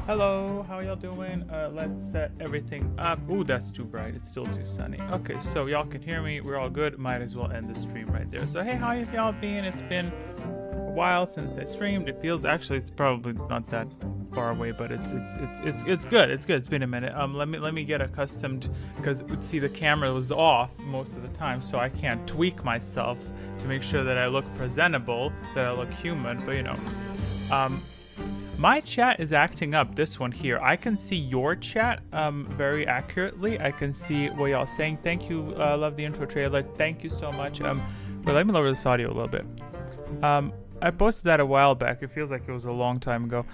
Hello, how y'all doing? Let's set everything up. Ooh, that's too bright. It's still too sunny. Okay, so y'all can hear me. We're all good. Might as well end the stream right there. So hey, how have y'all been? It's been a while since I streamed. It feels actually it's probably not that far away, but it's good. It's good. It's been a minute. Let me get accustomed because see the camera was off most of the time, so I can't tweak myself to make sure that I look presentable, that I look human. But you know, my chat is acting up, this one here. I can see your chat very accurately. I can see what y'all saying. Thank you, love the intro trailer. Thank you so much. But let me lower this audio a little bit. I posted that a while back. It feels like it was a long time ago.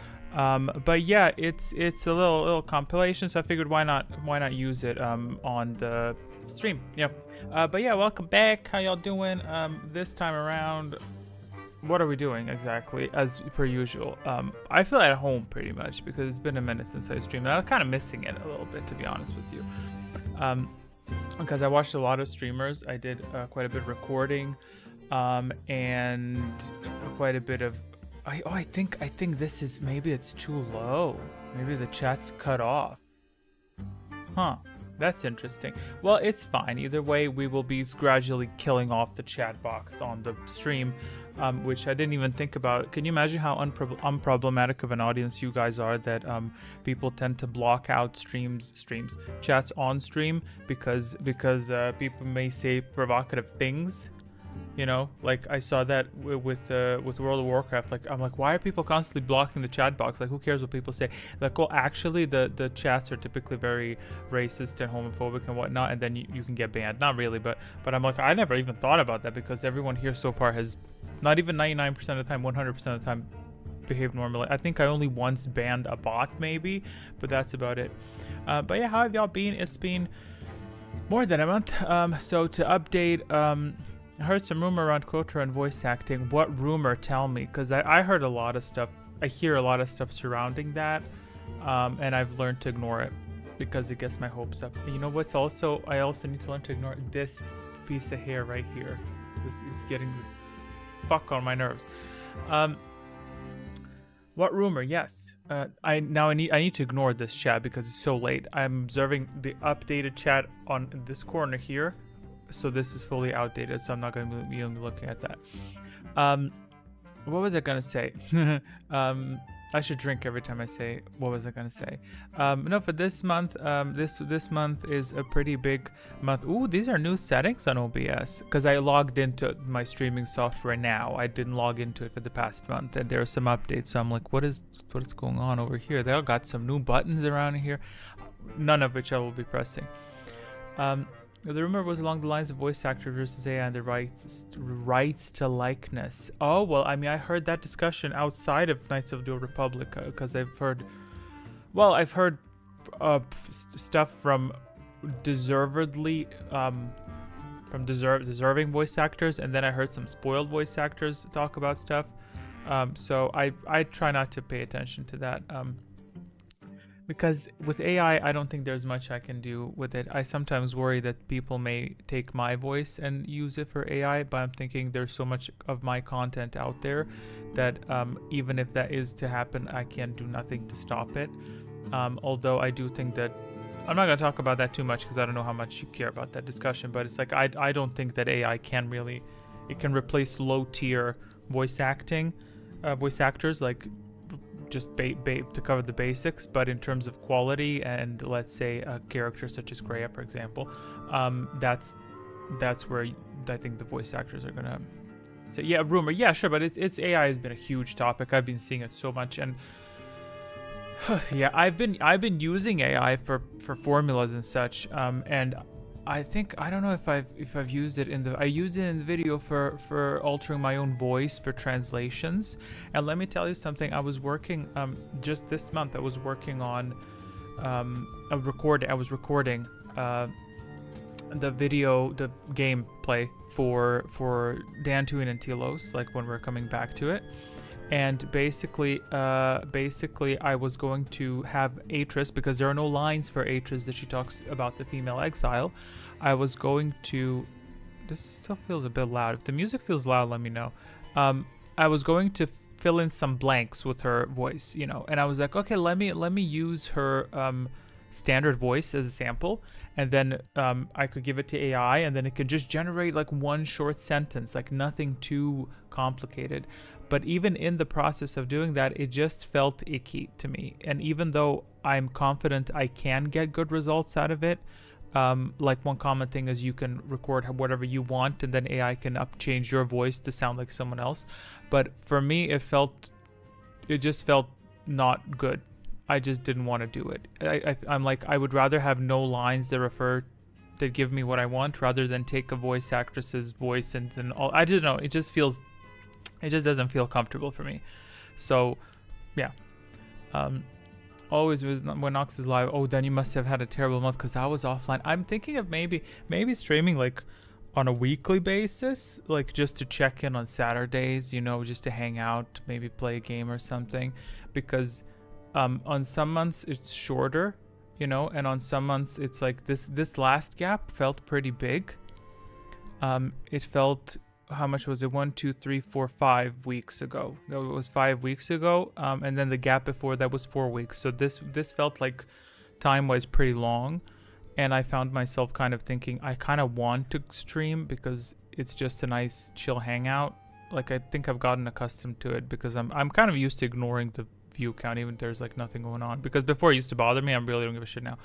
But yeah, it's a little compilation, so I figured why not use it on the stream. Yeah. But yeah, welcome back. How y'all doing? This time around, what are we doing exactly as per usual? I feel at home pretty much because it's been a minute since I streamed. I was kind of missing it a little bit, to be honest with you, because I watched a lot of streamers. I did quite a bit of recording and quite a bit of I think this is, maybe it's too low, maybe the chat's cut off. That's interesting. Well, it's fine. Either way, we will be gradually killing off the chat box on the stream, which I didn't even think about. Can you imagine how unproblematic of an audience you guys are, that people tend to block out chats on stream because people may say provocative things? You know, like I saw that with World of Warcraft. Like, I'm like, why are people constantly blocking the chat box? Like, who cares what people say? Like, well, actually, the chats are typically very racist and homophobic and whatnot, and then you can get banned. Not really, but I'm like, I never even thought about that because everyone here so far has, not even 99% of the time, 100% of the time, behaved normally. I think I only once banned a bot, maybe, but that's about it. But yeah, how have y'all been? It's been more than a month. So to update, I heard some rumor around Kotor and voice acting. What rumor? Tell me, because I heard a lot of stuff. I hear a lot of stuff surrounding that, and I've learned to ignore it because it gets my hopes up. And you know what's also, I also need to learn to ignore this piece of hair right here. This is getting the fuck on my nerves. What rumor? Yes. I need to ignore this chat because it's so late. I'm observing the updated chat on this corner here. So this is fully outdated, so I'm not going to be looking at that. What was I going to say? I should drink every time I say, what was I going to say? No, for this month, this month is a pretty big month. Ooh, these are new settings on OBS, because I logged into my streaming software now. I didn't log into it for the past month, and there are some updates, so I'm like, what is going on over here? They all got some new buttons around here, none of which I will be pressing. The rumor was along the lines of voice actor versus AI and the rights to likeness. Oh, well, I mean, I heard that discussion outside of Knights of the Old Republic because I've heard stuff from deserving voice actors, and then I heard some spoiled voice actors talk about stuff. So I try not to pay attention to that. Because with AI, I don't think there's much I can do with it. I sometimes worry that people may take my voice and use it for AI, but I'm thinking there's so much of my content out there that even if that is to happen, I can do nothing to stop it. Although I do think that, I'm not going to talk about that too much because I don't know how much you care about that discussion, but it's like I don't think that AI can really, it can replace low-tier voice actors, like just to cover the basics, but in terms of quality and let's say a character such as Greya, for example, that's where I think the voice actors are gonna say, yeah, rumor, yeah, sure, but it's AI has been a huge topic. I've been seeing it so much, and yeah, I've been using AI for formulas and such, and I think, I don't know if I've used it I used it in the video for altering my own voice for translations. And let me tell you something, I was working, just this month, I was working on, I was recording the gameplay for Dantooine and Telos, like when we're coming back to it. And basically I was going to have Atris, because there are no lines for Atris that she talks about the female exile. I was going to, this still feels a bit loud. If the music feels loud, let me know. I was going to fill in some blanks with her voice, you know. And I was like, okay, let me use her standard voice as a sample, and then I could give it to AI, and then it could just generate like one short sentence, like nothing too complicated. But even in the process of doing that, it just felt icky to me. And even though I'm confident I can get good results out of it, like one common thing is you can record whatever you want, and then AI can change your voice to sound like someone else. But for me, it just felt not good. I just didn't want to do it. I'm like, I would rather have no lines that give me what I want, rather than take a voice actress's voice and then all. I don't know. It just doesn't feel comfortable for me. So, yeah. Always when Nox is live. Oh, then you must have had a terrible month because I was offline. I'm thinking of maybe streaming like on a weekly basis, like just to check in on Saturdays, you know, just to hang out, maybe play a game or something, because on some months it's shorter, you know, and on some months it's like this last gap felt pretty big. It felt, how much was it? 1, 2, 3, 4, 5 weeks ago. No, it was 5 weeks ago. And then the gap before that was 4 weeks. So this felt like time-wise pretty long. And I found myself kind of thinking, I kind of want to stream because it's just a nice chill hangout. Like, I think I've gotten accustomed to it because I'm kind of used to ignoring the view count, even if there's like nothing going on. Because before it used to bother me, I really don't give a shit now.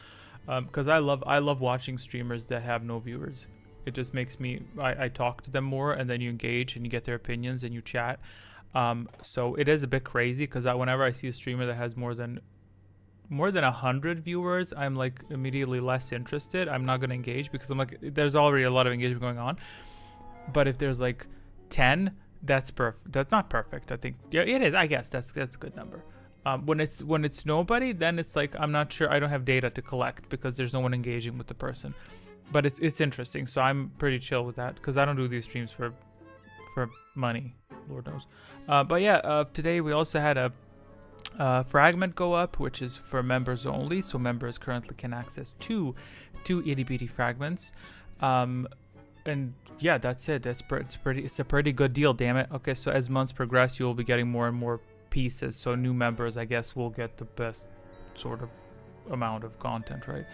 Because I love watching streamers that have no viewers. It just makes me, I talk to them more, and then you engage and you get their opinions and you chat. So it is a bit crazy because whenever I see a streamer that has more than 100 viewers, I'm like immediately less interested. I'm not going to engage because I'm like, there's already a lot of engagement going on. But if there's like 10, that's perfect. That's not perfect, I think. Yeah, it is. I guess that's a good number. When it's nobody, then it's like, I'm not sure. I don't have data to collect because there's no one engaging with the person. But it's interesting, so I'm pretty chill with that because I don't do these streams for money, Lord knows. But yeah, today we also had a fragment go up, which is for members only, so members currently can access two itty bitty fragments. And yeah, that's it. It's a pretty good deal, damn it. Okay, so as months progress, you will be getting more and more pieces. So new members, I guess, will get the best sort of amount of content, right?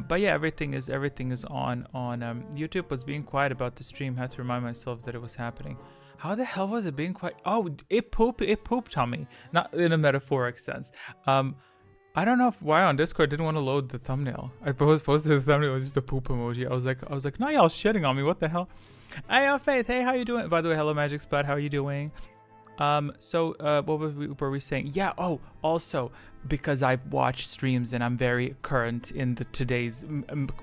But yeah, everything is on YouTube. Was being quiet about the stream. Had to remind myself that it was happening. How the hell was it being quiet? Oh, it pooped on me, not in a metaphoric sense. I don't know why on Discord didn't want to load the thumbnail. I posted the thumbnail, it was just a poop emoji. I was like, no, y'all shitting on me. What the hell? Hey, Faith. Hey, how you doing? By the way, hello, Magic Spot. How are you doing? What were we saying? Yeah. Oh, also, because I've watched streams and I'm very current in today's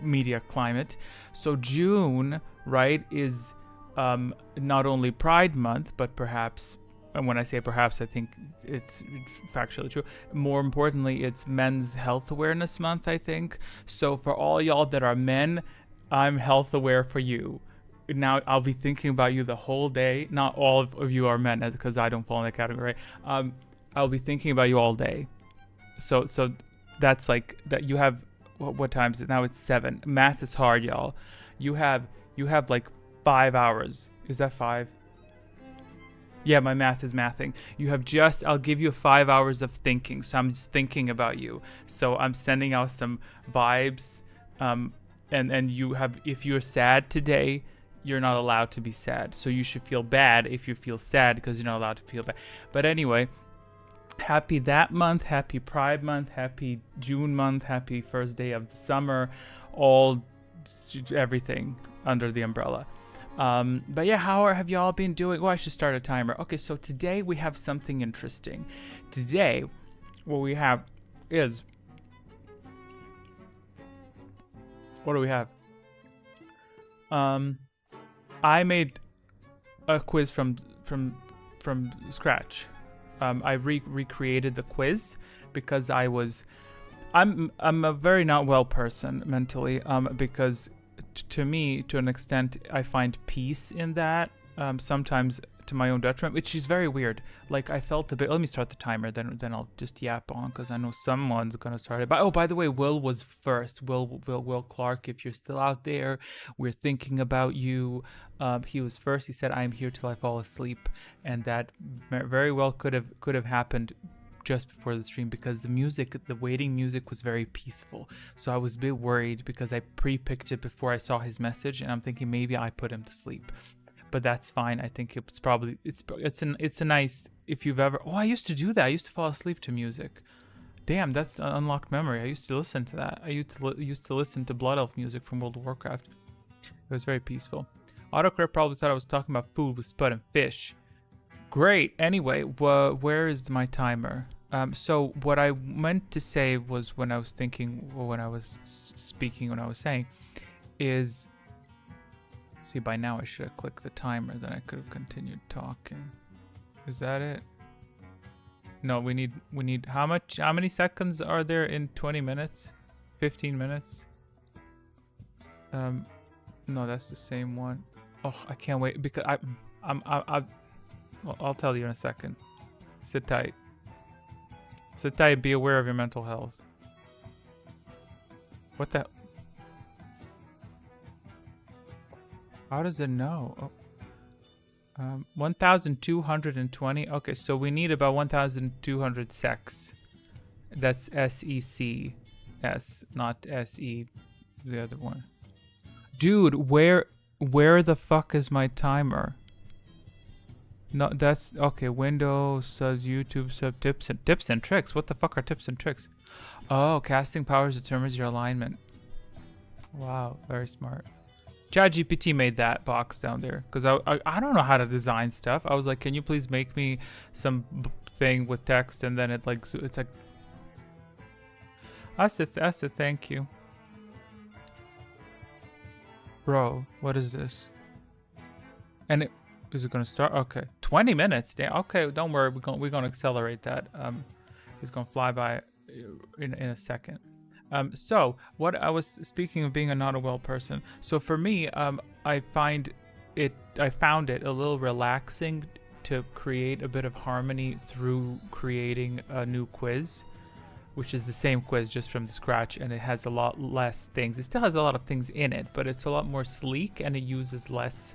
media climate. So June, right, is not only Pride Month, but perhaps, and when I say perhaps, I think it's factually true. More importantly, it's Men's Health Awareness Month, I think. So for all y'all that are men, I'm health aware for you. Now I'll be thinking about you the whole day. Not all of you are men, because I don't fall in that category. I'll be thinking about you all day. So that's like that. You have what time is it now? It's 7. Math is hard, y'all. You have like 5 hours. Is that 5? Yeah, my math is mathing. You have I'll give you 5 hours of thinking. So I'm just thinking about you. So I'm sending out some vibes. And you have, if you're sad today, you're not allowed to be sad. So you should feel bad if you feel sad because you're not allowed to feel bad. But anyway, happy that month, happy Pride Month, happy June month, happy first day of the summer, everything under the umbrella. But yeah, how have y'all been doing? Oh, I should start a timer. Okay, so today we have something interesting. Today, what we have is, what do we have? I made a quiz from scratch. I recreated the quiz because I'm a very not well person mentally. Because to me, to an extent, I find peace in that. Sometimes to my own detriment, which is very weird. Like I felt a bit. Let me start the timer, then I'll just yap on because I know someone's gonna start it. But oh, by the way, Will was first. Will Clark, if you're still out there, we're thinking about you. He was first. He said, "I'm here till I fall asleep," and that very well could have happened just before the stream because the waiting music was very peaceful. So I was a bit worried because I pre-picked it before I saw his message, and I'm thinking maybe I put him to sleep. But that's fine. I think it's probably it's a nice, if you've ever, I used to do that. I used to fall asleep to music. Damn, that's an unlocked memory. I used to listen to that. I used to listen to Blood Elf music from World of Warcraft. It was very peaceful. Autocorrect probably thought I was talking about food with spud and fish. Great. Anyway, where is my timer? So what I meant to say was when I was thinking, or when I was speaking, when I was saying, is, see, by now I should have clicked the timer, then I could have continued talking. Is that it? No, we need how many seconds are there in 20 minutes? 15 minutes? No, that's the same one. Oh, I can't wait because I'll tell you in a second. Sit tight. Sit tight. Be aware of your mental health. What the? How does it know? Oh. 1,220. Okay, so we need about 1,200 secs. That's SECS, not SE, the other one. Dude, where the fuck is my timer? No, that's okay. Windows, says YouTube, sub tips and tricks. What the fuck are tips and tricks? Oh, casting powers determines your alignment. Wow, very smart. ChatGPT made that box down there because I don't know how to design stuff. I was like, can you please make me some thing with text, and then it's like that's the thank you. Bro, what is this? And is it gonna start? Okay, 20 minutes. Damn. Okay, don't worry. We're gonna accelerate that. It's gonna fly by in a second. So what I was speaking of being a not a well person. So for me, I found it a little relaxing to create a bit of harmony through creating a new quiz, which is the same quiz just from the scratch, and it has a lot less things. It still has a lot of things in it, but it's a lot more sleek and it uses less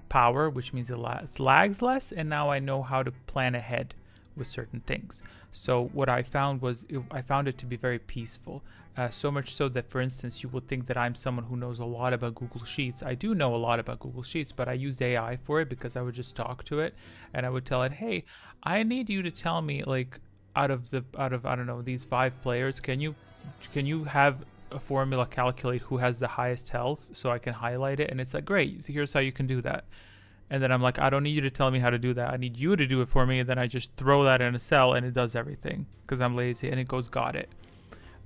power, which means it lags less, and now I know how to plan ahead with certain things. So what I found was I found it to be very peaceful, so much so that, for instance, you would think that I'm someone who knows a lot about Google Sheets. I do know a lot about Google Sheets, but I used AI for it because I would just talk to it and I would tell it, hey, I need you to tell me, like, out of I don't know, these 5 players, can you have a formula calculate who has the highest health so I can highlight it? And it's like, great, here's how you can do that. And then I'm like, I don't need you to tell me how to do that. I need you to do it for me. And then I just throw that in a cell and it does everything because I'm lazy, and it goes, got it.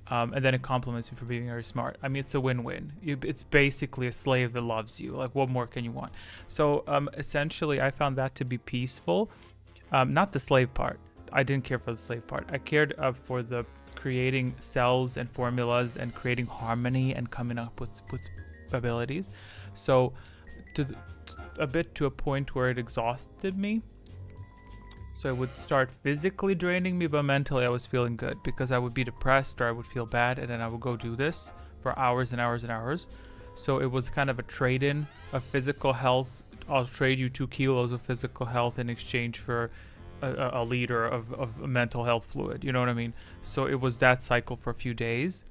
And then it compliments you for being very smart. I mean, it's a win-win. It's basically a slave that loves you. Like, what more can you want? So essentially, I found that to be peaceful. Not the slave part. I didn't care for the slave part. I cared for the creating cells and formulas and creating harmony and coming up with abilities. So a bit to a point where it exhausted me. So it would start physically draining me, but mentally I was feeling good because I would be depressed or I would feel bad, and then I would go do this for hours and hours and hours. So it was kind of a trade-in of physical health. I'll trade you 2 kilos of physical health in exchange for a liter of mental health fluid. You know what I mean? So it was that cycle for a few days.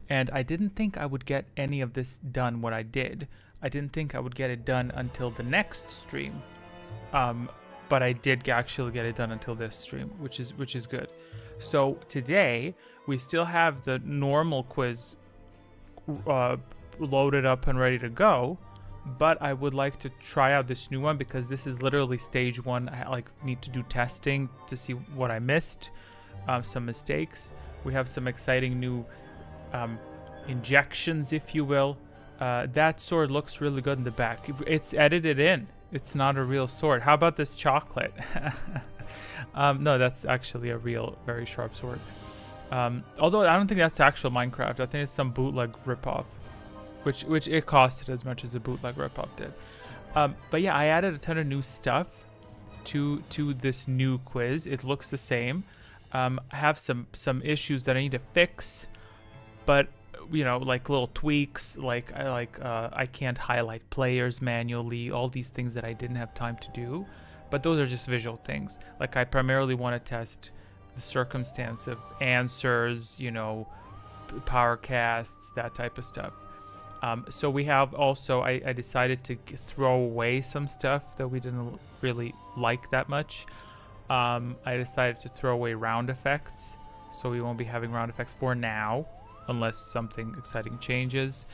And I didn't think I would get any of this done what I did. I didn't think I would get it done until the next stream. But I did actually get it done until this stream, which is good. So today we still have the normal quiz loaded up and ready to go, but I would like to try out this new one because this is literally stage 1. I need to do testing to see what I missed, some mistakes. We have some exciting new injections, if you will. That sword looks really good in the back. It's edited in. It's not a real sword. How about this chocolate? No, that's actually a real, very sharp sword. Although I don't think that's actual Minecraft. I think it's some bootleg ripoff, which it costed as much as a bootleg ripoff did. But yeah, I added a ton of new stuff. to this new quiz. It looks the same. I have some issues that I need to fix, but like little tweaks, like I can't highlight players manually, all these things that I didn't have time to do. But those are just visual things. Like I primarily want to test the circumstance of answers, power casts, that type of stuff. So we have also, I decided to throw away some stuff that we didn't really like that much. I decided to throw away round effects, so we won't be having round effects for now, unless something exciting changes.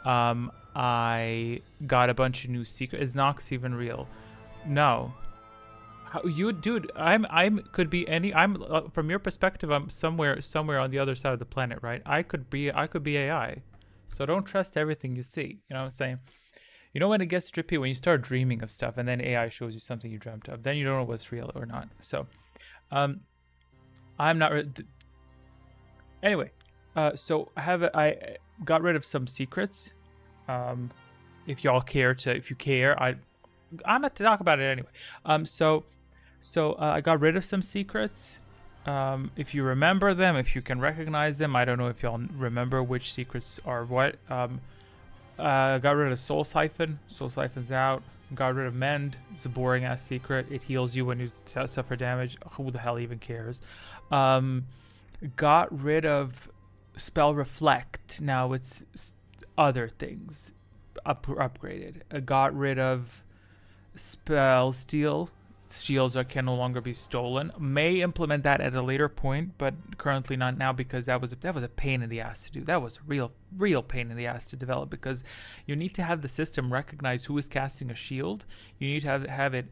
I got a bunch of new secrets. Is Nox even real? No. Dude, I'm could be any. I'm from your perspective, I'm somewhere on the other side of the planet, right? I could be AI. So don't trust everything you see. You know what I'm saying? You know when it gets trippy, when you start dreaming of stuff and then AI shows you something you dreamt of, then you don't know what's real or not. So, I'm not. Anyway, so I got rid of some secrets. If y'all care to, if you care, I'm not to talk about it anyway. So I got rid of some secrets. If you remember them, if you can recognize them, I don't know if y'all remember which secrets are what. Got rid of Soul Siphon. Soul Siphon's out. Got rid of Mend. It's a boring ass secret. It heals you when you suffer damage. Who the hell even cares? Got rid of Spell Reflect. Now it's other things upgraded. Got rid of Spell Steal. Shields can no longer be stolen. May implement that at a later point, but currently not now, because that was a pain in the ass to do. That was a real pain in the ass to develop, because you need to have the system recognize who is casting a shield. You need to have it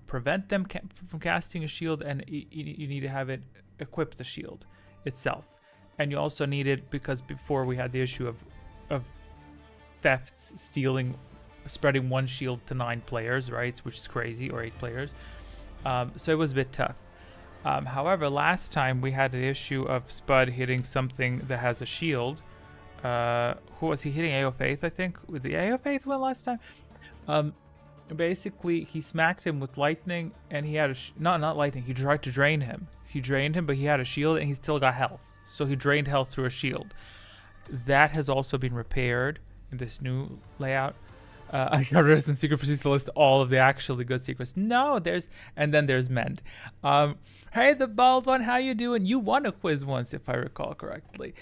prevent them from casting a shield, and you need to have it equip the shield itself. And you also need it because before we had the issue of thefts spreading one shield to 9 players, right? Which is crazy, or 8 players. So it was a bit tough. However, last time we had the issue of Spud hitting something that has a shield. Who was he hitting? AO Faith, I think. With the AO Faith one last time. Basically, he smacked him with lightning, and he had not lightning. He tried to drain him. He drained him, but he had a shield, and he still got health. So he drained health through a shield. That has also been repaired in this new layout. I got rid of some secret procedures to list all of the actually good secrets. No, and then there's Mend. Hey, the bald one, how you doing? You won a quiz once, if I recall correctly.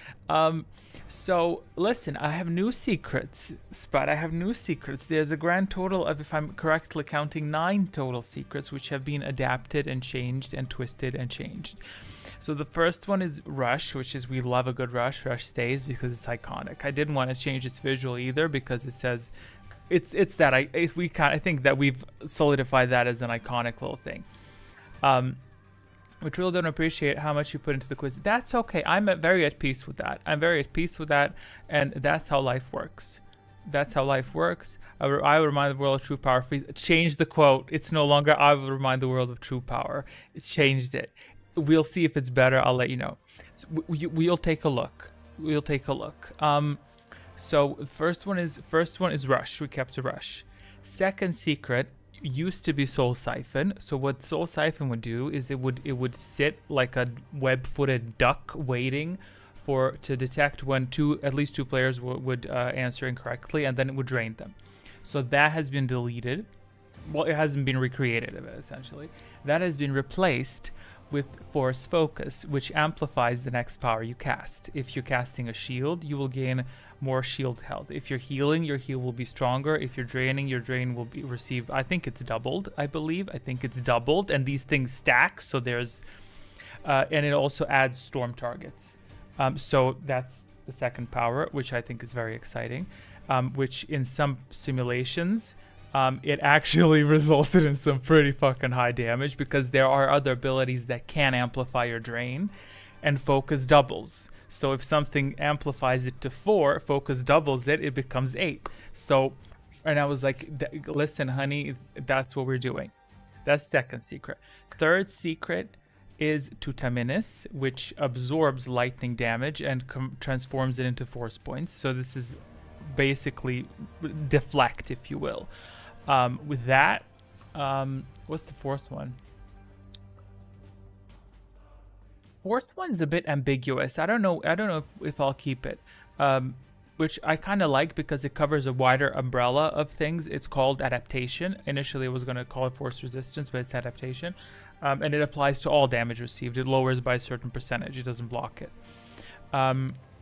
So listen, I have new secrets, Spud. I have new secrets. There's a grand total of, if I'm correctly counting, 9 total secrets, which have been adapted and changed and twisted and changed. So the first one is Rush, which is, we love a good Rush. Rush stays because it's iconic. I didn't want to change its visual either, because it says it's that I think that we've solidified that as an iconic little thing. Which really don't appreciate how much you put into the quiz. That's okay. I'm very at peace with that. And that's how life works. That's how life works. I will remind the world of true power. Change the quote. It's no longer I will remind the world of true power. It changed it. We'll see if it's better. I'll let you know. So we'll take a look. So the first one is Rush. We kept a Rush. Second secret used to be Soul Siphon. So what Soul Siphon would do is it would sit like a web-footed duck waiting to detect when at least two players would answer incorrectly, and then it would drain them. So that has been deleted. Well, it hasn't been recreated, essentially. That has been replaced with Force Focus, which amplifies the next power you cast. If you're casting a shield, you will gain more shield health. If you're healing, your heal will be stronger. If you're draining, your drain will be received. I think it's doubled, I believe. And these things stack, so there's... and it also adds storm targets. So that's the second power, which I think is very exciting. Which in some simulations... it actually resulted in some pretty fucking high damage, because there are other abilities that can amplify your drain, and Focus doubles. So if something amplifies it to 4, Focus doubles it, it becomes 8. So, and I was like, listen, honey, that's what we're doing. That's second secret. Third secret is Tutaminis, which absorbs lightning damage and transforms it into force points. So this is basically deflect, if you will. With that, What's the fourth one? Fourth one's a bit ambiguous. I don't know if I'll keep it. Which I kind of like because it covers a wider umbrella of things. It's called adaptation. Initially, I was going to call it force resistance, but it's adaptation. And it applies to all damage received. It lowers by a certain percentage. It doesn't block it.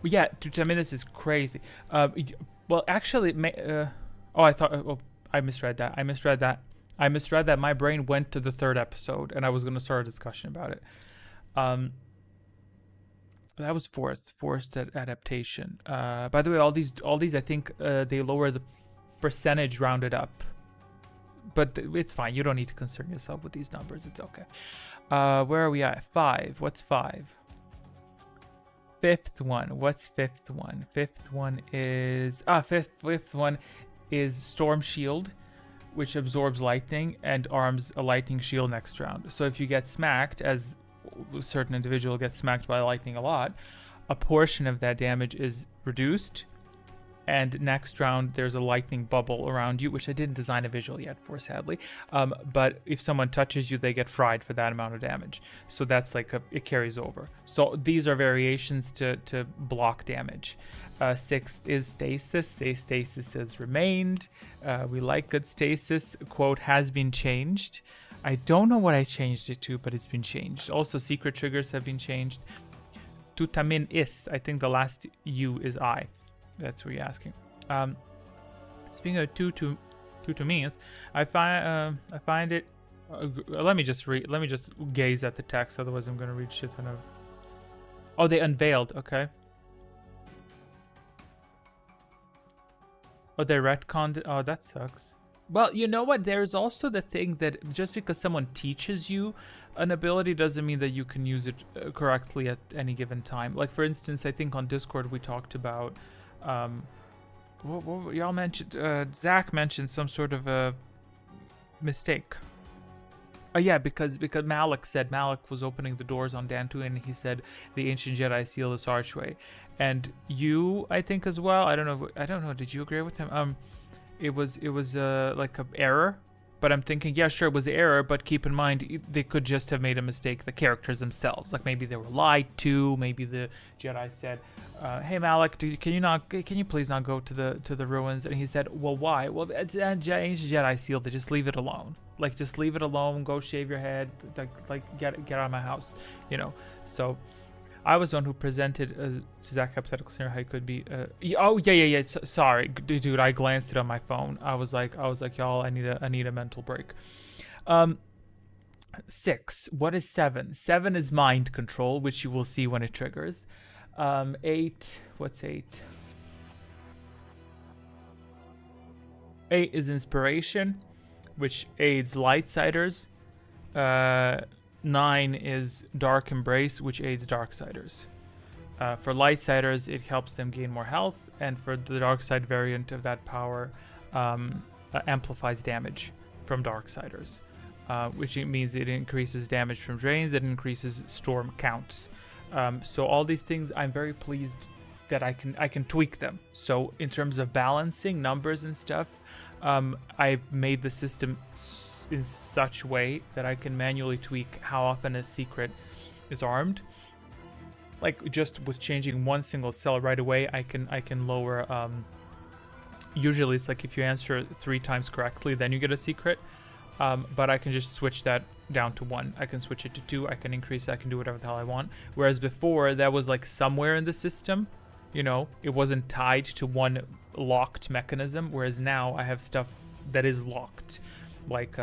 Yeah, 10 minutes is crazy. Well, actually, I misread that. I misread that. My brain went to the third episode, and I was going to start a discussion about it. That was forced adaptation. By the way, all these, I think they lower the percentage rounded up, but it's fine. You don't need to concern yourself with these numbers. It's okay. Where are we at? 5. What's 5? Fifth one. What's fifth one? Fifth one is fifth one is Storm Shield, which absorbs lightning and arms a lightning shield next round. So if you get smacked, as a certain individual gets smacked by lightning a lot, a portion of that damage is reduced, and next round there's a lightning bubble around you, which I didn't design a visual yet for, sadly, but if someone touches you, they get fried for that amount of damage. So that's like it carries over. So these are variations to block damage. Sixth is stasis. Stasis has remained. We like good stasis. Quote has been changed. I don't know what I changed it to, but it's been changed. Also, secret triggers have been changed. Tutamin is. I think the last U is I. That's what you're asking. Speaking of tutamins, I find it. Let me just gaze at the text. Otherwise, I'm gonna read shit ton of. Oh, they unveiled. Okay. Oh, they retconned. Oh, that sucks. Well, you know what? There's also the thing that just because someone teaches you an ability doesn't mean that you can use it correctly at any given time. Like, for instance, I think on Discord we talked about, what y'all mentioned, Zach mentioned some sort of a mistake. Oh yeah, because Malik was opening the doors on Dantooine, and he said the ancient Jedi seal this archway, and you, I think as well. I don't know. Did you agree with him? It was like an error, but I'm thinking, yeah, sure, it was an error, but keep in mind they could just have made a mistake, the characters themselves. Like maybe they were lied to. Maybe the Jedi said, "Hey Malik, can you please not go to the ruins?" And he said, "Well, why?" "Well, it's an ancient Jedi seal. They just leave it alone. Like just leave it alone. Go shave your head. Like get out of my house, you know." So I was the one who presented Zach hypothetical scenario how it could be. Oh yeah. Sorry, dude. I glanced it on my phone. I was like, y'all, I need a mental break. 6. What is 7? 7 is mind control, which you will see when it triggers. 8. What's 8? 8 is inspiration, which aids lightsiders. 9 is Dark Embrace, which aids Darksiders. For Lightsiders, it helps them gain more health, and for the Darkside variant of that power, amplifies damage from Darksiders, which means it increases damage from drains, it increases storm counts. So all these things, I'm very pleased that I can tweak them. So in terms of balancing numbers and stuff, I've made the system in such way that I can manually tweak how often a secret is armed. Like just with changing one single cell right away, I can lower. Usually it's like if you answer 3 times correctly, then you get a secret. But I can just switch that down to 1. I can switch it to 2. I can increase it. I can do whatever the hell I want. Whereas before, that was like somewhere in the system. You know, it wasn't tied to one locked mechanism. Whereas now I have stuff that is locked. Like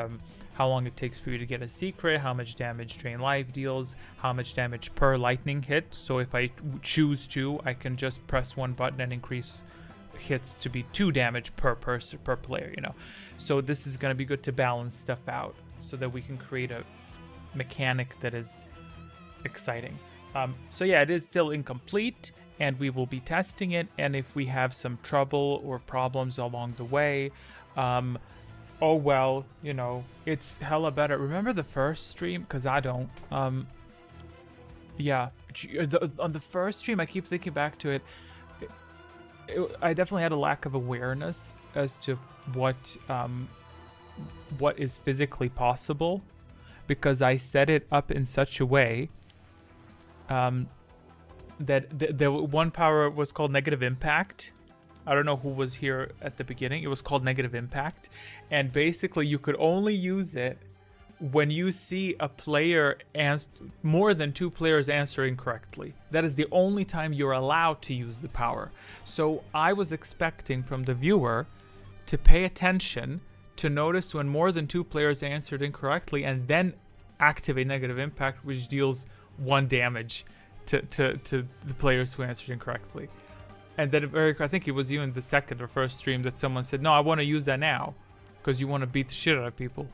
how long it takes for you to get a secret, how much damage Drain Life deals, how much damage per lightning hit. So if I choose to, I can just press one button and increase hits to be 2 damage per person, per player, you know. So this is going to be good to balance stuff out so that we can create a mechanic that is exciting. So yeah, it is still incomplete, and we will be testing it, and if we have some trouble or problems along the way, oh well, you know, it's hella better. Remember the first stream? Because I don't. Yeah, on the first stream, I keep thinking back to it. I definitely had a lack of awareness as to what what is physically possible, because I set it up in such a way that the one power was called negative impact. I don't know who was here at the beginning. It was called negative impact, and basically you could only use it when you see a player more than 2 players answering correctly. That is the only time you're allowed to use the power. So I was expecting from the viewer to pay attention, to notice when more than 2 players answered incorrectly, and then activate negative impact, which deals 1 damage to the players who answered incorrectly. And then I think it was you in the second or first stream that someone said, no, I want to use that now, because you want to beat the shit out of people.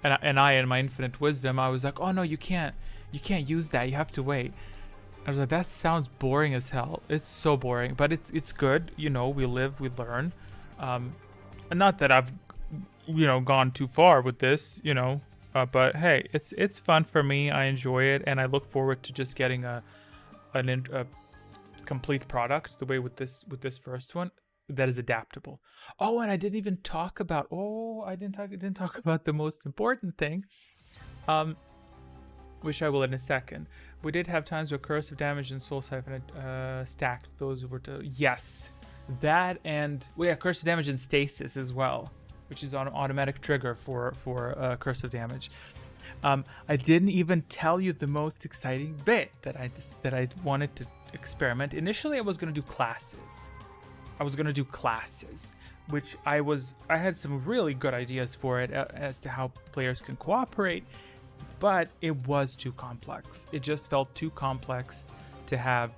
And I, in my infinite wisdom, I was like, oh no, you can't use that. You have to wait. I was like, that sounds boring as hell. It's so boring, but it's good. You know, we live, we learn. And not that I've, gone too far with this, but hey, it's fun for me. I enjoy it, and I look forward to just getting a complete product the way with this first one that is adaptable. Oh, and I didn't even talk about I didn't talk about the most important thing, which I will in a second. We did have times where curse of damage and soul siphon stacked. Those were yes, that, and curse of damage and stasis as well, which is on automatic trigger for curse of damage. I didn't even tell you the most exciting bit that I wanted to experiment. Initially, I was going to do classes. Which I had some really good ideas for it as to how players can cooperate, but it was too complex. It just felt too complex to have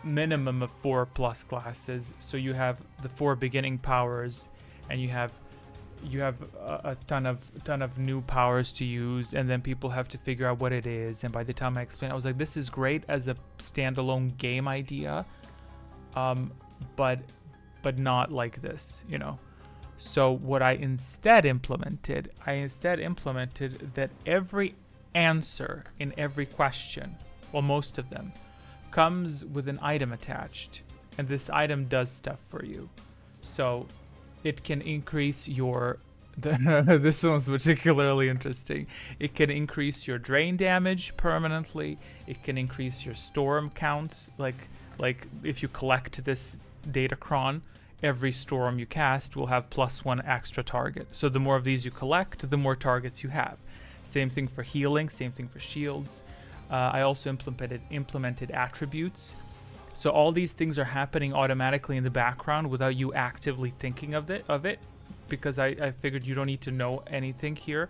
minimum of 4+ classes. So you have the 4 beginning powers, and you have a ton of new powers to use, and then people have to figure out what it is. And by the time I explained, I was like, this is great as a standalone game idea, but not like this, So what I instead implemented that every answer in every question, well, most of them, comes with an item attached, and this item does stuff for you. So it can increase your this one's particularly interesting. It can increase your drain damage permanently. It can increase your storm counts, like if you collect this Datacron, every storm you cast will have +1 extra target. So the more of these you collect, the more targets you have. Same thing for healing, same thing for shields. I also implemented attributes. So all these things are happening automatically in the background without you actively thinking of it, because I figured you don't need to know anything here.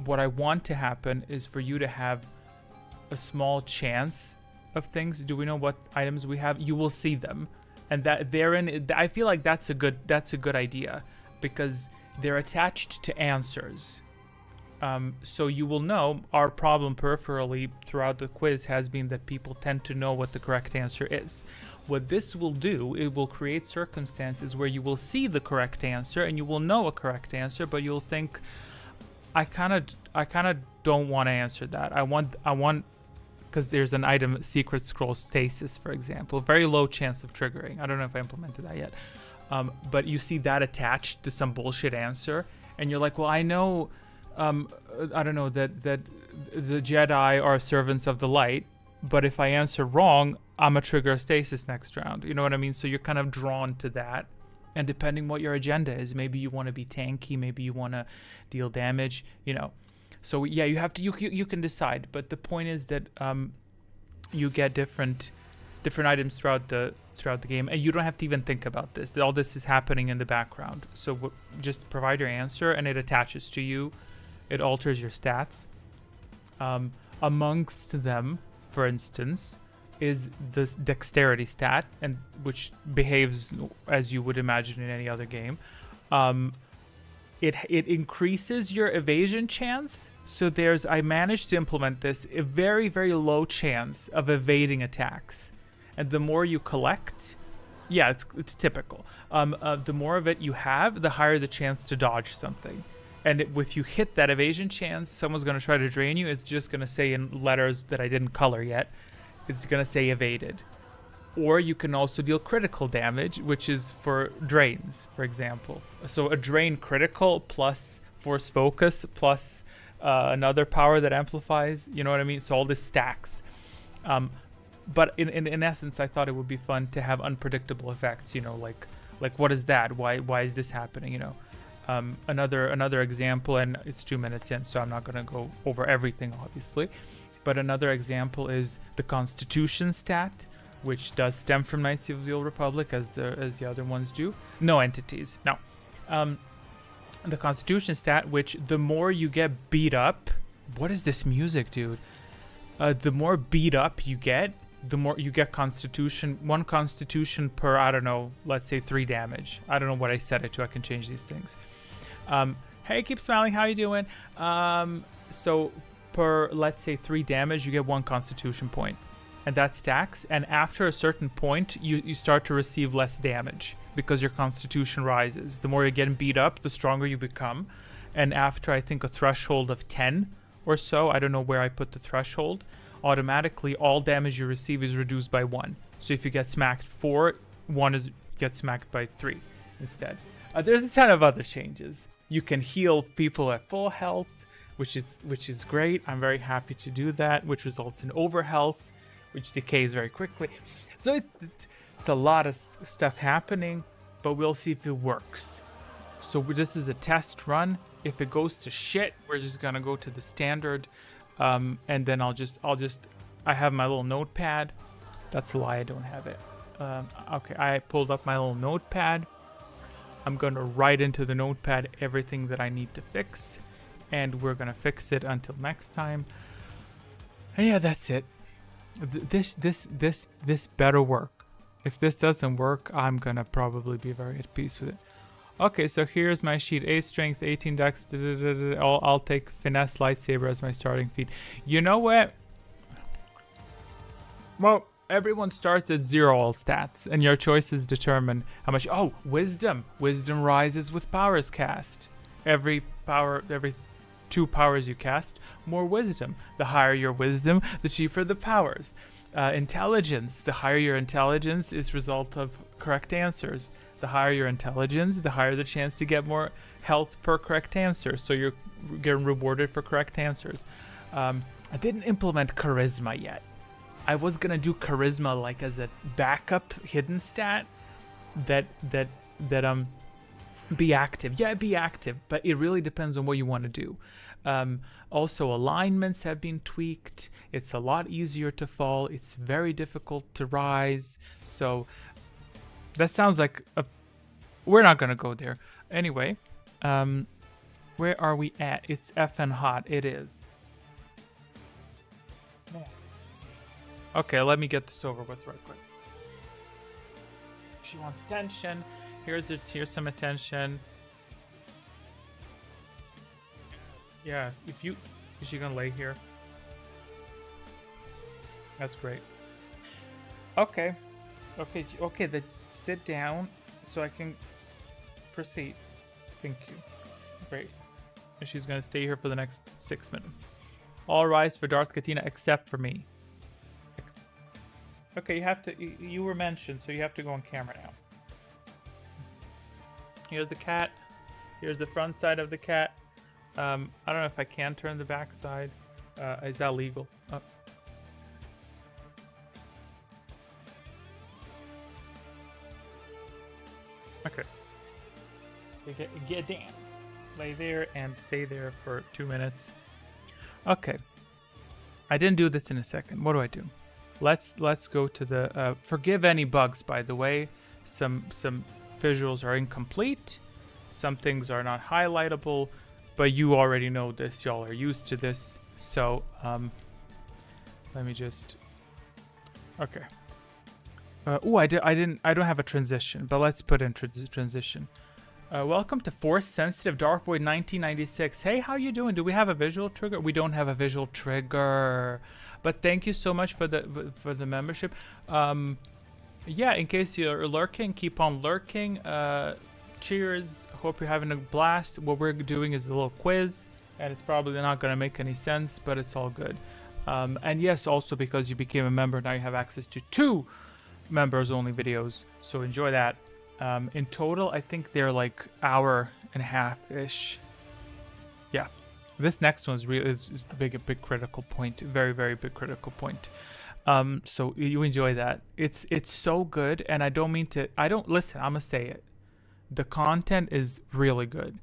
What I want to happen is for you to have a small chance of things. Do we know what items we have? You will see them, and that therein, I feel like that's a good idea, because they're attached to answers. So you will know. Our problem peripherally throughout the quiz has been that people tend to know what the correct answer is. What this will do, it will create circumstances where you will see the correct answer and you will know a correct answer, but you'll think, I kind of don't want to answer that. I want, because there's an item, Secret Scroll Stasis, for example, very low chance of triggering. I don't know if I implemented that yet, but you see that attached to some bullshit answer, and you're like, well, I know. I don't know that the Jedi are servants of the light, but if I answer wrong, I'm a trigger stasis next round. You know what I mean? So you're kind of drawn to that, and depending what your agenda is, maybe you want to be tanky, maybe you want to deal damage. So yeah, you have to. You can decide, but the point is that you get different items throughout the game, and you don't have to even think about this. All this is happening in the background. So just provide your answer, and it attaches to you. It alters your stats. Amongst them, for instance, is the dexterity stat, and which behaves as you would imagine in any other game. It increases your evasion chance. So I managed to implement this, a very, very low chance of evading attacks. And the more you collect, yeah, it's typical. The more of it you have, the higher the chance to dodge something. And if you hit that evasion chance, someone's going to try to drain you. It's just going to say in letters that I didn't color yet, it's going to say evaded. Or you can also deal critical damage, which is for drains, for example. So a drain critical plus force focus plus another power that amplifies, you know what I mean? So all this stacks. But in essence, I thought it would be fun to have unpredictable effects, you know, like what is that? Why is this happening, you know? Another example, and it's 2 minutes in, so I'm not going to go over everything, obviously. But another example is the Constitution stat, which does stem from Knights of the Old Republic, as the other ones do. No entities. No. The Constitution stat, which the more you get beat up... What is this music, dude? The more beat up you get, the more you get Constitution. 1 Constitution per, I don't know, let's say 3 damage. I don't know what I set it to. I can change these things. Hey, keep smiling. How you doing? So per, let's say 3 damage, you get 1 Constitution point. And that stacks, and after a certain point, you start to receive less damage because your constitution rises. The more you're getting beat up, the stronger you become. And after, I think, a threshold of 10 or so, I don't know where I put the threshold, automatically all damage you receive is reduced by 1. So if you get smacked 4, 1 gets smacked by 3 instead. There's a ton of other changes. You can heal people at full health, which is great. I'm very happy to do that, which results in overhealth, which decays very quickly. So it's a lot of stuff happening, but we'll see if it works. So this is a test run. If it goes to shit, we're just gonna go to the standard, and then I have my little notepad. That's a lie, I don't have it. Okay, I pulled up my little notepad. I'm gonna write into the notepad everything that I need to fix, and we're gonna fix it until next time. And yeah, that's it. This better work. If this doesn't work, I'm gonna probably be very at peace with it. Okay, so here's my sheet: 8 strength, 18 dex. I'll take finesse lightsaber as my starting feat. You know what? Well, everyone starts at 0 all stats, and your choices determine how much. Oh, wisdom. Wisdom rises with powers cast. Every 2 powers you cast, more wisdom. The higher your wisdom, the cheaper the powers. Intelligence. The higher your intelligence is result of correct answers. The higher your intelligence, the higher the chance to get more health per correct answer. So you're getting rewarded for correct answers. I didn't implement charisma yet. I was gonna do charisma like as a backup hidden stat that be active. Yeah, be active, but it really depends on what you want to do. Also, alignments have been tweaked. It's a lot easier to fall. It's very difficult to rise. So that sounds like we're not gonna go there. Anyway, where are we at? It's effing hot. It is. Okay, let me get this over with right quick. She wants attention. Here's some attention. Yes, is she gonna lay here? That's great. Okay. Then sit down so I can proceed. Thank you. Great. And she's gonna stay here for the next 6 minutes. All rise for Darth Katina except for me. Okay, you were mentioned, so you have to go on camera now. Here's the cat. Here's the front side of the cat. I don't know if I can turn the back side. Is that legal? Oh. Okay. Get down. Lay there and stay there for 2 minutes. Okay. I didn't do this in a second. What do I do? Let's go to the forgive any bugs, by the way. Some visuals are incomplete. Some things are not highlightable, but you already know this. Y'all are used to this. So let me just okay. I don't have a transition, but let's put in transition. Welcome to Force Sensitive Dark Void 1996. Hey, how you doing? Do we have a visual trigger? We don't have a visual trigger, but thank you so much for the membership. Yeah, in case you're lurking, keep on lurking. Cheers. Hope you're having a blast. What we're doing is a little quiz, and it's probably not going to make any sense, but it's all good. And yes, also because you became a member, now you have access to 2 members only videos, so enjoy that. In total, I think they're like hour and a half ish. Yeah, this next one's really is a big critical point, very big critical point. So you enjoy that. It's so good, and I don't mean to. Listen. I'm gonna say it. The content is really good,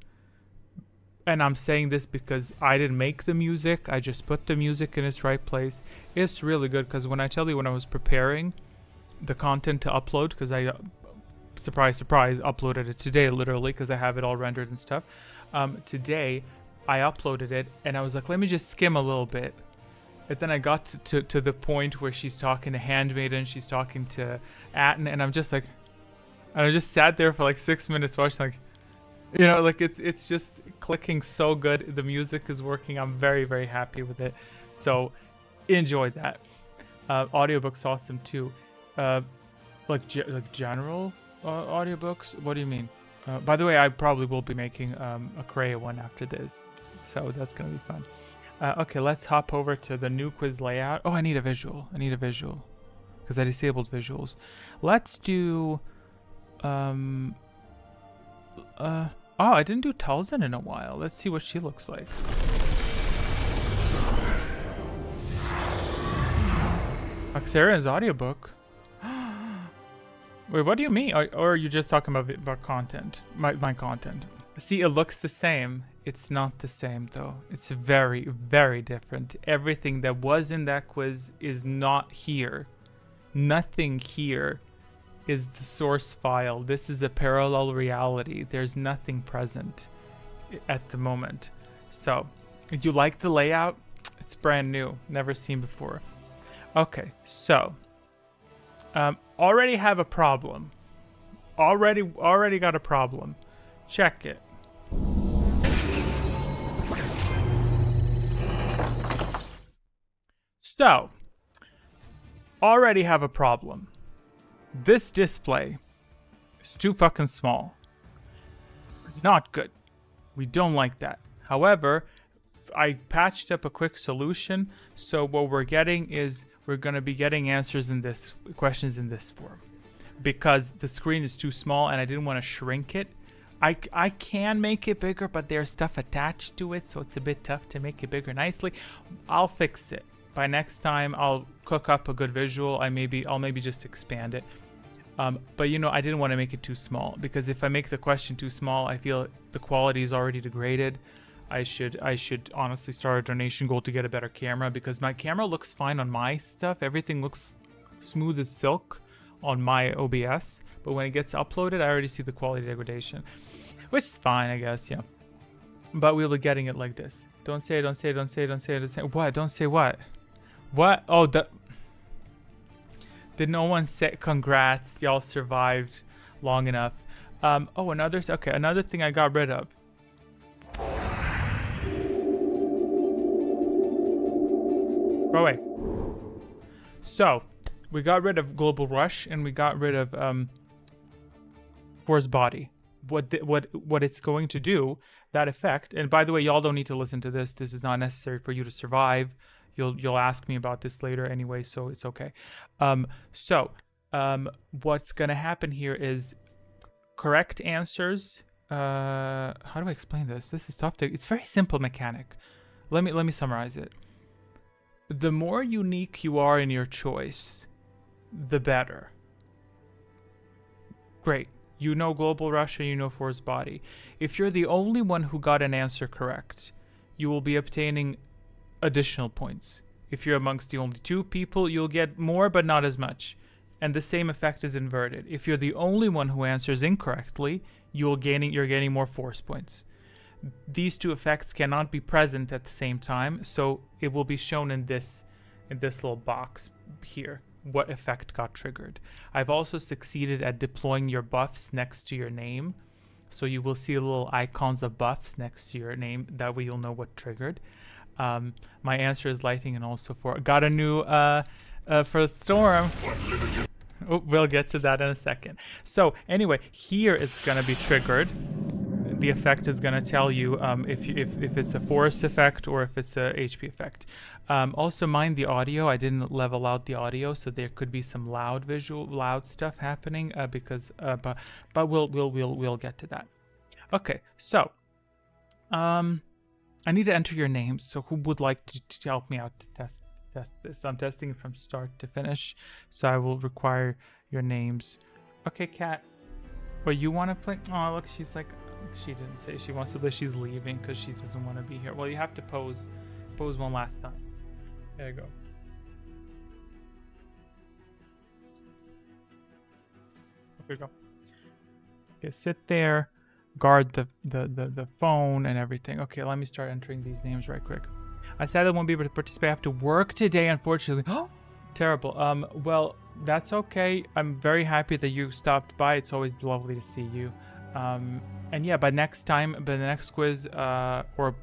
and I'm saying this because I didn't make the music. I just put the music in its right place. It's really good because when I tell you, when I was preparing the content to upload, because I surprise uploaded it today literally because I have it all rendered and stuff. Today I uploaded it and I was like, let me just skim a little bit. And then I got to the point where she's talking to Handmaiden, she's talking to Atten, and I'm just like, and I just sat there for like 6 minutes watching, like, you know, like it's just clicking so good. The music is working. I'm very happy with it. So enjoy that. Audiobook's awesome too. Like general audiobooks. What do you mean? By the way, I probably will be making a Cray one after this, so that's gonna be fun. Okay, let's hop over to the new quiz layout. Oh, I need a visual. Because I disabled visuals. Let's do oh, I didn't do Talzin in a while. Let's see what she looks like. Axarian's audiobook. Wait, what do you mean? Or are you just talking about content? My content. See, it looks the same. It's not the same, though. It's very different. Everything that was in that quiz is not here. Nothing here is the source file. This is a parallel reality. There's nothing present at the moment. So, if you like the layout, it's brand new. Never seen before. Okay, so already have a problem. Already got a problem. Check it. So, already have a problem. This display is too fucking small. Not good. We don't like that. However, I patched up a quick solution. So what we're getting is we're going to be getting answers in this, questions in this form. Because the screen is too small and I didn't want to shrink it. I can make it bigger, but there's stuff attached to it, so it's a bit tough to make it bigger nicely. I'll fix it. By next time, I'll cook up a good visual. I'll maybe just expand it. But you know, I didn't want to make it too small, because if I make the question too small, I feel the quality is already degraded. I should honestly start a donation goal to get a better camera, because my camera looks fine on my stuff. Everything looks smooth as silk on my OBS, but when it gets uploaded, I already see the quality degradation, which is fine, I guess. Yeah, but we'll be getting it like this. Don't say it. What? Don't say what? What? Oh, did no one say congrats? Y'all survived long enough. Oh, another thing I got rid of. Go away. So, we got rid of Global Rush and we got rid of Force Body. What it's going to do, that effect, and by the way, y'all don't need to listen to this. This is not necessary for you to survive. You'll ask me about this later anyway, so it's okay. What's gonna happen here is correct answers. How do I explain this? This is tough to. It's very simple mechanic. Let me summarize it. The more unique you are in your choice, the better. Great. You know Global Rush and you know Force Body. If you're the only one who got an answer correct, you will be obtaining additional points. If you're amongst the only two people, you'll get more but not as much. And the same effect is inverted. If you're the only one who answers incorrectly, you're gaining more force points. These two effects cannot be present at the same time, so it will be shown in this little box here. What effect got triggered. I've also succeeded at deploying your buffs next to your name, so you will see little icons of buffs next to your name. That way you'll know what triggered. My answer is lighting, and also got a new for Storm. Oh, we'll get to that in a second. So anyway, here it's gonna be triggered. the effect is gonna tell you if it's a force effect or if it's a HP effect. Also mind the audio. I didn't level out the audio, so there could be some loud stuff happening because but we'll get to that. Okay, so I need to enter your names. So who would like to help me out to test this? I'm testing from start to finish, so I will require your names. Okay, Kat. Well, you want to play? Oh, look, she's like, she didn't say she wants to play. She's leaving because she doesn't want to be here. Well, you have to pose one last time. There you go. Here we go. Okay, sit there, guard the phone and everything. Okay, let me start entering these names right quick. I said I won't be able to participate. I have to work today, unfortunately. Terrible. Well, that's okay. I'm very happy that you stopped by. It's always lovely to see you. And yeah, by the next quiz, or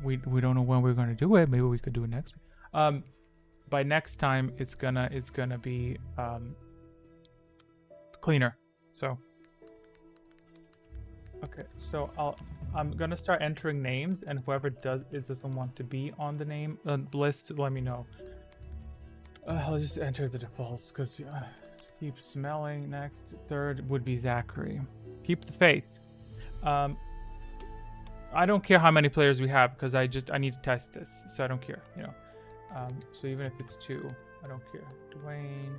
we don't know when we're gonna do it. Maybe we could do it next week. By next time, it's gonna be cleaner. So okay, so I'm gonna start entering names, and whoever doesn't want to be on the name list, let me know. I'll just enter the defaults because keep smelling. Next, third would be Zachary. Keep the faith. I don't care how many players we have because I need to test this, so I don't care, you know. So even if it's 2, I don't care. Dwayne.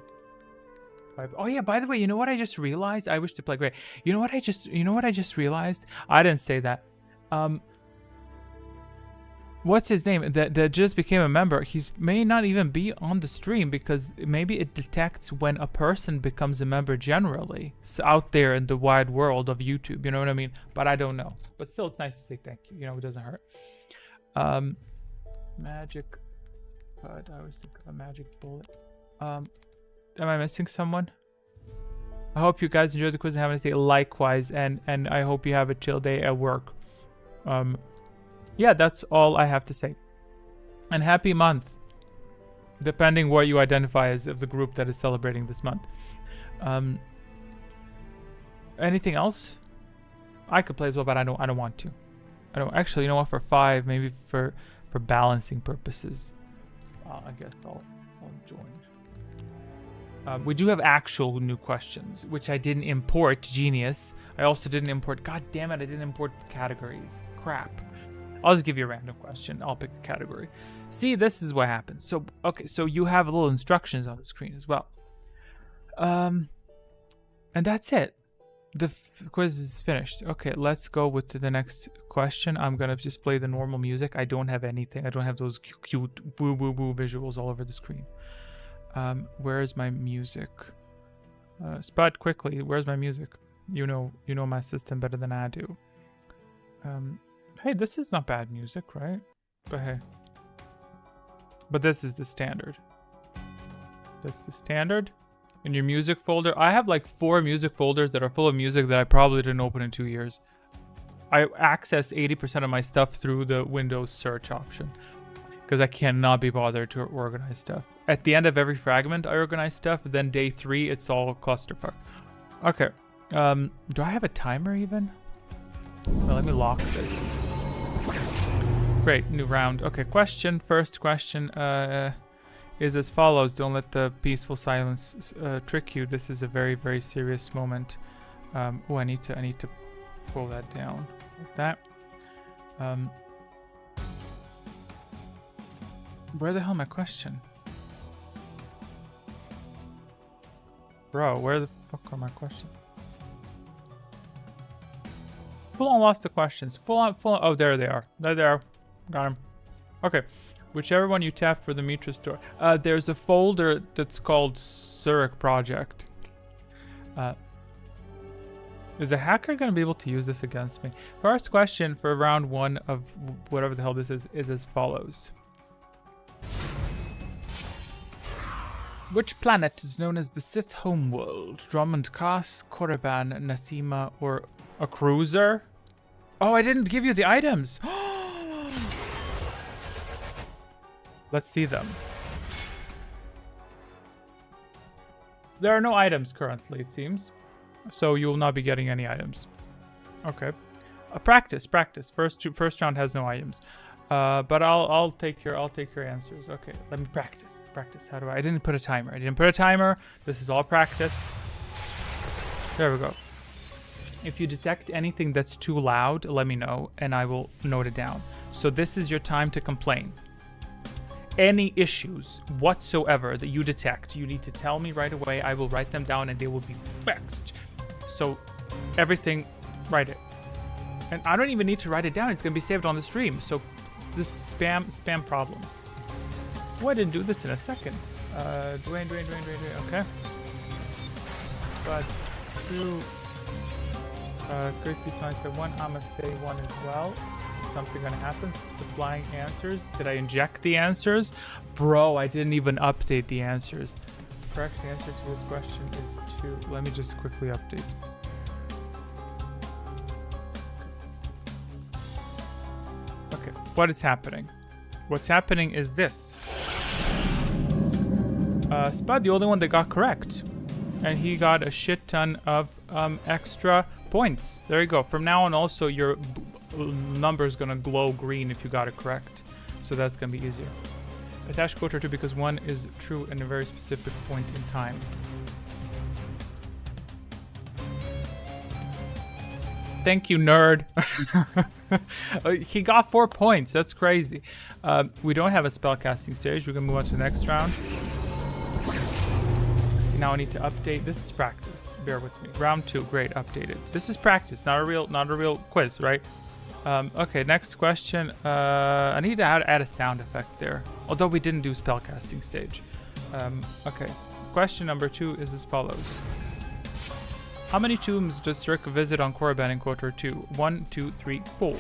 5. Oh yeah, by the way, you know what I just realized? I wish to play great. You know what I just realized? I didn't say that. What's his name? That just became a member. He may not even be on the stream because maybe it detects when a person becomes a member generally. So out there in the wide world of YouTube, you know what I mean? But I don't know. But still, it's nice to say thank you. You know, it doesn't hurt. Magic. But I always think of a magic bullet. Am I missing someone? I hope you guys enjoyed the quiz and have a nice day. Likewise, and I hope you have a chill day at work. Yeah, that's all I have to say. And happy month, depending what you identify as of the group that is celebrating this month. Anything else? I could play as well, but I don't want to. I don't actually. You know what? For 5, maybe for balancing purposes, I guess I'll join. We do have actual new questions, which I didn't import. Genius. I also didn't import. God damn it! I didn't import categories. Crap. I'll just give you a random question. I'll pick a category. See, this is what happens. So, okay, so you have little instructions on the screen as well. And that's it. The quiz is finished. Okay, let's go with the next question. I'm going to just play the normal music. I don't have anything. I don't have those cute woo visuals all over the screen. Where is my music? Spud, quickly, where's my music? You know my system better than I do. Hey, this is not bad music, right? But hey. But this is the standard. That's the standard. In your music folder, I have like 4 music folders that are full of music that I probably didn't open in 2 years. I access 80% of my stuff through the Windows search option because I cannot be bothered to organize stuff. At the end of every fragment, I organize stuff. Then day 3, it's all clusterfuck. Okay. Do I have a timer even? Well, let me lock this. Great, new round. Okay, first question is as follows. Don't let the peaceful silence trick you. This is a very, very serious moment. Oh, I need to pull that down like that. Where the hell my question? Bro, where the fuck are my questions? Full on lost the questions. Full on. Oh, there they are. There they are. Got them. Okay. Whichever one you tap for the Mitra store. There's a folder that's called Zurich Project. Is a hacker going to be able to use this against me? First question for round 1 of whatever the hell this is as follows. Which planet is known as the Sith homeworld? Drummond Kaas, Korriban, Nathema, or a cruiser? Oh, I didn't give you the items. Let's see them. There are no items currently, it seems. So you will not be getting any items. Okay. Practice. First round has no items. But I'll take your answers. Okay, let me practice. How do I didn't put a timer. This is all practice. There we go. If you detect anything that's too loud, let me know and I will note it down. So this is your time to complain. Any issues whatsoever that you detect, you need to tell me right away. I will write them down and they will be fixed. So everything, write it. And I don't even need to write it down. It's going to be saved on the stream. So this is spam problems. Oh, I didn't do this in a second. Dwayne. Okay. But 2. Great piece. I said 1. I'm going to say 1 as well. Something gonna happen. Supplying answers. Did I inject the answers? Bro, I didn't even update the answers. Correct answer to this question is 2. Let me just quickly update. Okay, what is happening? What's happening is this. Spud, the only one that got correct. And he got a shit ton of extra points. There you go. From now on also your number is going to glow green if you got it correct. So that's going to be easier. Attach quote or 2 because 1 is true in a very specific point in time. Thank you, nerd. He got 4 points. That's crazy. We don't have a spellcasting stage. We're going to move on to the next round. See, now I need to update. This is practice. Bear with me. Round 2. Great. Updated. This is practice. Not a real quiz, right? Okay, next question. I need to add a sound effect there. Although we didn't do spellcasting stage. Okay. Question number 2 is as follows. How many tombs does Rick visit on Korriban in Quarter 2? 1, 2, 3, 4.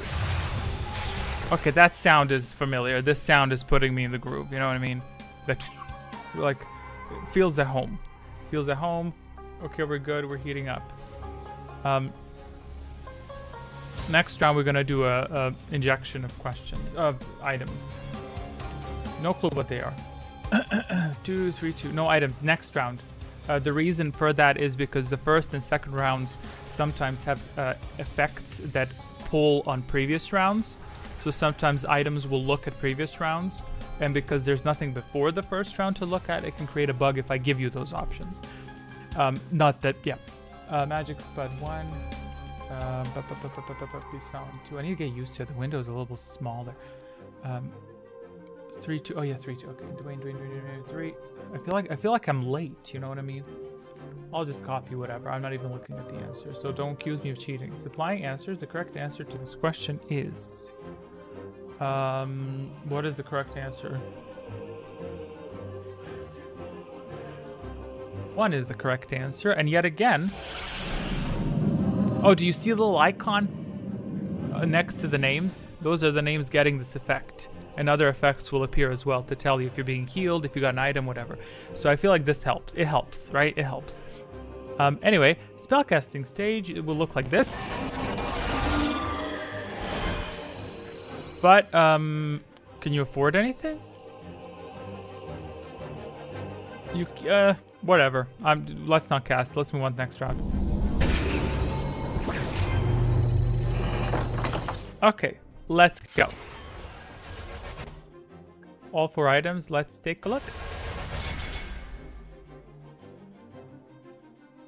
Okay, that sound is familiar. This sound is putting me in the groove. You know what I mean? That, like, feels at home. Feels at home. Okay, we're good. We're heating up. Next round, we're gonna do a injection of questions of items. No clue what they are. 2, 3, 2. No items. Next round. The reason for that is because the first and second rounds sometimes have effects that pull on previous rounds. So sometimes items will look at previous rounds, and because there's nothing before the first round to look at, it can create a bug if I give you those options. Not that, yeah. Magic Spud 1. Please found 2. I need to get used to it. The window is a little smaller. 3, 2. Oh yeah, 3, 2. Okay, Dwayne, 3. I feel like I'm late. You know what I mean? I'll just copy whatever. I'm not even looking at the answer, so don't accuse me of cheating. Supplying answers. The correct answer to this question is. What is the correct answer? 1 is the correct answer, and yet again. Oh, do you see the little icon next to the names? Those are the names getting this effect. And other effects will appear as well to tell you if you're being healed, if you got an item, whatever. So I feel like this helps. It helps, right? It helps. Anyway, spellcasting stage, it will look like this. But, can you afford anything? Whatever. Let's not cast. Let's move on to the next round. Okay, let's go. All 4 items, let's take a look.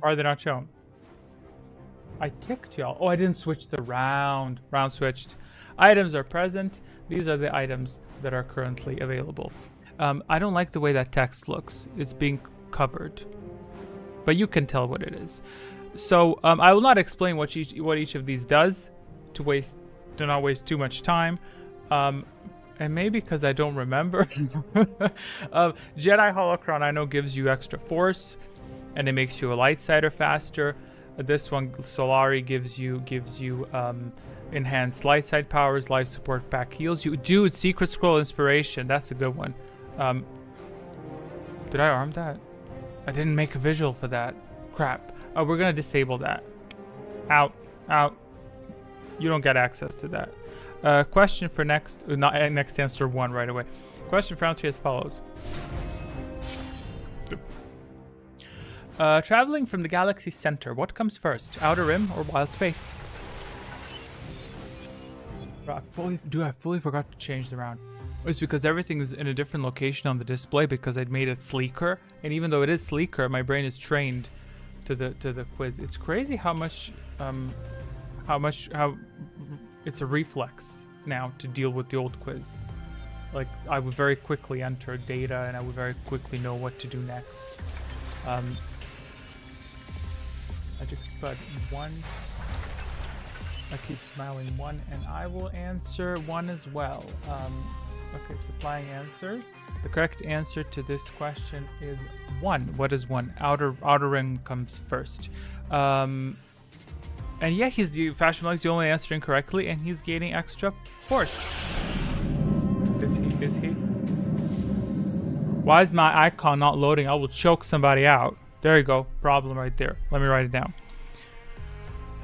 Are they not shown? I ticked y'all. Oh, I didn't switch the round. Round switched. Items are present. These are the items that are currently available. I don't like the way that text looks. It's being covered. But you can tell what it is. So I will not explain what each of these does to not waste too much time. And maybe because I don't remember. Jedi Holocron I know gives you extra force, and it makes you a light sider faster. This one, Solari, gives you enhanced light side powers, life support pack heals you. Dude, Secret Scroll Inspiration, that's a good one. Did I arm that? I didn't make a visual for that. Crap. Oh, we're gonna disable that. Out. You don't get access to that. Question for next answer 1 right away. Question for round 3 as follows. Traveling from the galaxy center, what comes first? Outer Rim or wild space? I fully forgot to change the round. It's because everything is in a different location on the display because I'd made it sleeker, and even though it is sleeker, my brain is trained to the quiz. It's crazy how it's a reflex now to deal with the old quiz. Like, I would very quickly enter data and I would very quickly know what to do next. Magic Spud 1. I keep smiling 1, and I will answer 1 as well. Okay, supplying answers. The correct answer to this question is 1. What is 1? Outer ring comes first. And yeah, he's the Fashion Malik's the only answer incorrectly, and he's gaining extra force. Is he? Why is my icon not loading? I will choke somebody out. There you go. Problem right there. Let me write it down.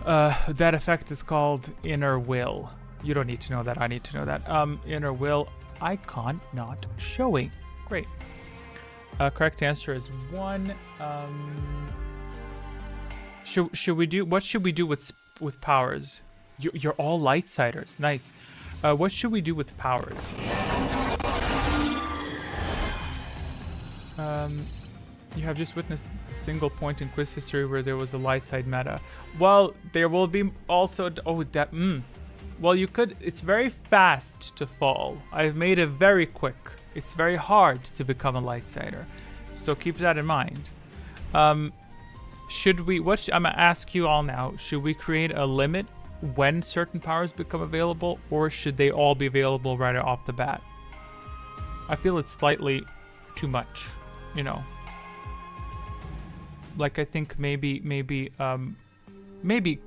That effect is called Inner Will. You don't need to know that. I need to know that. Inner Will icon not showing. Great. Correct answer is 1. Should we do? What should we do with powers? You're all Lightsiders. Nice. What should we do with powers? You have just witnessed a single point in quiz history where there was a light side meta. Well, there will be also... Well, you could... It's very fast to fall. I've made it very quick. It's very hard to become a light sider. So keep that in mind. Should we... I'm going to ask you all now. Should we create a limit when certain powers become available? Or should they all be available right off the bat? I feel it's slightly too much, you know. Like, I think maybe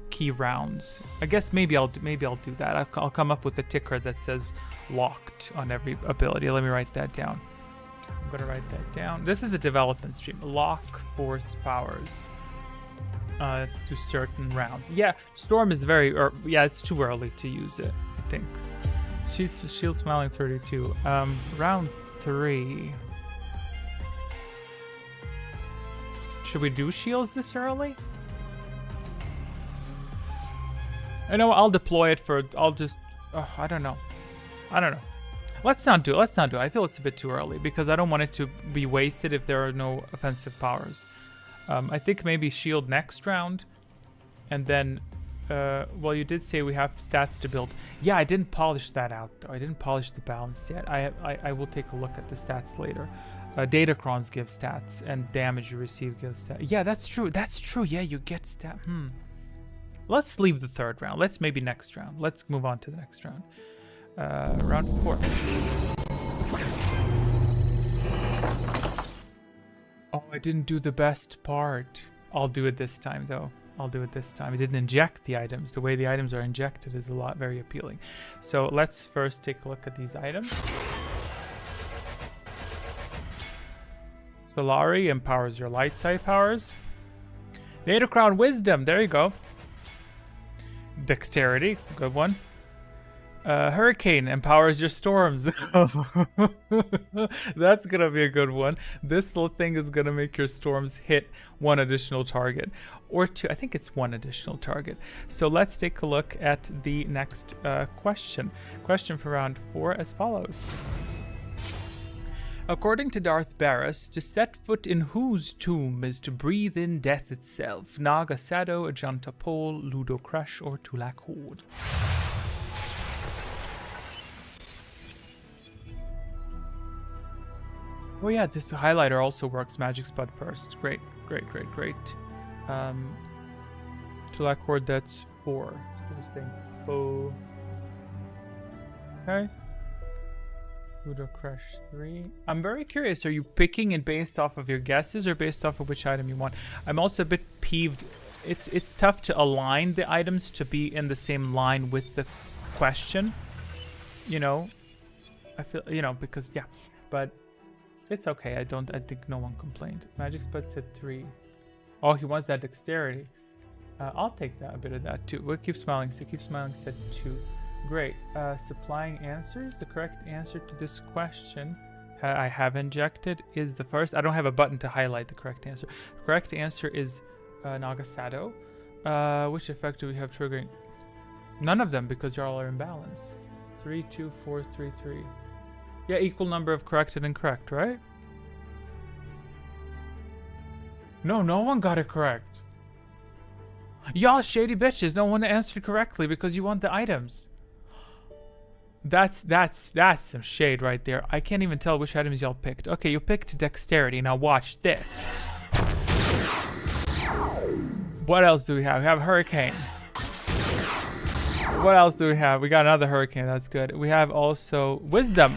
key rounds. I guess maybe I'll do that. I'll come up with a ticker that says locked on every ability. Let me write that down. I'm gonna write that down. This is a development stream. Lock force powers to certain rounds. Yeah, Storm is yeah, it's too early to use it, I think. Shield smiling 32. Round 3. Should we do shields this early? I know I'll deploy it for... I'll just... I don't know. Let's not do it. I feel it's a bit too early because I don't want it to be wasted if there are no offensive powers. I think maybe shield next round. And then... well, you did say we have stats to build. Yeah, I didn't polish that out, though. I didn't polish the balance yet. I will take a look at the stats later. Datacrons give stats, and damage you receive gives stats. Yeah, that's true. Yeah, you get stat. Let's leave the third round. Let's maybe next round. Let's move on to the next round. Round 4. Oh, I didn't do the best part. I'll do it this time, though. I didn't inject the items. The way the items are injected is very appealing. So let's first take a look at these items. Solari empowers your light side powers. Datacron Wisdom, there you go. Dexterity, good one. Hurricane empowers your storms. That's gonna be a good one. This little thing is gonna make your storms hit 1 additional target. Or 2, I think it's 1 additional target. So let's take a look at the next question. Question for round 4 as follows. According to Darth Barris, to set foot in whose tomb is to breathe in death itself? Naga Sado, Ajanta Pol, Ludo Crush, or Tulak Horde? Oh yeah, this highlighter also works. Magic Spud first. Great. Tulak Horde, that's 4. Oh. Okay. Ludo Crush 3. I'm very curious. Are you picking it based off of your guesses or based off of which item you want? I'm also a bit peeved. It's tough to align the items to be in the same line with the question. You know, I feel, you know, because yeah, but it's okay. I think no one complained. Magic Spud said 3. Oh, he wants that dexterity. I'll take that, a bit of that too. We'll keep smiling. So keep smiling said 2. Great. Supplying answers. The correct answer to this question I have injected is the first. I don't have a button to highlight the correct answer. The correct answer is Nagasado. Which effect do we have triggering? None of them, because y'all are in balance. 3, 2, 4, 3, 3. Yeah, equal number of correct and incorrect, right? No, no one got it correct. Y'all shady bitches, no one answered correctly because you want the items. That's some shade right there. I can't even tell which items y'all picked. Okay, you picked dexterity. Now watch this. What else do we have? We have hurricane. What else do we have? We got another hurricane. That's good. We have also wisdom.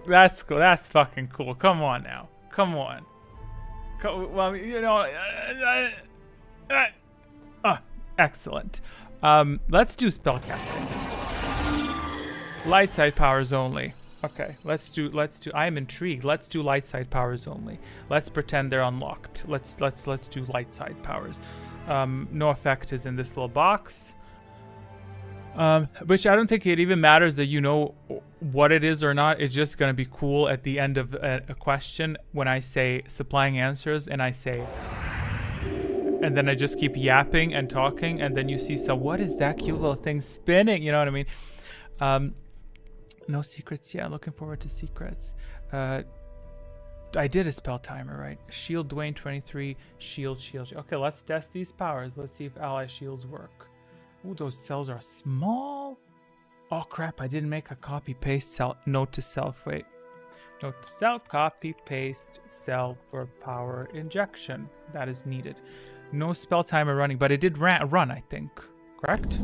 That's cool. That's fucking cool. Come on now. Come on. Well, you know. Excellent. Let's do spellcasting. Light side powers only. Okay, let's do. I am intrigued. Let's do light side powers only. Let's pretend they're unlocked. Let's do light side powers. No effect is in this little box. Which I don't think it even matters that you know what it is or not. It's just gonna be cool at the end of a question when I say supplying answers and I say, and then I just keep yapping and talking, and then you see, so what is that cute little thing spinning? You know what I mean? No secrets. Yeah, looking forward to secrets. I did a spell timer, right? Shield Dwayne 23, shield. Okay, let's test these powers. Let's see if ally shields work. Ooh, those cells are small. Oh crap, I didn't make a copy paste cell. Note to self, wait. Note to self, copy paste cell for power injection. That is needed. No spell timer running, but it did run, I think. Correct?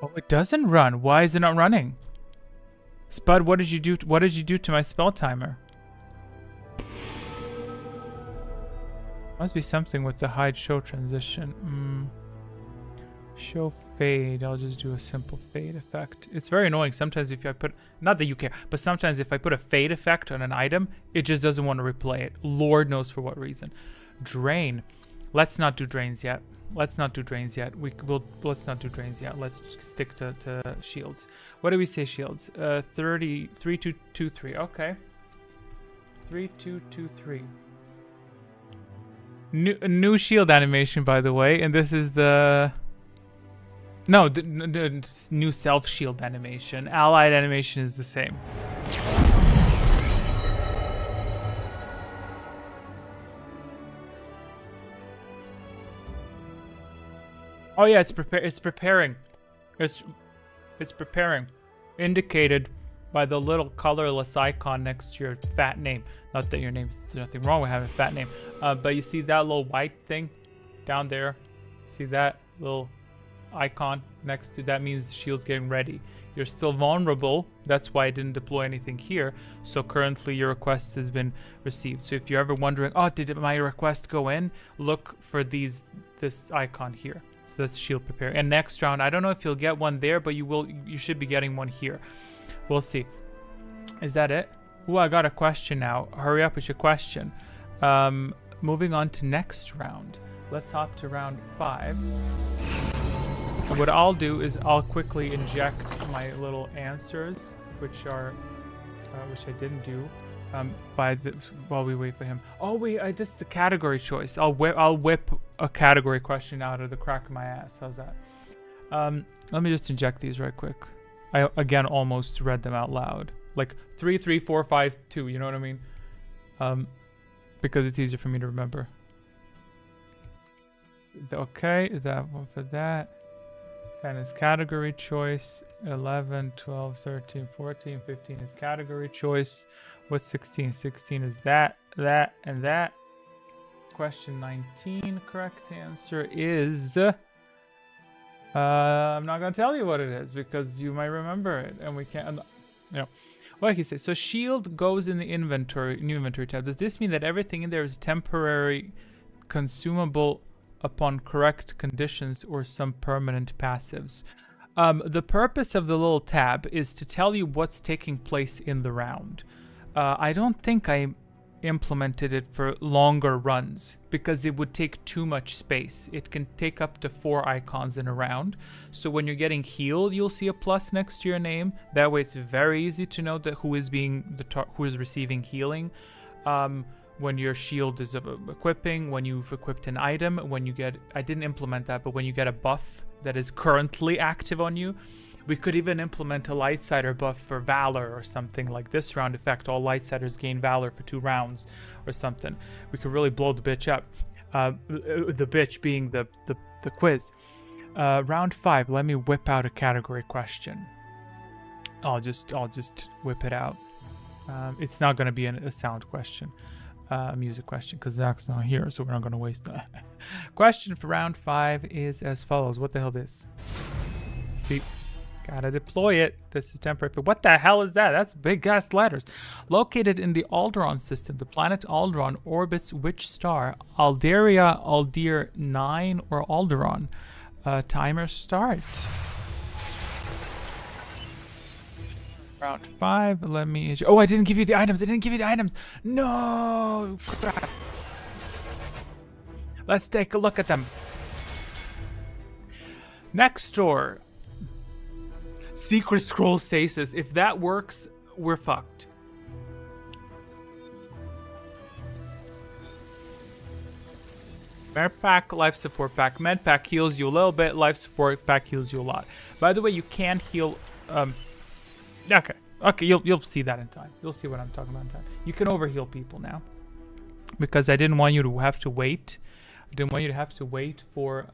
Oh, it doesn't run. Why is it not running? Spud, what did you do? What did you do to my spell timer? Must be something with the hide show transition. Show fade. I'll just do a simple fade effect. It's very annoying sometimes if I put, not that you care, but sometimes if I put a fade effect on an item, it just doesn't want to replay it. Lord knows for what reason. Drain. Let's not do drains yet. Let's not do drains yet. Let's not do drains yet. Let's stick to shields. What do we say shields? 3, 2, 2, 3. Okay. 3, 2, 2, 3. New shield animation, by the way, and this is the new self shield animation. Allied animation is the same. Oh yeah, it's preparing. It's preparing. Indicated by the little colorless icon next to your fat name. Not that your name, there's nothing wrong with having a fat name. But you see that little white thing down there? See that little icon next to that means shield's getting ready. You're still vulnerable. That's why I didn't deploy anything here. So currently your request has been received. So if you're ever wondering, oh, did my request go in? Look for this icon here. So that's shield prepare. And next round, I don't know if you'll get one there, but you should be getting one here. We'll see. Is that it? Ooh, I got a question now. Hurry up with your question. Moving on to next round. Let's hop to round 5. And what I'll do is I'll quickly inject my little answers, which I didn't do, while we wait for him. Oh wait, this is a category choice. I'll whip a category question out of the crack of my ass. How's that? Let me just inject these right quick. I again almost read them out loud. Like 3, 3, 4, 5, 2. You know what I mean? Because it's easier for me to remember. Okay, is that one for that? And it's category choice. 11, 12, 13, 14, 15 is category choice. What's 16? 16 is that, and that. Question 19, correct answer is... I'm not going to tell you what it is because you might remember it and we can't... What can you say? So shield goes in the inventory, new inventory tab. Does this mean that everything in there is temporary, consumable upon correct conditions, or some permanent passives? The purpose of the little tab is to tell you what's taking place in the round. I don't think I implemented it for longer runs because it would take too much space. It can take up to 4 icons in a round. So when you're getting healed, you'll see a plus next to your name. That way it's very easy to know that who is receiving healing. when your shield is equipping, when you've equipped an item, when you get, I didn't implement that, but when you get a buff that is currently active on you. We could even implement a Lightsider buff for Valor or something like this round effect. All Lightsiders gain Valor for 2 rounds or something. We could really blow the bitch up. The bitch being the quiz. Round 5, let me whip out a category question. I'll just whip it out. It's not going to be a sound question. A music question, because Zach's not here, so we're not going to waste that. Question for round 5 is as follows. What the hell is this? See, gotta deploy it. This is temporary. But what the hell is that? That's big ass letters. Located in the Alderon system, the planet Alderon orbits which star? Alderia, Aldir 9, or Alderon? Timer start. Round 5, let me... Oh, I didn't give you the items. No! Crap. Let's take a look at them. Next door. Secret Scroll Stasis. If that works, we're fucked. Med Pack, Life Support Pack. Med Pack heals you a little bit. Life Support Pack heals you a lot. By the way, you can heal... Okay, you'll see that in time. You'll see what I'm talking about in time. You can overheal people now, because I didn't want you to have to wait. I didn't want you to have to wait for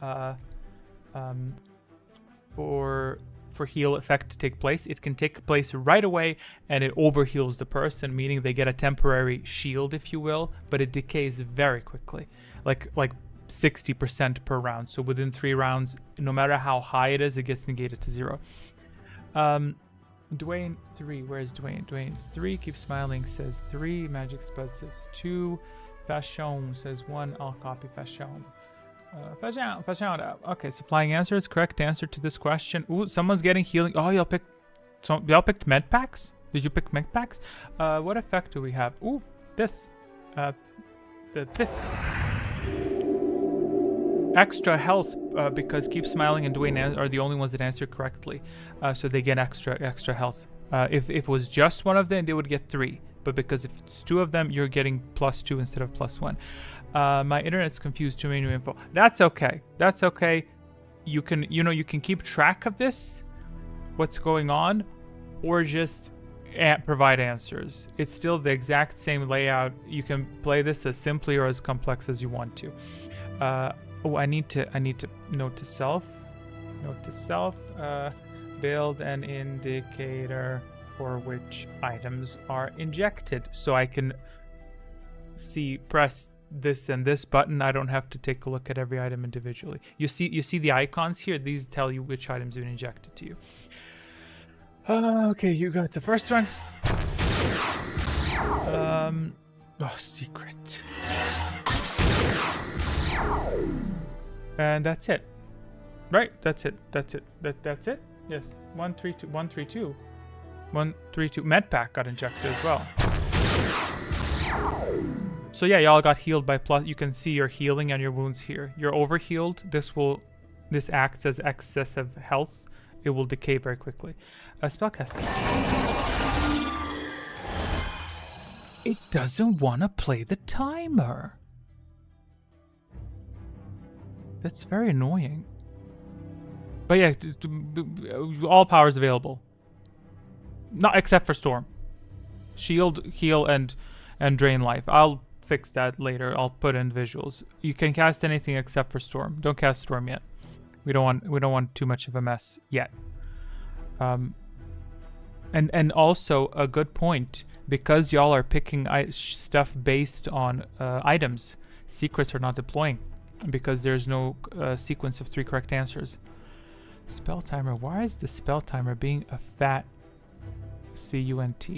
heal effect to take place. It can take place right away, and it overheals the person, meaning they get a temporary shield, if you will, but it decays very quickly, like 60% per round. So within 3 rounds, no matter how high it is, it gets negated to 0. Dwayne 3, where's Dwayne? Dwayne's 3, keep smiling says 3, Magic Spud says 2, Fashion says 1, I'll copy Fashion. Fashion. Okay, supplying answers. Correct answer to this question. Ooh, someone's getting healing. Oh, y'all picked med packs? Did you pick med packs? What effect do we have? Ooh, this. This. Extra health, because Keep Smiling and Dwayne are the only ones that answer correctly, so they get extra health. If it was just one of them, they would get 3, but because if it's 2 of them, you're getting +2 instead of +1. My internet's confused. Too many new info. That's okay. That's okay. You can keep track of this, what's going on, or just provide answers. It's still the exact same layout. You can play this as simply or as complex as you want to. I need to note to self. Build an indicator for which items are injected, so I can press this and this button. I don't have to take a look at every item individually. You see the icons here. These tell you which items have been injected to you. Okay, you got the first one. Secret. And that's it. Right? That's it. That's it? Yes. 132. 132. 132. Medpack got injected as well. So yeah, y'all got healed by plus. You can see your healing and your wounds here. You're overhealed. This acts as excessive health. It will decay very quickly. Spellcasting. It doesn't want to play the timer. That's very annoying. But yeah, all powers available. Not except for Storm. Shield, heal, and drain life. I'll fix that later. I'll put in visuals. You can cast anything except for Storm. Don't cast Storm yet. We don't want too much of a mess yet. And also a good point, because y'all are picking stuff based on items. Secrets are not deploying because there's no sequence of 3 correct answers. Spell timer. Why is the spell timer being a fat CUNT?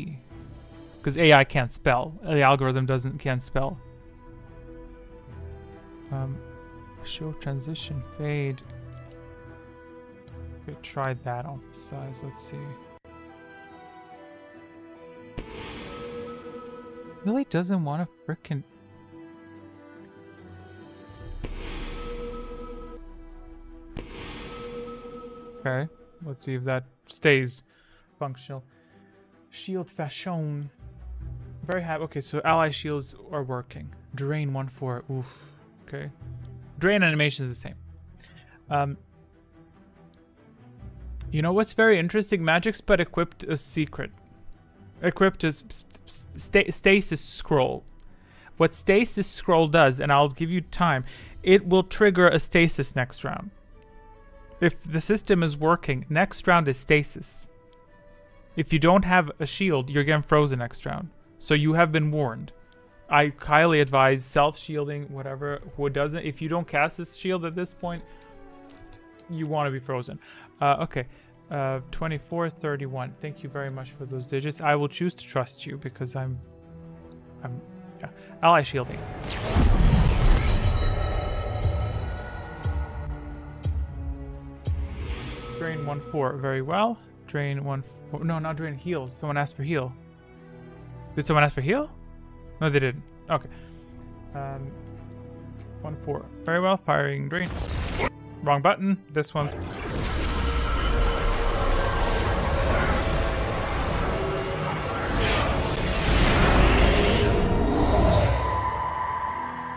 Because AI can't spell. The algorithm can't spell. Show transition fade. Okay, try that on size. Let's see. Really doesn't want to frickin'. Okay, let's see if that stays functional. Shield Fashion. Very happy. Okay, so ally shields are working. Drain 1/4. Oof. Okay. Drain animation is the same. You know what's very interesting? Magic's but equipped a secret. Equipped a stasis scroll. What stasis scroll does, and I'll give you time, it will trigger a stasis next round. If the system is working, next round is stasis. If you don't have a shield, you're getting frozen next round. So you have been warned. I highly advise self-shielding, whatever. Who doesn't? If you don't cast this shield at this point, you want to be frozen. Okay. 24, 31. Thank you very much for those digits. I will choose to trust you because I'm yeah. Ally shielding. Drain 1/4. Very well. Drain 1. No, not drain. Heal. Someone asked for heal. Did someone ask for heal? No, they didn't. Okay. 1/4. Very well. Firing drain. Wrong button. This one's.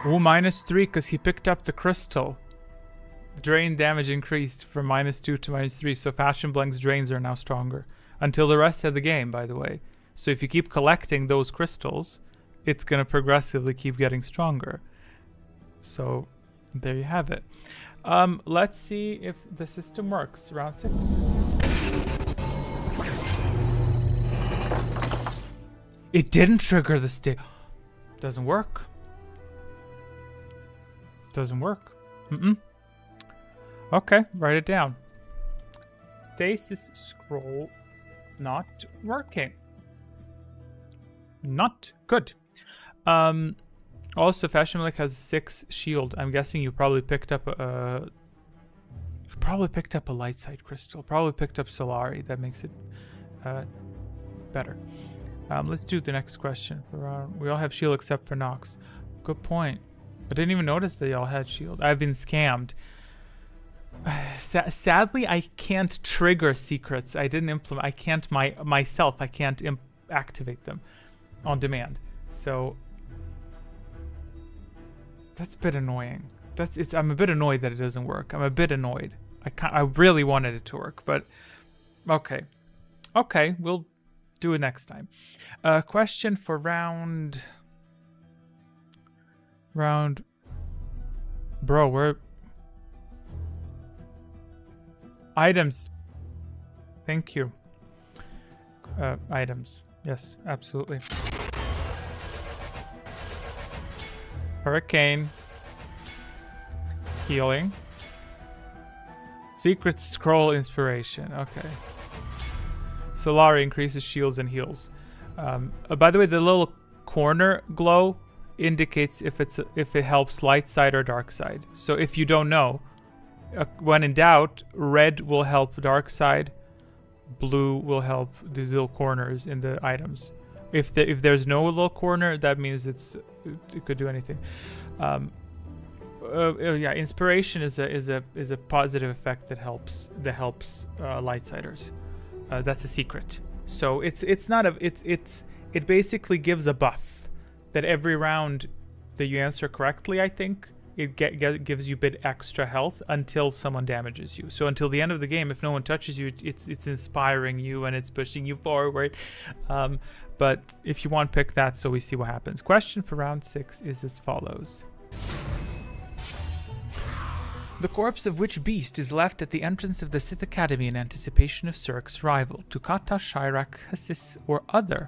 Ooh, -3 because he picked up the crystal. Drain damage increased from -2 to -3, so Fashion Blank's drains are now stronger. Until the rest of the game, by the way. So if you keep collecting those crystals, it's going to progressively keep getting stronger. So there you have it. Let's see if the system works. Round 6. It didn't trigger the state. Doesn't work. Doesn't work. Okay, write it down. Stasis scroll not working. Not good. Also, Fashion Blank has 6 shield. I'm guessing you probably picked up a. You probably picked up a light side crystal. Probably picked up Solari. That makes it better. Let's do the next question. We all have shield except for Nox. Good point. I didn't even notice that y'all had shield. I've been scammed. Sadly, I can't trigger secrets. I didn't implement. I can't myself. I can't activate them on demand. So that's a bit annoying. I'm a bit annoyed that it doesn't work. I'm a bit annoyed. I really wanted it to work, but okay. Okay, we'll do it next time. Question for round. Bro, we're items. Thank you. Items. Yes, absolutely. Hurricane. Healing. Secret scroll inspiration. Okay. Solari increases shields and heals. By the way, the little corner glow indicates if it helps light side or dark side. So if you don't know, when in doubt, red will help dark side, blue will help these little corners in the items. If there's no little corner, that means it could do anything. Yeah, inspiration is a positive effect that helps lightsiders. That's a secret. So it basically gives a buff that every round that you answer correctly, I think it gives you a bit extra health until someone damages you. So until the end of the game, if no one touches you, it's inspiring you and it's pushing you forward. But if you want, pick that so we see what happens. Question for round 6 is as follows. The corpse of which beast is left at the entrance of the Sith Academy in anticipation of Cirque's rival? Tukata, Shirak, Hasis, or other?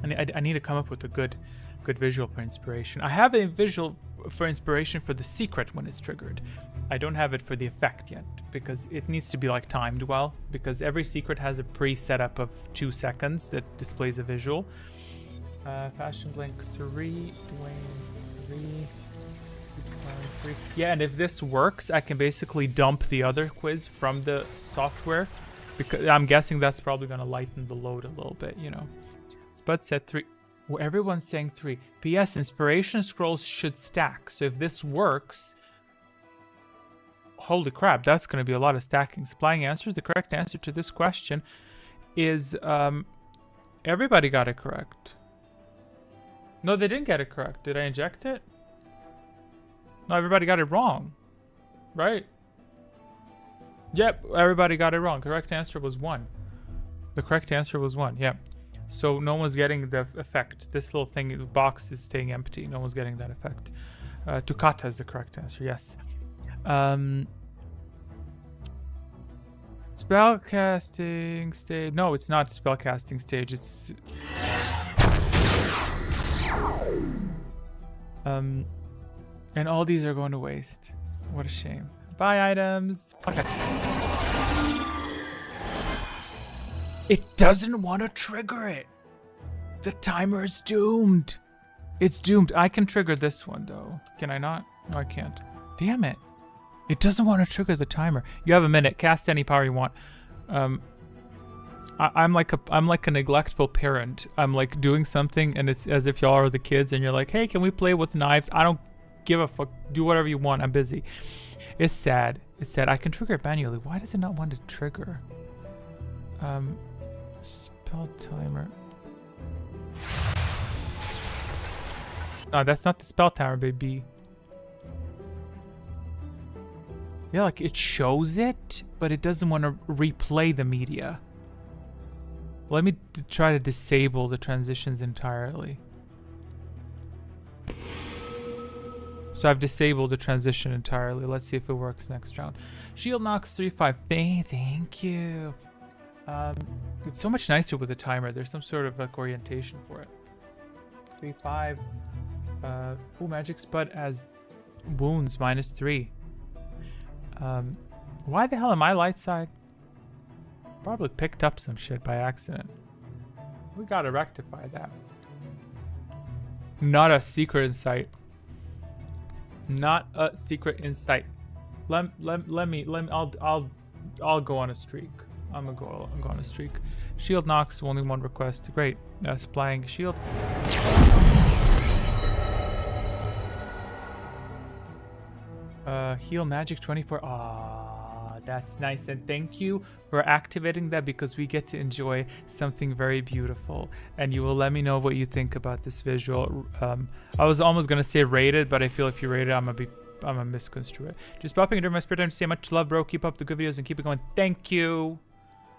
I need to come up with a good visual for inspiration. I have a visual for inspiration for the secret when it's triggered. I don't have it for the effect yet because it needs to be like timed well, because every secret has a pre-setup of 2 seconds that displays a visual. Fashion Blink 3, Dwayne 3, 3. Yeah, and if this works, I can basically dump the other quiz from the software, because I'm guessing that's probably going to lighten the load a little bit, you know. Spud said 3. Well, everyone's saying 3. P.S. Inspiration scrolls should stack. So if this works, Holy crap, that's going to be a lot of stacking. Supplying answers. The correct answer to this question is everybody got it correct. No, they didn't get it correct. Did I inject it? No, everybody got it wrong. Right? Yep, everybody got it wrong. Correct answer was 1. The correct answer was 1, yep. So no one's getting the effect. This little thing, the box is staying empty. No one's getting that effect. Toccata is the correct answer, yes. Spellcasting stage. No, it's not spellcasting stage. It's... and all these are going to waste. What a shame. Buy items. Okay. It doesn't want to trigger it. The timer is doomed. It's doomed. I can trigger this one though. Can I not? No, I can't. Damn it. It doesn't want to trigger the timer. You have a minute. Cast any power you want. I'm like a neglectful parent. I'm like doing something and it's as if y'all are the kids and you're like, hey, can we play with knives? I don't give a fuck. Do whatever you want. I'm busy. It's sad. It's sad. I can trigger it manually. Why does it not want to trigger? Spell timer. No, that's not the spell timer, baby. Yeah, like it shows it, but it doesn't want to replay the media. Let me try to disable the transitions entirely. So I've disabled the transition entirely. Let's see if it works next round. Shield knocks 3-5. Thank you. It's so much nicer with a timer. There's some sort of like orientation for it. 3-5. Oh, magic spud as wounds -3. Why the hell am I light side? Probably picked up some shit by accident. We gotta rectify that. Not a secret insight. Not a secret insight. Let me. I'll go on a streak. I'm gonna go on a streak. Shield knocks. Only one request. Great. Supplying shield. Heal magic 24. Ah, that's nice. And thank you for activating that because we get to enjoy something very beautiful. And you will let me know what you think about this visual. I was almost gonna say rated, but I feel if you rate it, I'm gonna misconstrue it. Just popping into my spare time to say much love, bro. Keep up the good videos and keep it going. Thank you.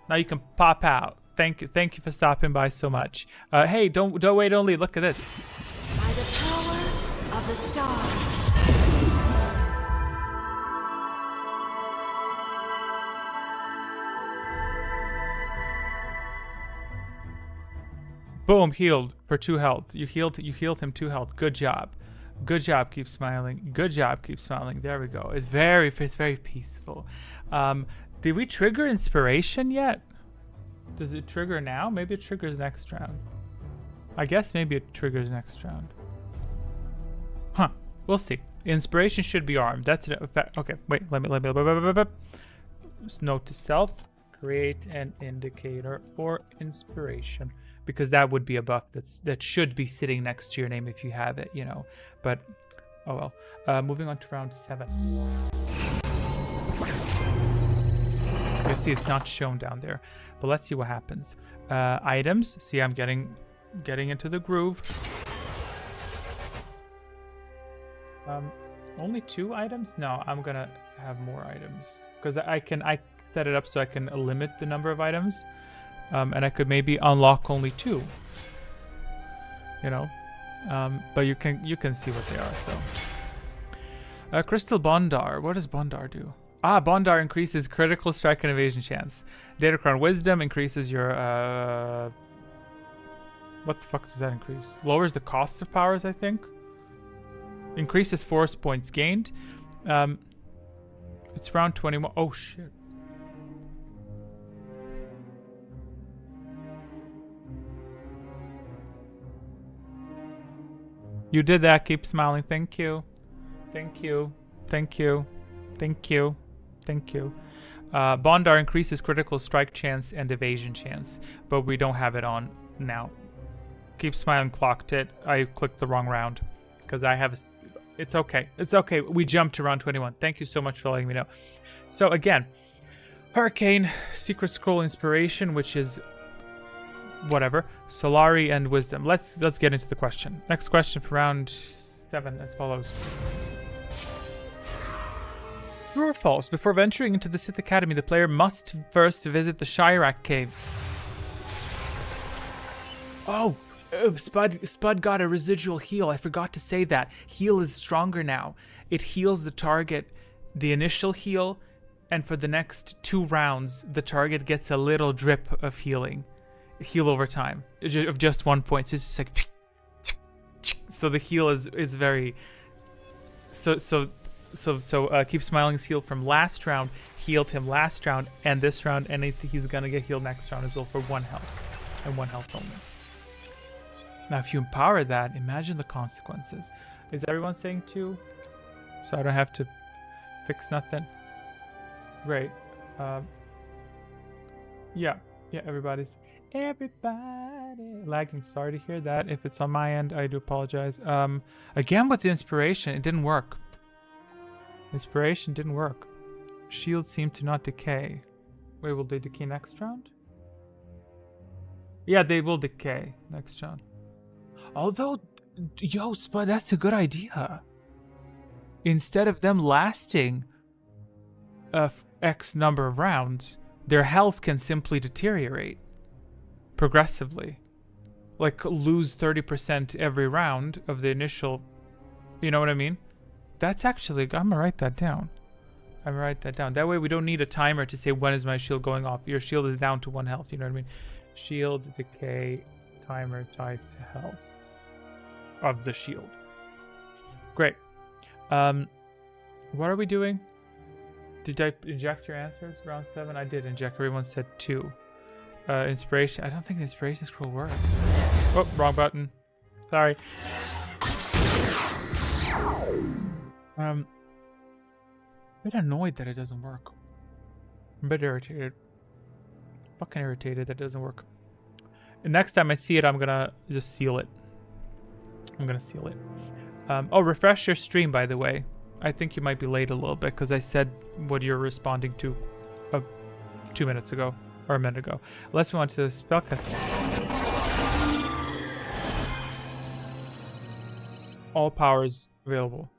Now you can pop out. Thank you for stopping by so much. Hey, don't wait, don't leave. Look at this. By the power of the stars. Boom, healed for 2 health. You healed him 2 health. Good job. Good job. Keep smiling. Good job. Keep smiling. There we go. It's very peaceful. Did we trigger inspiration yet? Does it trigger now? Maybe it triggers next round. I guess maybe it triggers next round. Huh. We'll see. Inspiration should be armed. That's it. Okay. Wait. Let me. Note to self. Create an indicator for inspiration. Because that would be a buff that should be sitting next to your name if you have it, you know. But, oh well. Moving on to round 7. You see it's not shown down there. But let's see what happens. Items. See, I'm getting into the groove. Only 2 items? No, I'm gonna have more items. Because I set it up so I can limit the number of items. And I could maybe unlock only 2, you know, but you can see what they are. So, Crystal Bondar. What does Bondar do? Ah, Bondar increases critical strike and evasion chance. Datacron Wisdom increases your what the fuck does that increase? Lowers the cost of powers, I think. Increases force points gained. It's round 21. Oh shit. You did that. Keep smiling. Thank you. Thank you. Thank you. Thank you. Thank you. Bondar increases critical strike chance and evasion chance, but we don't have it on now. Keep smiling clocked it. I clicked the wrong round because I have It's okay. It's okay. We jumped to round 21. Thank you so much for letting me know. So again, Hurricane, Secret Scroll Inspiration, which is whatever, Solari, and Wisdom. Let's get into the question. Next question for round 7 as follows. True or false? Before venturing into the Sith Academy, the player must first visit the Shirak Caves. Oh, Spud got a residual heal. I forgot to say that. Heal is stronger now. It heals the target, the initial heal, and for the next 2 rounds, the target gets a little drip of heal over time of just 1 point. So it's just like, so the heal is very. So Keep Smiling's heal from last round healed him last round and this round, and he's gonna get healed next round as well for 1 health and 1 health only. Now, if you empower that, imagine the consequences. Is everyone saying 2? So I don't have to fix nothing. Great. Yeah, everybody's lagging. Sorry to hear that. If it's on my end, I do apologize. Again with the inspiration, it didn't work. Inspiration didn't work. Shields seem to not decay. Wait, will they decay next round? Yeah, they will decay next round. Although, yo, Spud, that's a good idea. Instead of them lasting X number of rounds, their health can simply deteriorate progressively. Like, lose 30% every round of the initial, you know what I mean? That's actually, I'm gonna write that down. That way we don't need a timer to say when is my shield going off. Your shield is down to 1 health, you know what I mean? Shield decay timer tied to health of the shield. Great. What are we doing? Did I inject your answers round 7? I did inject. Everyone said 2. Inspiration. I don't think the inspiration scroll works. Oh, wrong button. Sorry. A bit annoyed that it doesn't work. I'm a bit irritated. Fucking irritated that it doesn't work. And next time I see it, I'm gonna just seal it. Oh, refresh your stream, by the way. I think you might be late a little bit because I said what you're responding to 2 minutes ago or a minute ago. Let's move on to spellcasting. All powers available.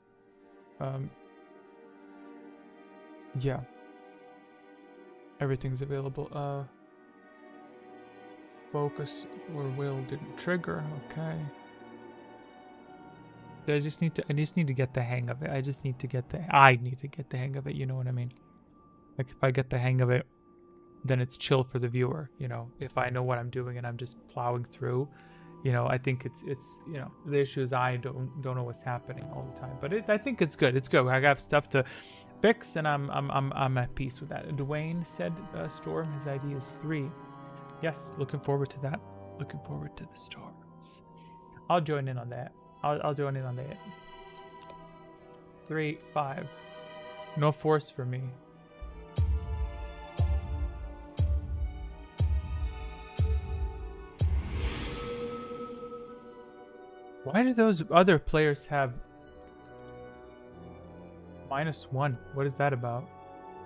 Yeah. Everything's available. Focus or will didn't trigger. Okay. I just need to get the hang of it. I need to get the hang of it, you know what I mean? Like, if I get the hang of it, then it's chill for the viewer, you know. If I know what I'm doing and I'm just plowing through, you know, I think it's you know, the issue is I don't know what's happening all the time. But I think it's good. It's good. I got stuff to fix and I'm at peace with that. Dwayne said Storm, his ID is 3. Yes, looking forward to that. Looking forward to the storms. I'll join in on that. I'll join in on that. 3, 5. No force for me. Why do those other players have -1? What is that about?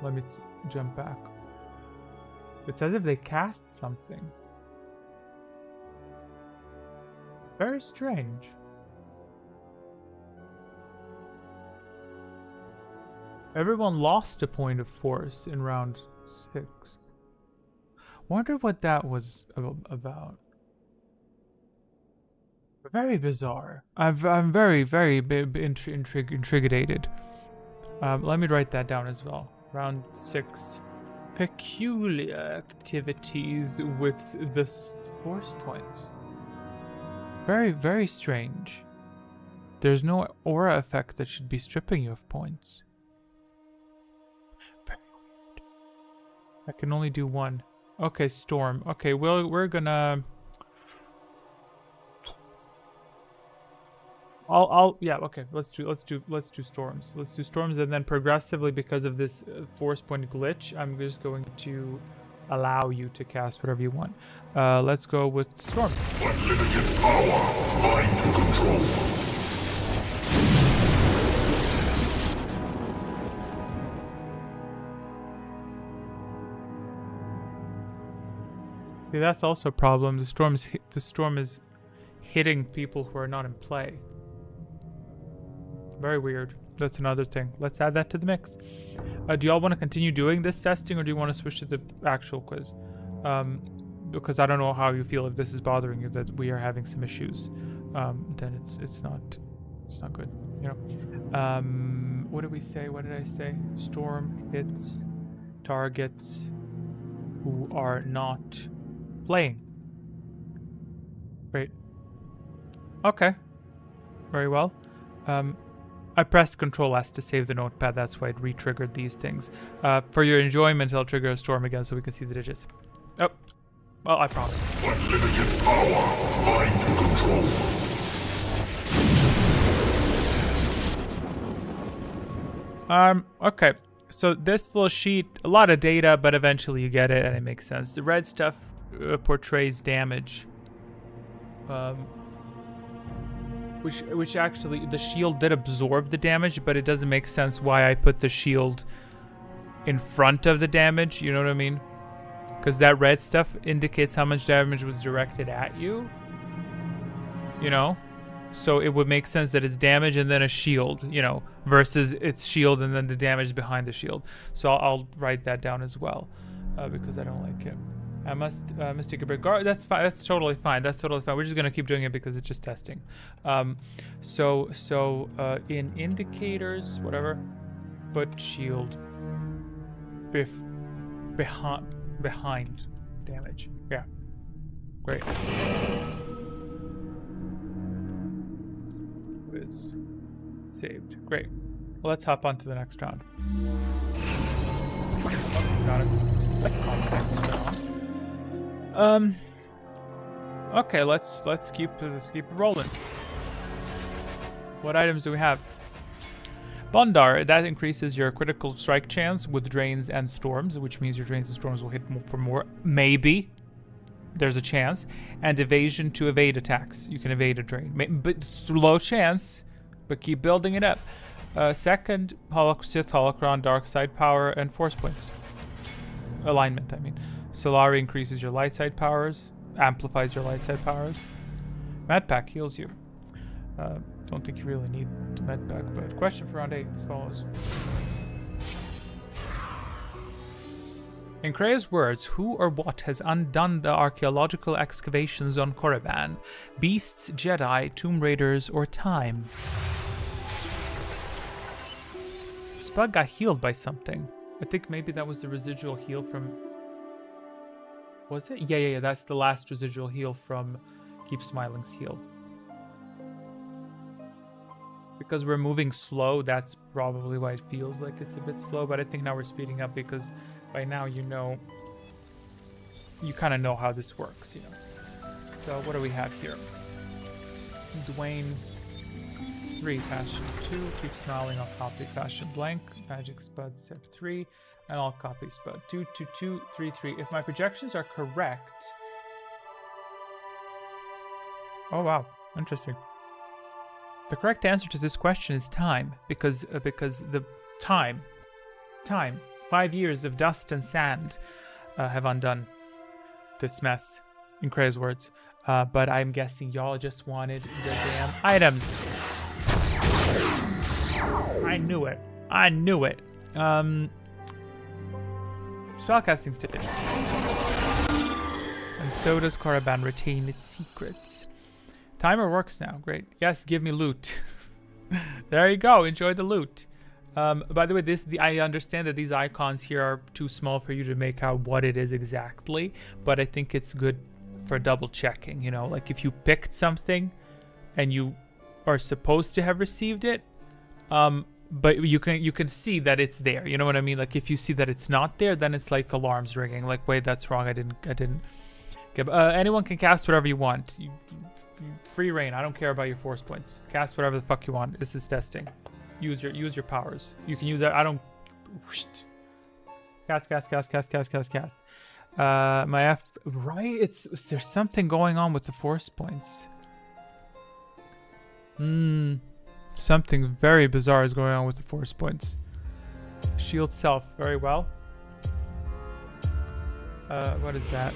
Let me jump back. It's as if they cast something. Very strange. Everyone lost a point of force in round 6. Wonder what that was about. Very bizarre. I'm very intrigued. Let me write that down as well. Round 6. Peculiar activities with the force points. Very strange. There's no aura effect that should be stripping you of points. Very weird. I can only do 1. Okay, Storm. Okay, well, we're gonna... yeah, okay, let's do storms. Let's do storms, and then progressively, because of this force point glitch, I'm just going to allow you to cast whatever you want. Let's go with storm. Unlimited power, mind control. See, that's also a problem. The storm is hitting people who are not in play. Very weird. That's another thing. Let's add that to the mix. Do y'all want to continue doing this testing, or do you want to switch to the actual quiz? Because I don't know how you feel if this is bothering you that we are having some issues. Then it's not good. You know. What did we say? What did I say? Storm hits targets who are not playing. Great. Okay. Very well. I pressed Control S to save the notepad. That's why it re-triggered these things. For your enjoyment, I'll trigger a storm again so we can see the digits. Oh. Well, I promise. Unlimited power. Mind control. Okay. So this little sheet, a lot of data, but eventually you get it and it makes sense. The red stuff portrays damage. Which actually, the shield did absorb the damage, but it doesn't make sense why I put the shield in front of the damage, you know what I mean? Because that red stuff indicates how much damage was directed at you. You know? So it would make sense that it's damage and then a shield, you know, versus it's shield and then the damage behind the shield. So I'll write that down as well, because I don't like it. I must take a break. That's fine. That's totally fine. That's totally fine. We're just gonna keep doing it because it's just testing. So in indicators, whatever, put shield behind damage. Yeah, great. Is saved. Great. Well, let's hop on to the next round. Oh, got it. Okay, let's keep it rolling. What items do we have? Bondar, that increases your critical strike chance with drains and storms, which means your drains and storms will hit for more. Maybe. There's a chance. And evasion to evade attacks. You can evade a drain. But it's low chance, but keep building it up. Second, Sith Holocron, Dark Side Power, and Force Points. Alignment, I mean. Solari increases your light side powers, amplifies your light side powers. Medpack heals you. Don't think you really need the medpack, but question for round 8 as follows. In Krea's words, who or what has undone the archaeological excavations on Korriban? Beasts, Jedi, Tomb Raiders, or time? Spud got healed by something. I think maybe that was the residual heal from... Was it? Yeah, that's the last residual heal from Keep Smiling's heal. Because we're moving slow, that's probably why it feels like it's a bit slow, but I think now we're speeding up because by now you kind of know how this works, you know. So what do we have here? Dwayne 3, Fashion 2, Keep Smiling, I'll copy Fashion Blank, Magic Spud Sep 3, and I'll copy Spud 2, 2, 2, 3, 3. If my projections are correct... Oh wow, interesting. The correct answer to this question is time, because the time, 5 years of dust and sand have undone this mess, in Krea's words. But I'm guessing y'all just wanted the damn items. I knew it. Spellcasting's today. And so does Korriban retain its secrets. Timer works now. Great. Yes, give me loot. There you go. Enjoy the loot. By the way, I understand that these icons here are too small for you to make out what it is exactly, but I think it's good for double checking, you know, like if you picked something and you are supposed to have received it, but you can see that it's there, you know what I mean? Like if you see that it's not there, then it's like alarms ringing, like wait, that's wrong, I didn't get, anyone can cast whatever you want. Free reign. I don't care about your force points. Cast whatever the fuck you want. This is testing. Use your powers. You can use that. I don't. Cast. My F. Right. There's something going on with the force points. Something very bizarre is going on with the force points. Shield self. Very well. What is that?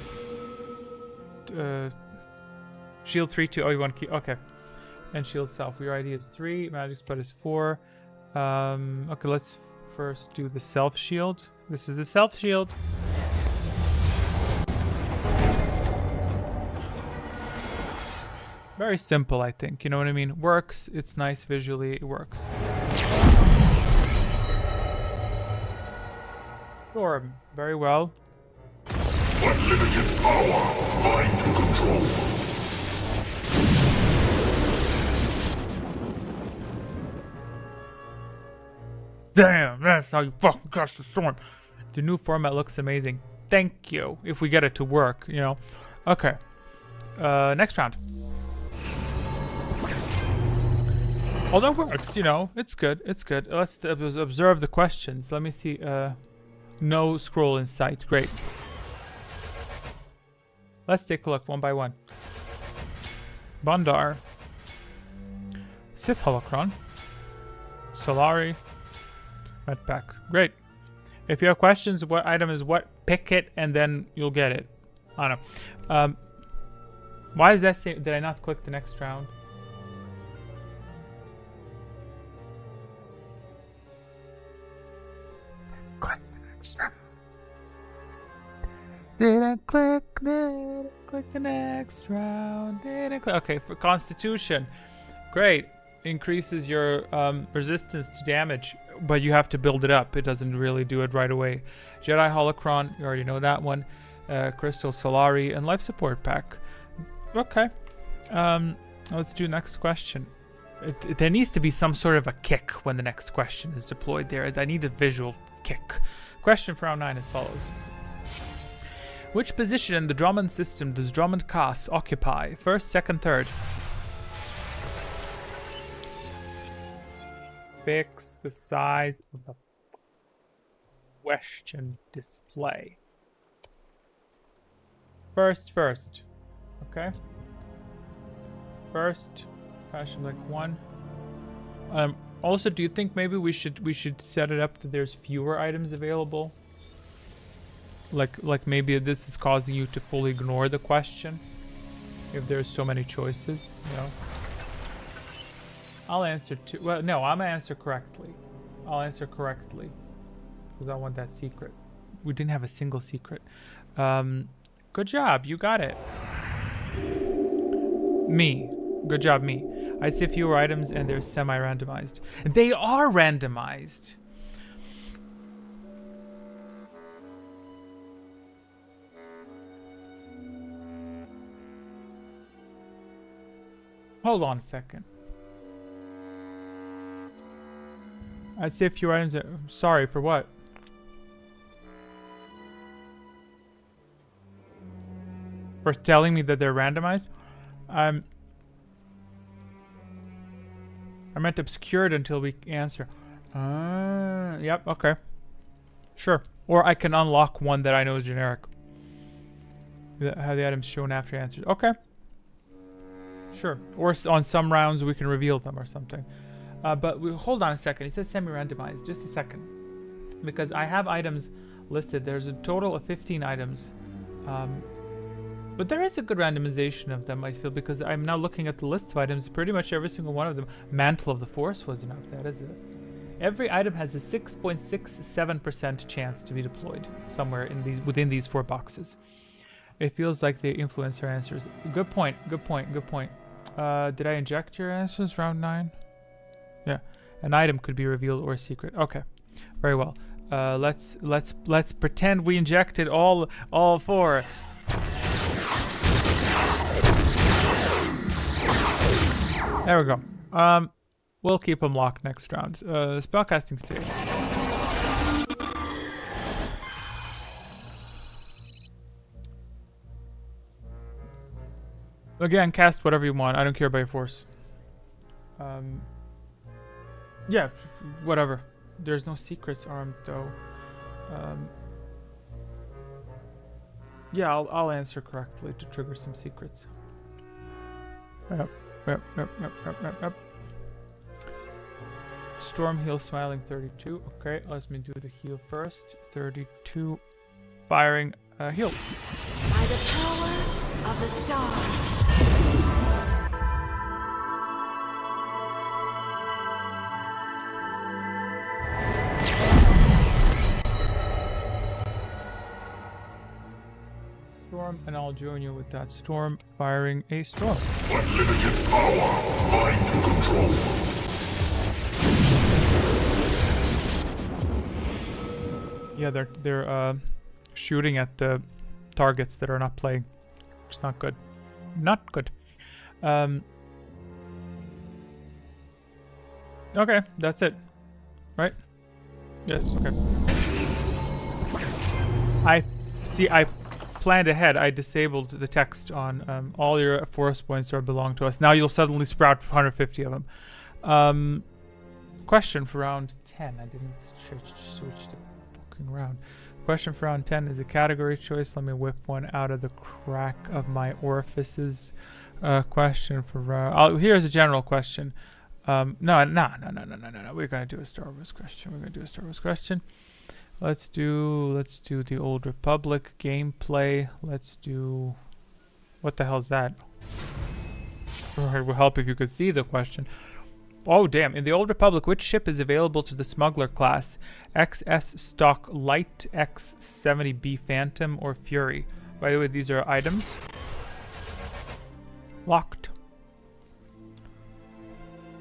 shield 3, 2. Oh, you want to keep. Okay. And shield self. Your ID is 3. Magic spell is 4. Okay, let's first do the self shield. This is the self shield. Very simple, I think. You know what I mean? Works. It's nice visually. It works. Storm. Very well. Unlimited power. Mine to control. Damn, that's how you fucking cast the storm. The new format looks amazing. Thank you. If we get it to work, you know. Okay. Next round. Oh, that works, you know. It's good. It's good. Let's observe the questions. Let me see. No scroll in sight. Great. Let's take a look one by one. Bondar. Sith Holocron. Solari. Medpack. Great. If you have questions, what item is what, pick it and then you'll get it. I don't know. Why is that saying? Did I not click the next round? Click the next round. Did I click the next round? Did I click? Okay, for Constitution. Great. Increases your resistance to damage, but you have to build it up. It doesn't really do it right away. Jedi Holocron, you already know that one. Crystal Solari and Life Support Pack. Okay. Let's do next question. There needs to be some sort of a kick when the next question is deployed there. I need a visual kick. Question for round 9 as follows. Which position in the Drummond system does Drummond Cass occupy? First, second, third. Fix the size of the question display. First. Okay. First, fashion like 1. Also, do you think maybe we should set it up that there's fewer items available? Like maybe this is causing you to fully ignore the question if there's so many choices, you know? I'll answer 2. Well, no, I'm gonna answer correctly. I'll answer correctly because I want that secret. We didn't have a single secret. Good job, you got it. Me. Good job, me. I see fewer items and they're semi-randomized. They are randomized. Hold on a second. I'd say a few items are... Sorry, for what? For telling me that they're randomized? I meant obscured until we answer. Yep, okay. Sure. Or I can unlock one that I know is generic. Have the items shown after answers. Okay. Sure. Or on some rounds we can reveal them or something. But hold on a second. It says semi-randomized. Just a second. Because I have items listed. There's a total of 15 items. But there is a good randomization of them, I feel, because I'm now looking at the list of items. Pretty much every single one of them. Mantle of the Force wasn't out there, is it? Every item has a 6.67% chance to be deployed somewhere in within these 4 boxes. It feels like they influence our answers. Good point. Good point. Good point. Did I inject your answers round 9? Yeah. An item could be revealed or secret. Okay. Very well. Let's pretend we injected all 4. There we go. We'll keep them locked next round. Spellcasting stage. Again, cast whatever you want. I don't care about your force. Yeah, whatever. There's no secrets armed though. Yeah, I'll answer correctly to trigger some secrets. Yep. Storm heal smiling 32. Okay, let me do the heal first. 32. Firing heal. By the power of the stars. Storm, and I'll join you with that storm, firing a storm. Unlimited power. Mine to control. Yeah, they're shooting at the targets that are not playing. It's not good. Not good. Okay, that's it. Right? Yes, okay. I planned ahead. I disabled the text on all your force points are belong to us. Now you'll suddenly sprout 150 of them. Question for round 10. I didn't switch the fucking round. Question for round 10 is a category choice. Let me whip one out of the crack of my orifices. Question for round... here's a general question. No. We're gonna do a Star Wars question. Let's do the Old Republic gameplay. Let's do... What the hell is that? It will help if you could see the question. Oh, damn. In the Old Republic, which ship is available to the Smuggler class? XS Stock Light, X-70B Phantom, or Fury? By the way, these are items. Locked.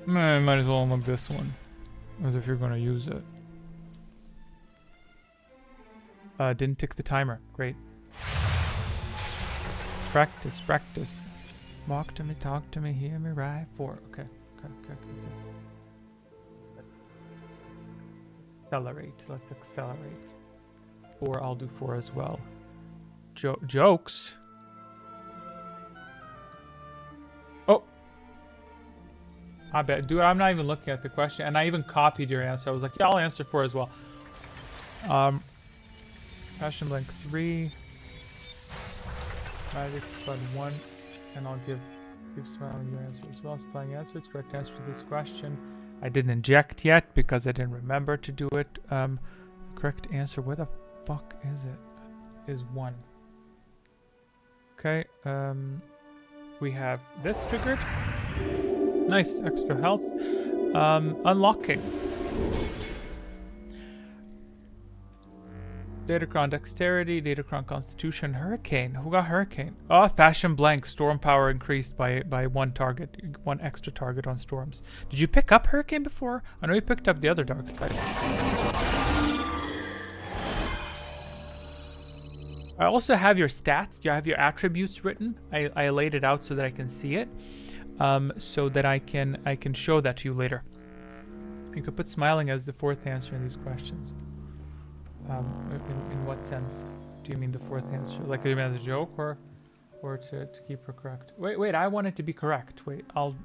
Might as well unlock this one. As if you're going to use it. Didn't tick the timer. Great. Practice. Walk to me, talk to me, hear me right. 4. Okay. Accelerate. Let's accelerate. 4. I'll do 4 as well. Jokes. Oh. I bet. Dude, I'm not even looking at the question. And I even copied your answer. I was like, yeah, I'll answer 4 as well. Passion Blank 3. Magic Spud 1. And I'll give smiling your answer as well. Supplying answer. It's correct answer to this question. I didn't inject yet because I didn't remember to do it. Correct answer. Where the fuck is it? Is 1. Okay. We have this triggered. Nice. Extra health. Unlocking. Datacron Dexterity, Datacron Constitution, Hurricane. Who got Hurricane? Oh, Fashion Blank. Storm power increased by 1 target. 1 extra target on storms. Did you pick up Hurricane before? I know you picked up the other dark type. I also have your stats. You have your attributes written. I laid it out so that I can see it. So that I can show that to you later. You could put smiling as the 4th answer in these questions. In what sense do you mean the 4th answer? Like, do you mean as a joke or to keep her correct? Wait, I want it to be correct. Wait, I'll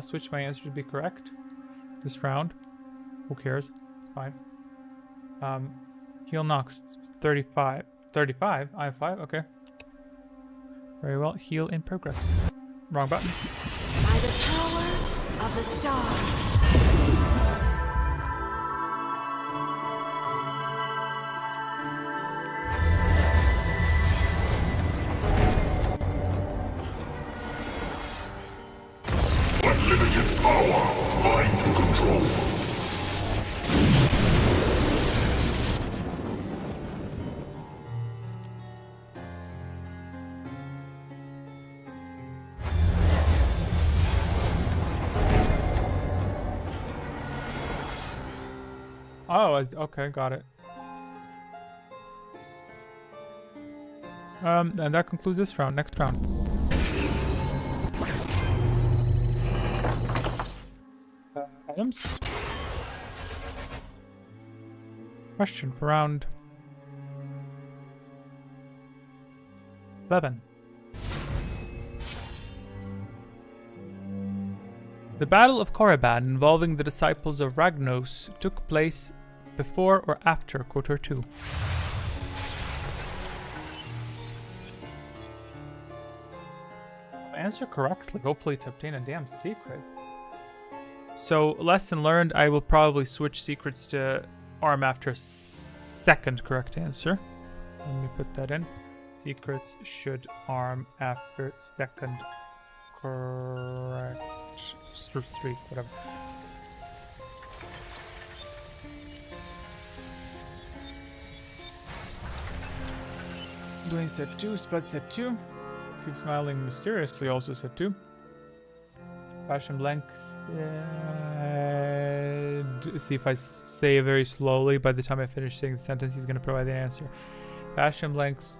switch my answer to be correct this round. Who cares? Fine. Heal knocks 35. 35? I have 5? Okay. Very well. Heal in progress. Wrong button. By the power of the stars. Unlimited power. Mine to control. Oh, okay, got it. And that concludes this round. Next round. Items. Question for round 11. The Battle of Korriban, involving the disciples of Ragnos, took place before or after KOTOR 2? Answer correctly, hopefully to obtain a damn secret. So, lesson learned, I will probably switch secrets to arm after 2nd correct answer. Let me put that in. Secrets should arm after second correct streak, whatever. Dwayne said 2, Spud said 2. Keep Smiling Mysteriously also said 2. Fashion Blank said... See if I say it very slowly. By the time I finish saying the sentence, he's going to provide the answer. Fashion Blanks...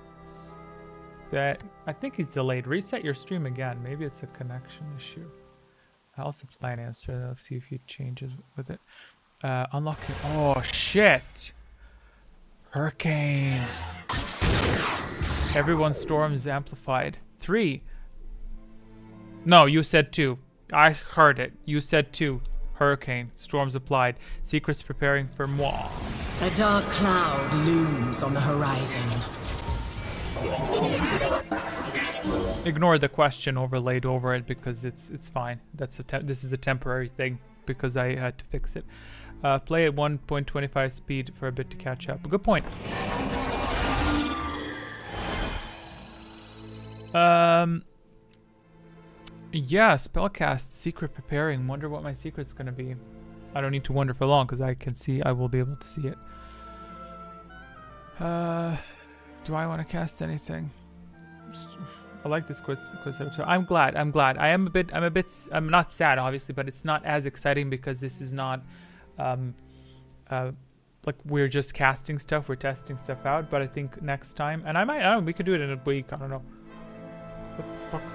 I think he's delayed. Reset your stream again. Maybe it's a connection issue. I'll supply an answer. Let's see if he changes with it. Unlocking... Oh, shit! Hurricane! Everyone's storms amplified. 3. No, you said 2. I heard it. You said 2. Hurricane. Storms applied. Secrets preparing for moi. A dark cloud looms on the horizon. Ignore the question overlaid over it because it's fine. This is a temporary thing because I had to fix it. Play at 1.25 speed for a bit to catch up. Good point. Yeah, spellcast, secret preparing. Wonder what my secret's gonna be. I don't need to wonder for long because I can see. I will be able to see it. Do I want to cast anything? I like this quiz episode. I'm glad. I'm not sad, obviously, but it's not as exciting because this is not, like we're just casting stuff. We're testing stuff out. But I think next time, and I don't know, we could do it in a week. I don't know.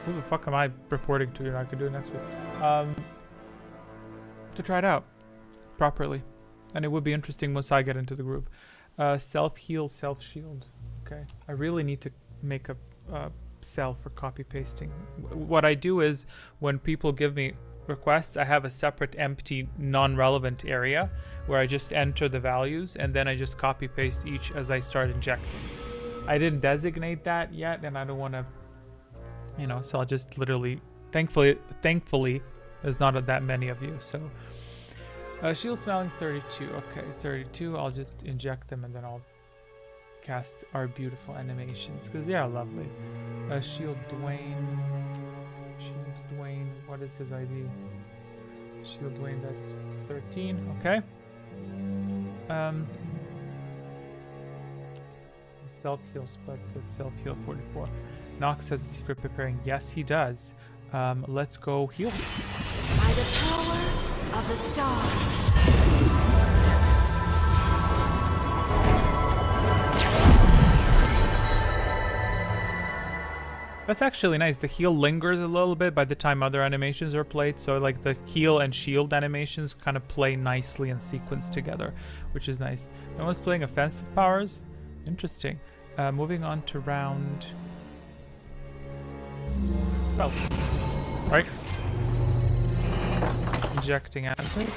Who the fuck am I reporting to? I could do it next week. To try it out properly, and it would be interesting once I get into the groove. Self heal, self shield. Okay, I really need to make a cell for copy pasting. What I do is when people give me requests, I have a separate empty non-relevant area where I just enter the values and then I just copy paste each as I start injecting. I didn't designate that yet, and I don't want to, you know, so I'll just literally, thankfully there's not that many of you. So shield smelling 32. Okay, 32. I'll just inject them and then I'll cast our beautiful animations because they are lovely. Shield Dwayne. What is his ID? Shield Dwayne, that's 13. Okay. Self heal split. Self heal 44. Nox has a secret preparing. Yes, he does. Let's go heal. By the power of the stars. That's actually nice. The heal lingers a little bit by the time other animations are played. So like the heal and shield animations kind of play nicely in sequence together, which is nice. No one's playing offensive powers. Interesting. Moving on to round 12. Right? Injecting answers.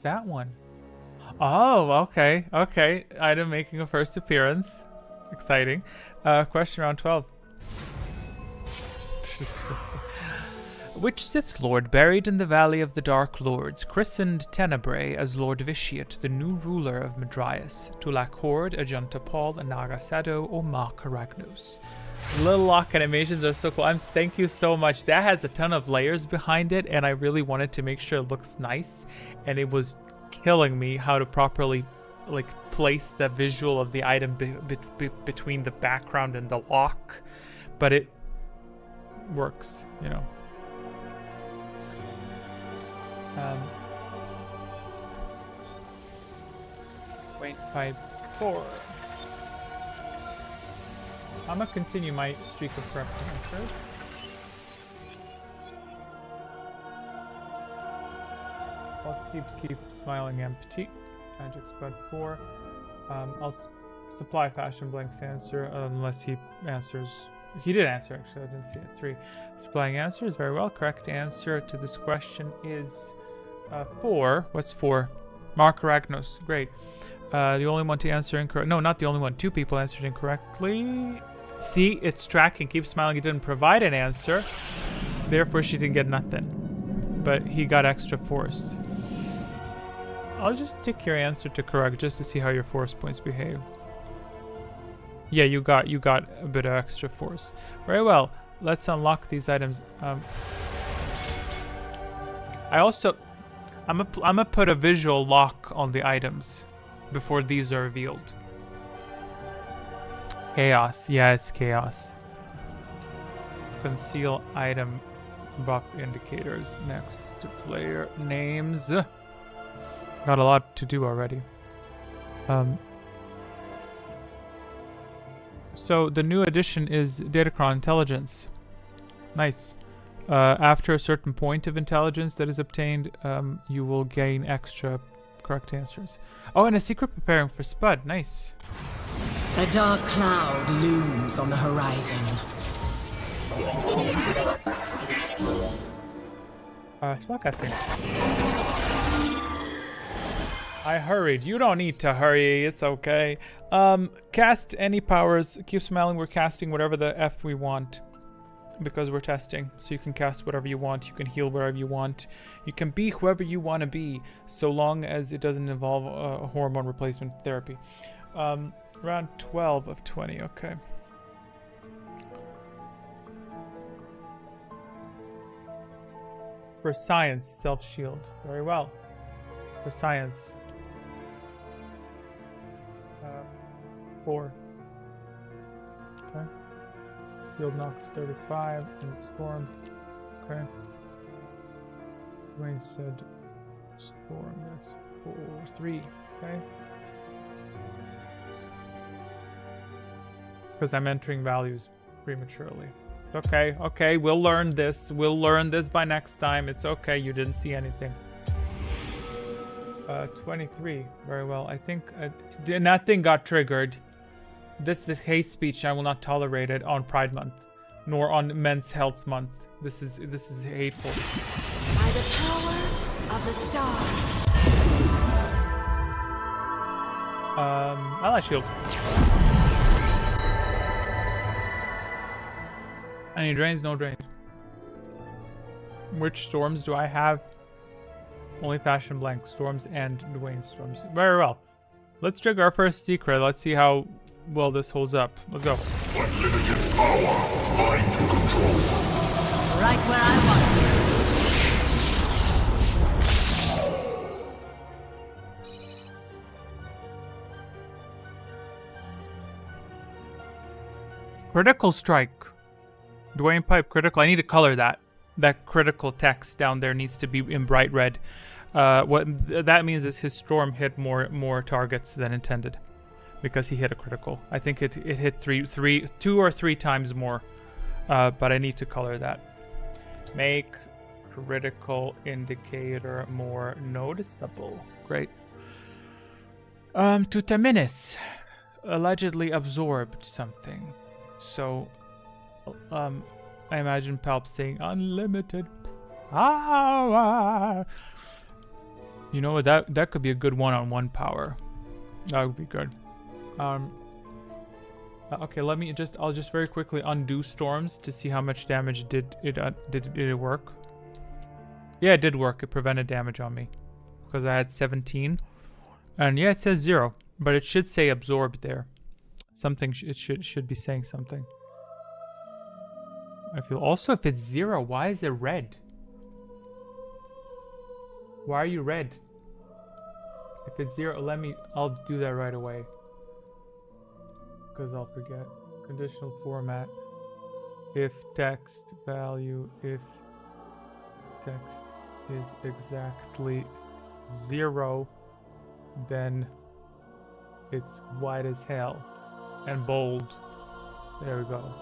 That one. Oh, okay. Item making a first appearance. Exciting. Question round 12. Which Sith Lord buried in the Valley of the Dark Lords christened Tenebrae as Lord Vitiate, the new ruler of Medraius, Tulak Horde, Ajunta Paul, Naga Sado, or Mark Aragnos? Little lock animations are so cool. Thank you so much. That has a ton of layers behind it, and I really wanted to make sure it looks nice. And it was killing me how to properly like place the visual of the item between the background and the lock, but it works, you know. 0.54. I'm gonna continue my streak of correct answers. I'll keep smiling empty. Magic Spud 4. I'll supply Fashion Blank's answer unless he answers. He did answer actually. I didn't see it. 3. Supplying answers very well. Correct answer to this question is 4. What's 4? Mark Aragnos. Great. The only one to answer incorrect. No, not the only one. 2 people answered incorrectly. See, it's tracking. Keep smiling. It didn't provide an answer. Therefore, she didn't get nothing. but he got extra force. I'll just tick your answer to correct just to see how your force points behave. Yeah, you got a bit of extra force. Very well. Let's unlock these items. I'm gonna put a visual lock on the items before these are revealed. Chaos. Yeah, it's chaos. Conceal item buff indicators next to player names. Got a lot to do already. So the new addition is Datacron Intelligence. Nice. After a certain point of intelligence that is obtained, you will gain extra correct answers. Oh, and a secret preparing for Spud. Nice. A dark cloud looms on the horizon. Spellcasting. I hurried. You don't need to hurry. It's okay. Cast any powers. Keep smiling. We're casting whatever the F we want. Because we're testing. So you can cast whatever you want. You can heal wherever you want. You can be whoever you want to be. So long as it doesn't involve a hormone replacement therapy. Round 12 of 20. Okay. For science, self-shield. Very well. For science. 4. Okay. Field knocks 35 and storm. Okay. Wayne said storm. That's 3. Okay. Because I'm entering values prematurely. Okay, okay, we'll learn this. We'll learn this by next time. It's okay, you didn't see anything. 23. Very well. I think nothing got triggered. This is hate speech. I will not tolerate it on Pride Month, nor on Men's Health Month. This is hateful. By the power of the stars. I like shield. Any drains? No drains. Which storms do I have? Only Fashion Blank storms and Dwayne storms. Very well. Let's trigger our first secret. Let's see how well this holds up. Let's go. Unlimited power. Mind to control. Right where I want you. Critical strike. Dwayne Pipe critical. I need to color that. That critical text down there needs to be in bright red. What that means is his storm hit more targets than intended, because he hit a critical. I think it hit 2 or 3 times more. But I need to color that. Make critical indicator more noticeable. Great. Tutaminis allegedly absorbed something. So, I imagine Palp saying unlimited power. You know what? That could be a good one-on-one power. That would be good. Okay, I'll just very quickly undo storms to see how much damage did it work. Yeah, it did work. It prevented damage on me because I had 17, and yeah, it says 0, but it should say absorbed there. Something it should be saying something. I feel also if it's 0, why is it red? Why are you red? If it's 0, I'll do that right away. Because I'll forget. Conditional format. If text value, if text is exactly 0, then it's white as hell and bold. There we go.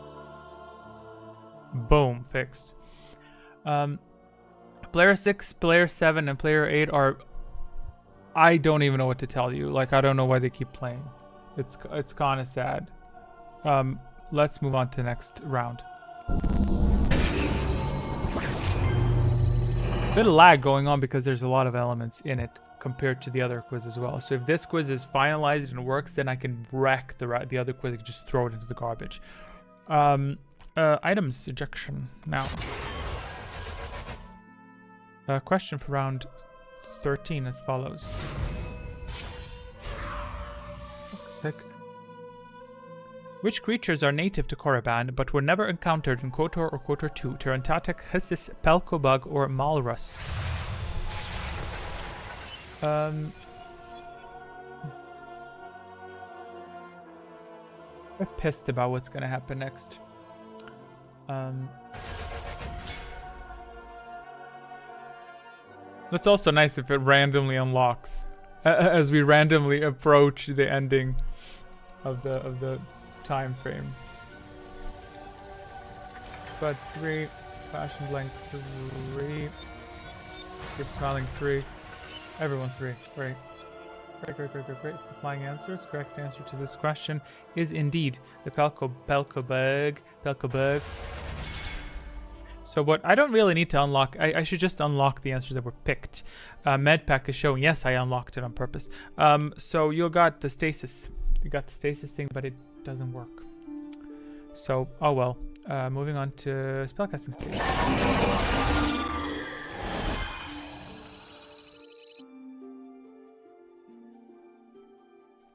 Boom, fixed. Player 6, player 7, and player 8 are... I don't even know what to tell you. Like, I don't know why they keep playing. It's kind of sad. Let's move on to the next round. Bit of lag going on because there's a lot of elements in it compared to the other quiz as well. So if this quiz is finalized and works, then I can wreck the other quiz. I can just throw it into the garbage. Items ejection now. Question for round 13 as follows. Sick. Which creatures are native to Korriban but were never encountered in KOTOR or KOTOR 2? Tarantatic, Hissis, Pelkobug, or Malrus? I'm pissed about what's gonna happen next. It's also nice if it randomly unlocks as we randomly approach the ending of the time frame. But 3, Fashion Blank 3, Keep Smiling 3, everyone 3. Great. Great. Supplying answers. Correct answer to this question is indeed the Pelkobug. So what I don't really need to unlock, I should just unlock the answers that were picked. Medpack is showing, yes, I unlocked it on purpose. So you got the stasis. You got the stasis thing, but it doesn't work. So, oh well. Moving on to spellcasting stasis.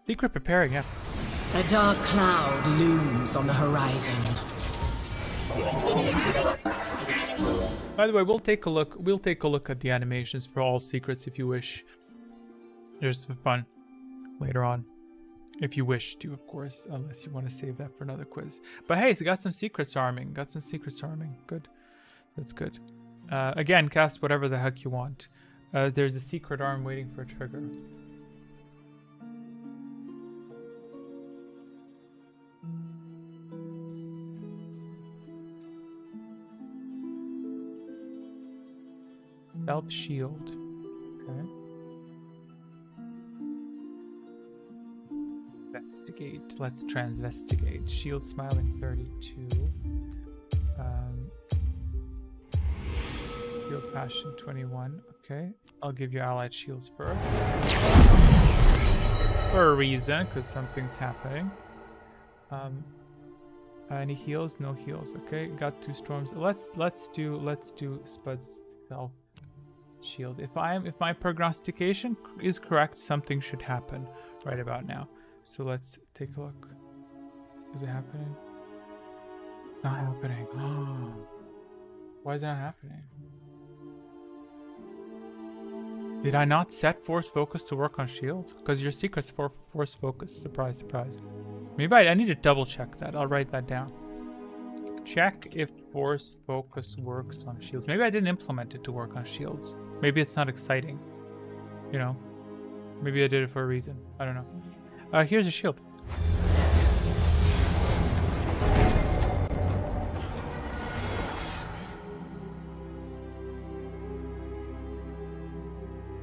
Secret preparing, yeah. A dark cloud looms on the horizon. By the way, we'll take a look at the animations for all secrets if you wish. Just for fun later on. If you wish to, of course, unless you want to save that for another quiz. But hey, so got some secrets arming. Good. That's good. Again, cast whatever the heck you want. There's a secret arm waiting for a trigger. Felt shield. Okay. Investigate. Let's transvestigate. Shield smiling 32. Shield passion 21. Okay. I'll give you allied shields first. For a reason, because something's happening. Any heals? No heals. Okay. Got 2 storms. Let's do Spud's self shield. If my prognostication is correct, something should happen right about now. So let's take a look. Is it happening? It's not happening. Why is that happening? Did I not set force focus to work on shield? Because your secret's for force focus. Surprise. Maybe I need to double check that. I'll write that down. Check if force focus works on shields. Maybe I didn't implement it to work on shields. Maybe it's not exciting. You know? Maybe I did it for a reason. I don't know. Here's a shield.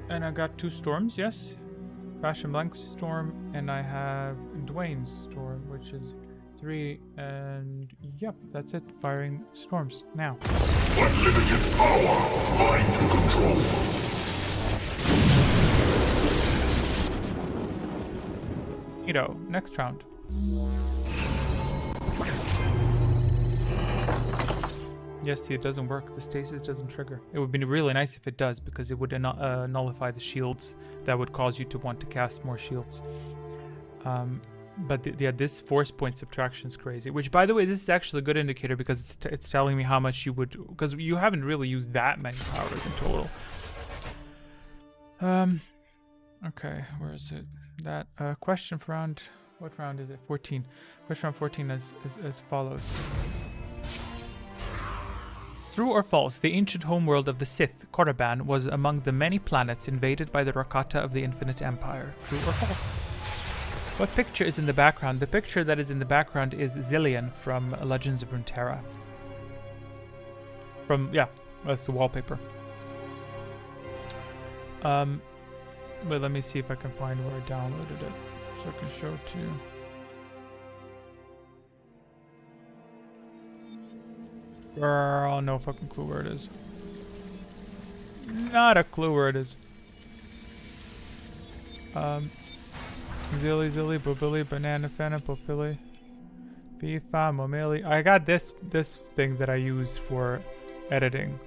And I got 2 storms, yes. Fashion Blank's storm, and I have Dwayne's storm, which is 3, and yep, that's it. Firing storms now. Unlimited power, mind to control. Neato. Next round. Yes, see, it doesn't work. The stasis doesn't trigger. It would be really nice if it does, because it would nullify the shields that would cause you to want to cast more shields. But yeah, this force point subtraction is crazy. Which, by the way, this is actually a good indicator because it's telling me how much you would, because you haven't really used that many powers in total. Okay, where is it? That question for round. What round is it? 14. Question round 14 as follows. True or false, the ancient homeworld of the Sith, Korriban, was among the many planets invaded by the Rakata of the Infinite Empire. True or false? What picture is in the background? The picture that is in the background is Zillion from Legends of Runeterra. Yeah, that's the wallpaper. But let me see if I can find where I downloaded it, so I can show it to you. Girl, no fucking clue where it is. Not a clue where it is. Zilly, Bobili, Banana, Fana, Popili, Fifa, Momili. I got this thing that I use for editing.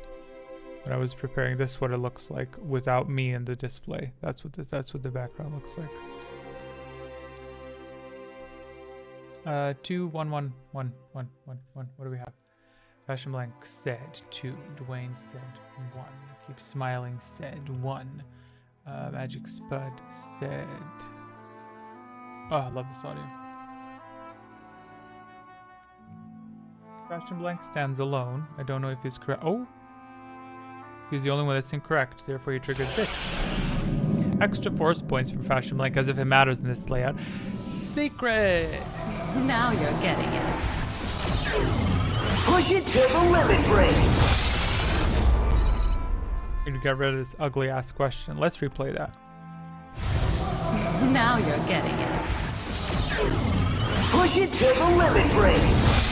when I was preparing. This is what it looks like without me in the display. That's what the background looks like. 2 1 1 1 1 1 1. What do we have? Fashion Blank said 2. Dwayne said 1. Keep Smiling said 1. Magic Spud said. Oh, I love this audio. Fashion Blank stands alone. I don't know if he's correct. Oh! He's the only one that's incorrect. Therefore, he triggered this. Extra force points for Fashion Blank, as if it matters in this layout. Secret! Now you're getting it. Push it to the limit, Grace. Need to get rid of this ugly ass question. Let's replay that. Now you're getting it. Push it to the limit, Grace.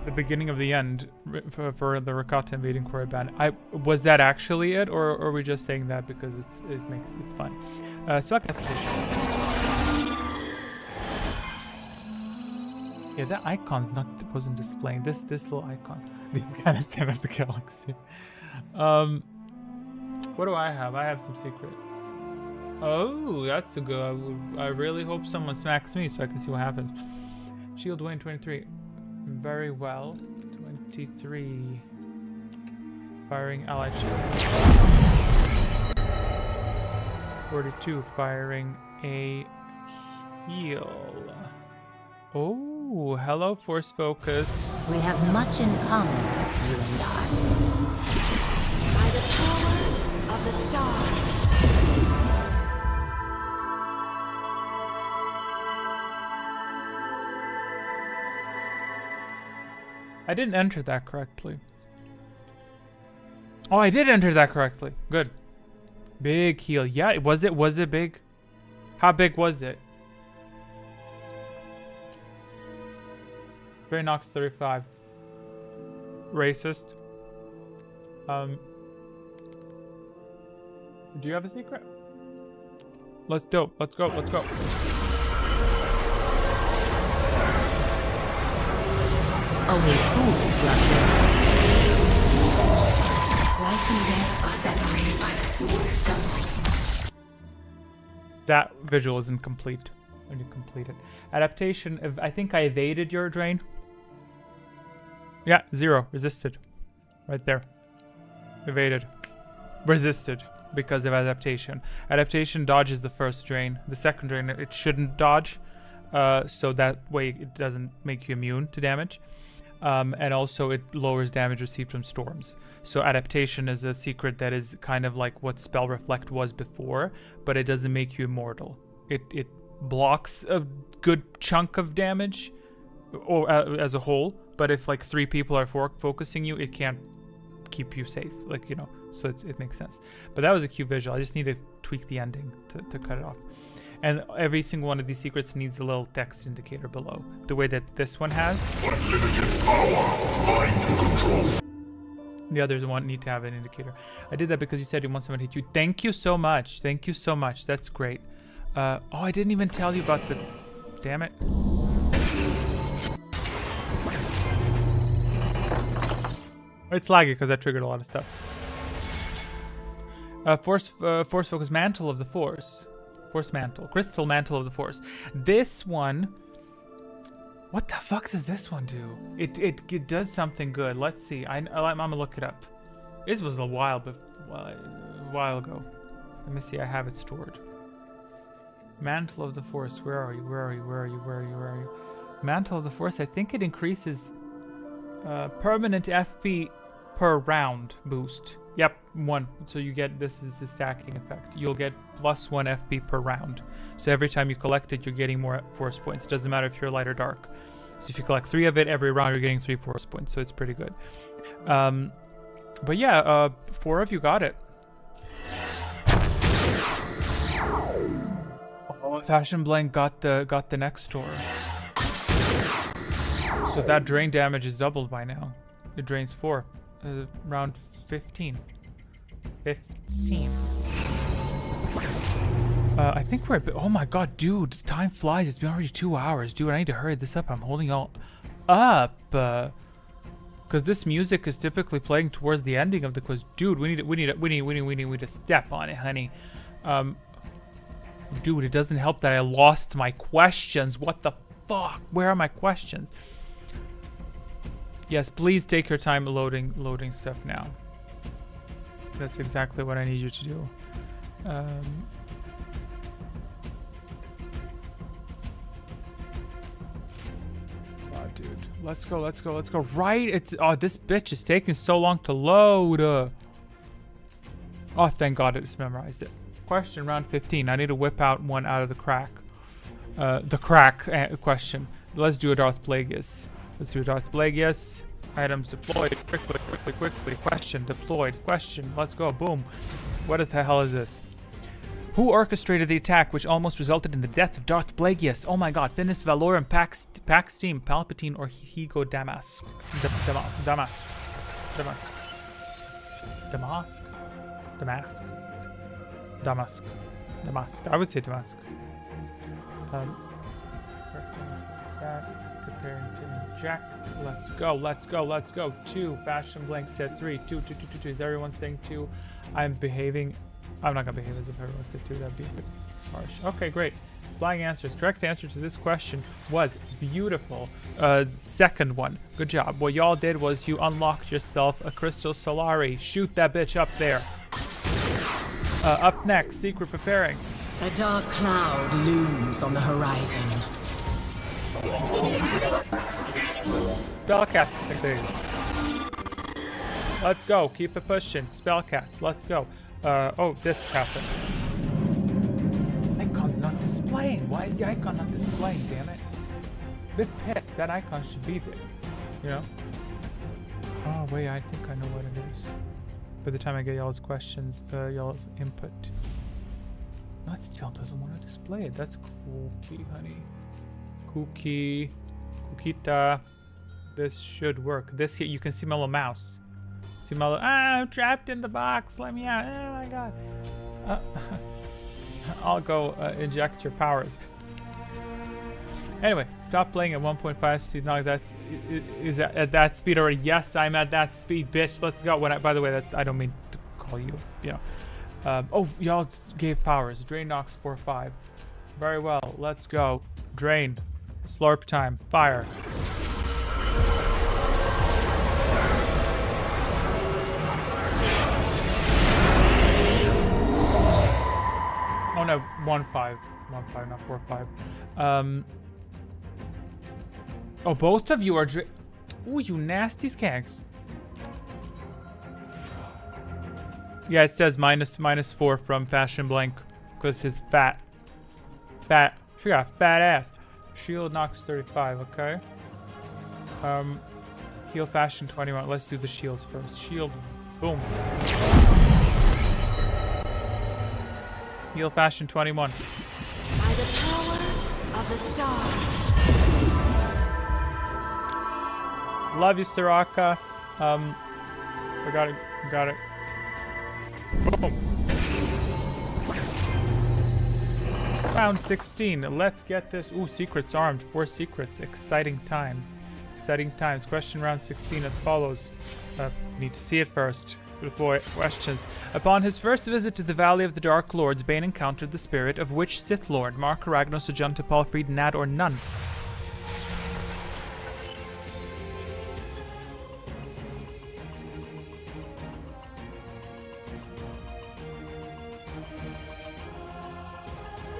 The beginning of the end for the Rakata invading Korriban. Was that actually it, or are we just saying that because it's fun? Spell casting. Yeah, that icon's wasn't displaying. This little icon. The Afghanistan of the galaxy. What do I have? I have some secret. Oh, that's a good. I really hope someone smacks me so I can see what happens. Shield Dwayne 23. Very well. 23. Firing allied shield. 42. Firing a heal. Oh, hello, Force Focus. We have much in common, you and I. By the power of the stars. I didn't enter that correctly. Oh, I did enter that correctly. Good. Big heal. Yeah, was it big? How big was it? Very Nox 35. Racist. Do you have a secret? Let's go. Let's go. Let's go. Only fools rush in. Life and death are separated by the smallest stumble. That visual isn't complete when you complete it. Adaptation of, I think I evaded your drain. Yeah, 0. Resisted. Right there. Evaded. Resisted because of adaptation. Adaptation dodges the first drain. The second drain, it shouldn't dodge. So that way it doesn't make you immune to damage. And also it lowers damage received from storms. So adaptation is a secret that is kind of like what Spell Reflect was before, but it doesn't make you immortal. It blocks a good chunk of damage or as a whole, but if like 3 people are focusing you, it can't keep you safe, like, you know, so it makes sense. But that was a cute visual. I just need to tweak the ending to cut it off. And every single one of these secrets needs a little text indicator below, the way that this one has. Unlimited power, mind to control. The others need to have an indicator. I did that because you said you want someone to hit you. Thank you so much. Thank you so much. That's great. Oh, I didn't even tell you about the... Damn it. It's laggy because I triggered a lot of stuff. Force Focus Mantle of the Force. Force Mantle. Crystal Mantle of the Force. This one... What the fuck does this one do? It does something good. Let's see. I'm gonna look it up. This was a while ago. Let me see. I have it stored. Mantle of the Force. Where are you? Where are you? Where are you? Where are you? Where are you? Mantle of the Force. I think it increases permanent FP per round boost. Yep, 1. So you get, this is the stacking effect. You'll get +1 FP per round. So every time you collect it, you're getting more force points. Doesn't matter if you're light or dark. So if you collect 3 of it every round, you're getting 3 force points. So it's pretty good. But yeah, 4 of you got it. Oh, Fashion Blank got the next door. So that drain damage is doubled by now. It drains 4. Round 15. 15. I think we're a bit... Oh my god, dude. Time flies. It's been already 2 hours. Dude, I need to hurry this up. I'm holding all up. Because this music is typically playing towards the ending of the quiz. Dude, we need to step on it, honey. Dude, it doesn't help that I lost my questions. What the fuck? Where are my questions? Yes, please take your time loading stuff now. That's exactly what I need you to do. Dude, let's go. Right, it's this bitch is taking so long to load. Oh, thank God I just memorized it. Question round 15. I need to whip out one out of the crack. Question. Let's do a Darth Plagueis. Items deployed. Quickly. Question deployed. Question. Let's go. Boom. What the hell is this? Who orchestrated the attack which almost resulted in the death of Darth Plagueis? Oh my God. Finis Valorum, Paxtine, Palpatine, or Higo Damask? Damask. I would say Damask. Preparing to inject. Let's go. 2. Fashion Blank said 3. 2. Is everyone saying 2? I'm not gonna behave as if everyone said 2. That'd be a bit harsh. Okay, great. Supplying answers. Correct answer to this question was beautiful. Second one. Good job. What y'all did was you unlocked yourself a Crystal Solari. Shoot that bitch up there. Up next, secret preparing. A dark cloud looms on the horizon. Spellcast. Let's go. Keep it pushing. Spellcast. Let's go. Oh, this happened. Icon's not displaying. Why is the icon not displaying? Damn it. Bit pissed. That icon should be there. You know? Oh wait, I think I know what it is. By the time I get y'all's questions, y'all's input. No, it still doesn't want to display it. That's kooky, honey. Cookita. This should work. This here, you can see my little mouse. See my little, I'm trapped in the box. Let me out. Oh my God. I'll go inject your powers. Anyway, stop playing at 1.5 speed. No, is that at that speed already? Yes, I'm at that speed, bitch. Let's go. By the way, I don't mean to call you. You know. Oh, y'all gave powers. Drain knocks 4-5. Very well. Let's go. Drain. Slurp time. Fire. Oh no, 1-5. 1-5, not 4-5. Oh, both of you are ooh, you nasty skanks. Yeah, it says -4 from Fashion Blank because his fat. She got a fat ass. Shield knocks 35, okay. Heal Fashion 21. Let's do the shields first. Shield, boom. Heal Fashion 21. By the power of the stars. Love you, Soraka. I got it. Boom. Round 16. Let's get this. Ooh, secrets armed. 4 secrets. Exciting times. Question round 16 as follows. Need to see it first. Deploy questions. Upon his first visit to the Valley of the Dark Lords, Bane encountered the spirit of which Sith Lord? Mark Aragnos, Ajunta, Palfried, Nad, or none?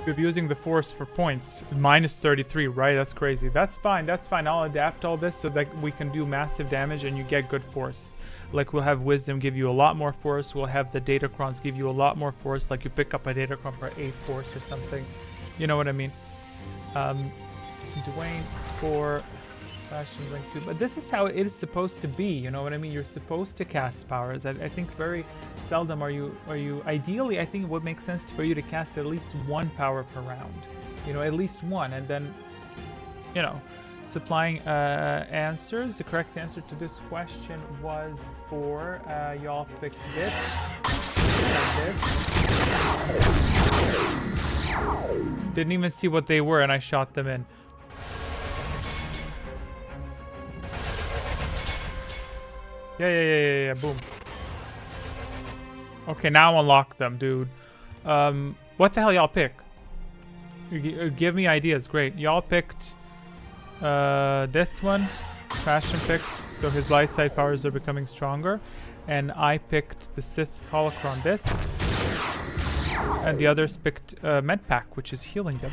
Abusing the Force for points. -33, right? That's crazy. That's fine. I'll adapt all this so that we can do massive damage and you get good Force. Like, we'll have Wisdom give you a lot more Force. We'll have the Datacrons give you a lot more Force. Like, you pick up a Datacron for 8 Force or something. You know what I mean? Dwayne for Fashion Rank 2. But this is how it is supposed to be. You know what I mean? You're supposed to cast powers. I think very seldom are you. Ideally, I think it would make sense for you to cast at least 1 power per round. You know, at least 1. And then, you know, supplying answers. The correct answer to this question was 4. Y'all picked this. And this. Didn't even see what they were and I shot them in. Yeah. Boom. Okay, now unlock them, dude. What the hell y'all pick? Give me ideas. Great. Y'all picked this one. Fashion picked, so his light side powers are becoming stronger. And I picked the Sith Holocron this. And the others picked Med Pack, which is healing them.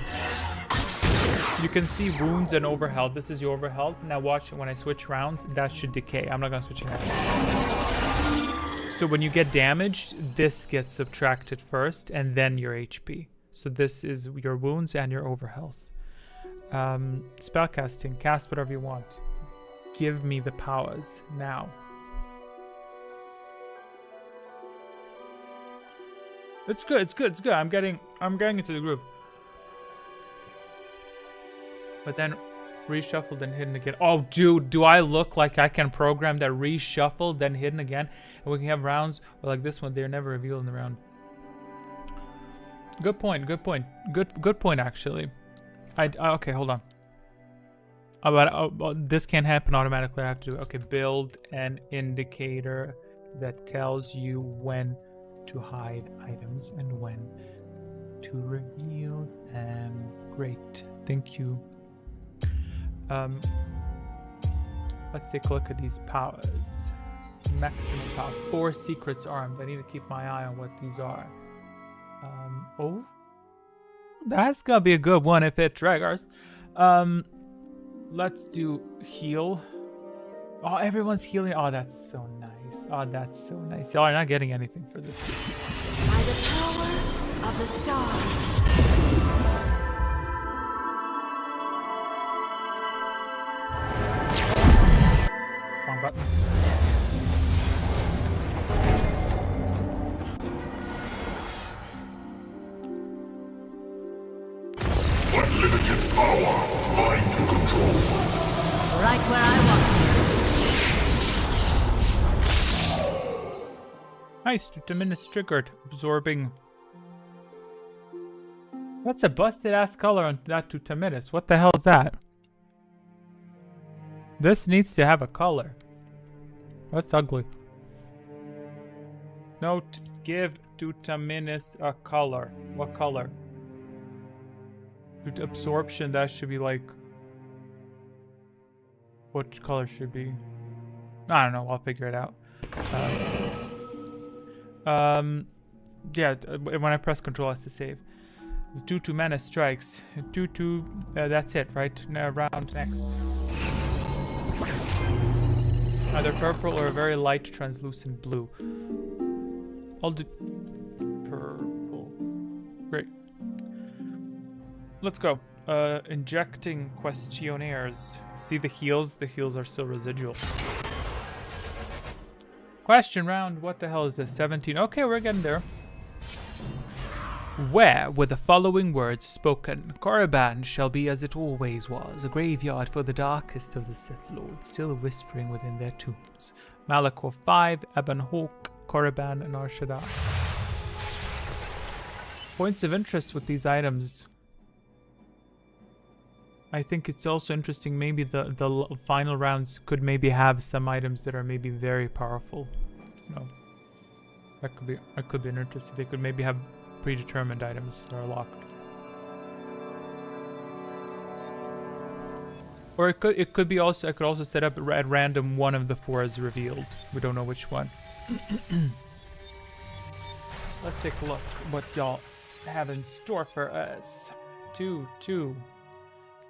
You can see wounds and overhealth. This is your overhealth. Now watch when I switch rounds, that should decay. I'm not gonna switch it now. So when you get damaged, this gets subtracted first and then your HP. So this is your wounds and your overhealth. Spellcasting, cast whatever you want. Give me the powers now. It's good. I'm getting into the groove. But then reshuffled and hidden again. Oh, dude, do I look like I can program that reshuffled then hidden again? And we can have rounds like this one. They're never revealed in the round. Good point. Good point, actually. Okay, hold on. This can't happen automatically. I have to do it. Okay, build an indicator that tells you when to hide items and when to reveal them. Great. Thank you. Let's take a look at these powers. Maximum power. 4 secrets armed. I need to keep my eye on what these are. Oh, that's gonna be a good one if it triggers. Let's do heal. Oh, everyone's healing. Oh, that's so nice. Y'all are not getting anything for this. By the power of the stars. Wrong button. Unlimited power, mind to control. Right where I want Nice, Determinus triggered, absorbing. That's a busted ass color on that Determinus. What the hell is that? This needs to have a color. That's ugly. Note, give Determinus a color. What color? Absorption, that should be like. What color should be? I don't know, I'll figure it out. Yeah, when I press control, it has to save. It's due to mana strikes. Due to, that's it, right? Now round next. Either purple or a very light translucent blue. I'll do purple. Great. Let's go. Injecting questionnaires. See the heals? The heals are still residual. Question round. What the hell is this? 17. Okay, we're getting there. Where were the following words spoken? Korriban shall be as it always was, a graveyard for the darkest of the Sith Lords, still whispering within their tombs. Malachor 5, Ebon Hawk, Korriban, and Nar Shaddaa. Points of interest with these items. I think it's also interesting, maybe the final rounds could maybe have some items that are maybe very powerful. No. That could be interesting. They could maybe have predetermined items that are locked. Or it could be also, I could also set up at random one of the 4 is revealed. We don't know which one. Let's take a look what y'all have in store for us. 2, 2,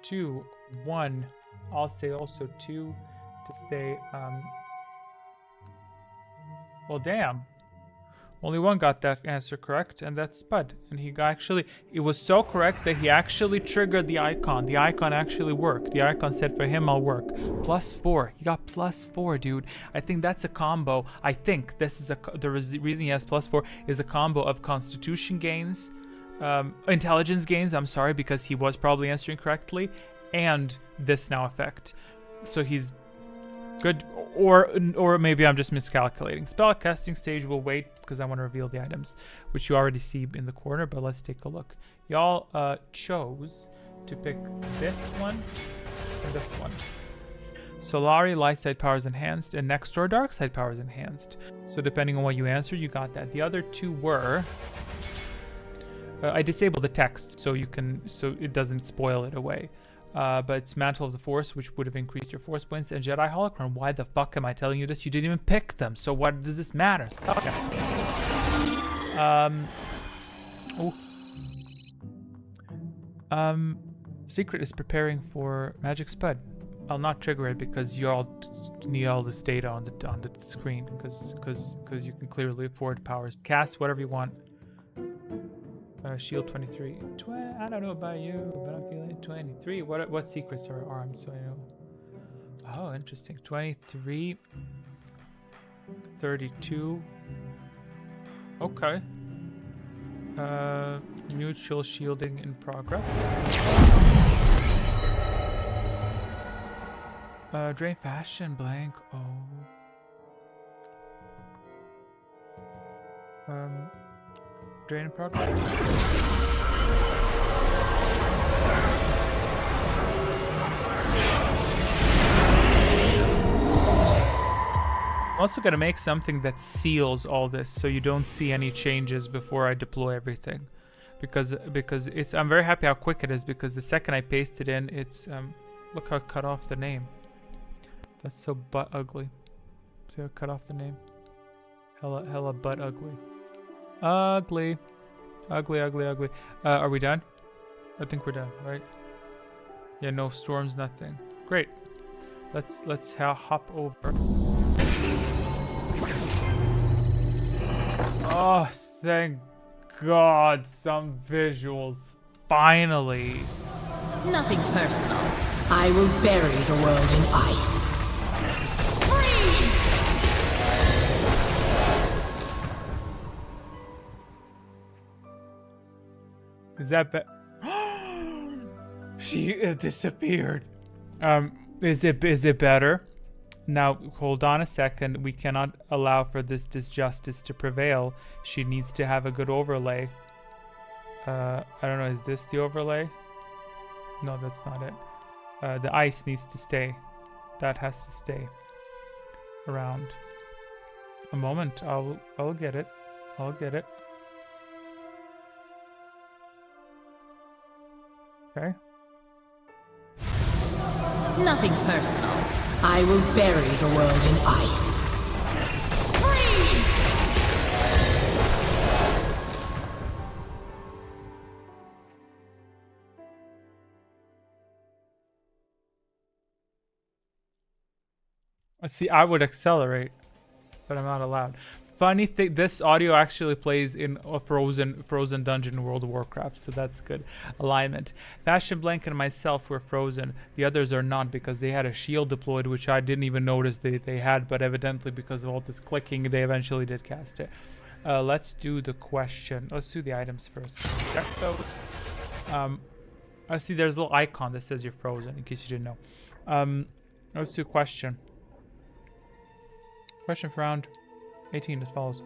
2, 1. I'll say also 2 to stay. Well, damn. Only one got that answer correct, and that's Spud. And he actually, it was so correct that he actually triggered the icon. The icon actually worked. The icon said for him, I'll work. +4. He got +4, dude. I think that's a combo. I think this is the reason he has +4 is a combo of constitution gains, intelligence gains, I'm sorry, because he was probably answering correctly, and this now effect. So he's good. Or maybe I'm just miscalculating. Spellcasting stage will wait because I want to reveal the items, which you already see in the corner, but let's take a look. Y'all chose to pick this one and this one. Solari, light side powers enhanced, and next door dark side powers enhanced. So depending on what you answered, you got that. The other two were I disabled the text so it doesn't spoil it away. But it's Mantle of the Force, which would have increased your force points, and Jedi Holocron. Why the fuck am I telling you this? You didn't even pick them, so what does this matter? Okay. Secret is preparing for Magic Spud. I'll not trigger it because you all need all this data on the screen because you can clearly afford powers. Cast whatever you want. Shield 23. I don't know about you, but I'm feeling 23. What secrets are armed? So I know. Oh, interesting. 23. 32. Okay. Mutual shielding in progress. Drain fashion blank. Drain in progress. I'm also gonna make something that seals all this so you don't see any changes before I deploy everything. Because it's I'm very happy how quick it is because the second I paste it in, it's look how I cut off the name. That's so butt ugly. See how I cut off the name? Hella butt ugly. Ugly. Are we done? I think we're done, right? Yeah, no storms, nothing. Great. Let's hop over. Oh, thank God, some visuals. Finally. Nothing personal. I will bury the world in ice. Freeze! Is that she disappeared. Is it better? Now, hold on a second. We cannot allow for this disjustice to prevail. She needs to have a good overlay. I don't know. Is this the overlay? No, that's not it. The ice needs to stay. That has to stay around. A moment. I'll get it. I'll get it. Okay. Nothing personal. I will bury the world in ice. Freeze! See, I would accelerate, but I'm not allowed. Funny thing, this audio actually plays in a frozen dungeon in World of Warcraft, so that's good. Alignment. Fashion Blanket and myself were frozen. The others are not because they had a shield deployed, which I didn't even notice they had, but evidently because of all this clicking, they eventually did cast it. Let's do the question. Let's do the items first. Check those. I see there's a little icon that says you're frozen, in case you didn't know. Let's do question. Question for round 18 as follows.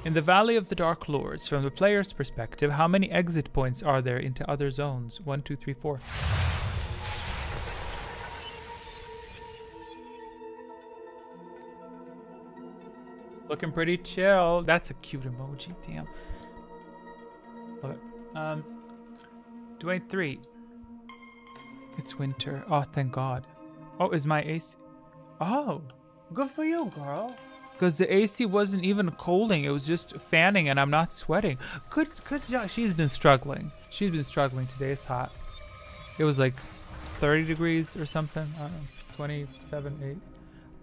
In the Valley of the Dark Lords, from the player's perspective, how many exit points are there into other zones? 1, 2, 3, 4. Looking pretty chill. That's a cute emoji. Damn. Love it. 23. It's winter. Oh, thank God. Oh, is my AC? Oh, good for you, girl. Because the AC wasn't even cooling. It was just fanning and I'm not sweating. Good job. She's been struggling. She's been struggling today. It's hot. It was like 30 degrees or something. I don't know. 27,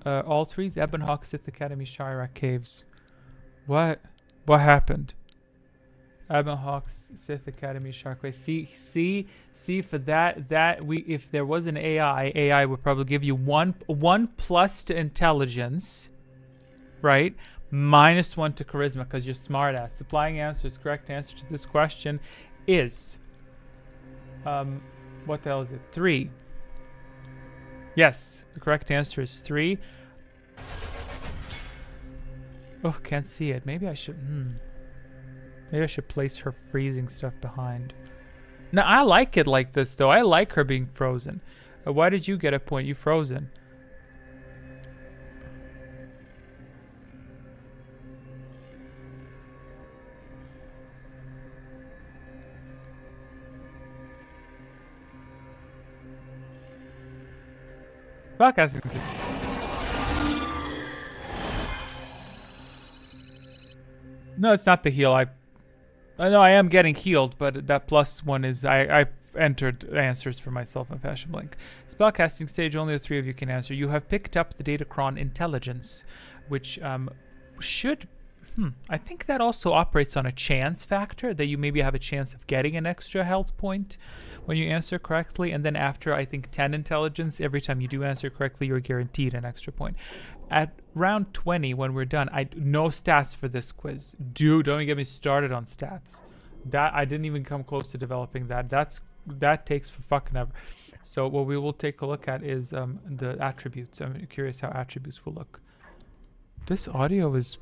8. All threes. Ebonhawk, Sith Academy, Chirac Caves. What happened? Ebonhawk, Sith Academy, Sharkway. See for that if there was an AI would probably give you one plus to intelligence, right? -1 to charisma because you're smart ass. Supplying answers. Correct answer to this question is what the hell is it? 3. Yes, the correct answer is 3. Oh, can't see it. Maybe I should. Maybe I should place her freezing stuff behind. No, I like it like this though. I like her being frozen. Why did you get a point? You frozen. Podcasting. No, it's not the heal. I know I am getting healed, but that plus one is I've entered answers for myself in Fashion Blink. Spellcasting stage, only the 3 of you can answer. You have picked up the Datacron Intelligence, which should... I think that also operates on a chance factor, that you maybe have a chance of getting an extra health point when you answer correctly. And then after, I think, 10 intelligence, every time you do answer correctly, you're guaranteed an extra point. At round 20, when we're done, no stats for this quiz. Dude, don't even get me started on stats. That I didn't even come close to developing that. That takes for fucking ever. So what we will take a look at is the attributes. I'm curious how attributes will look. This audio is...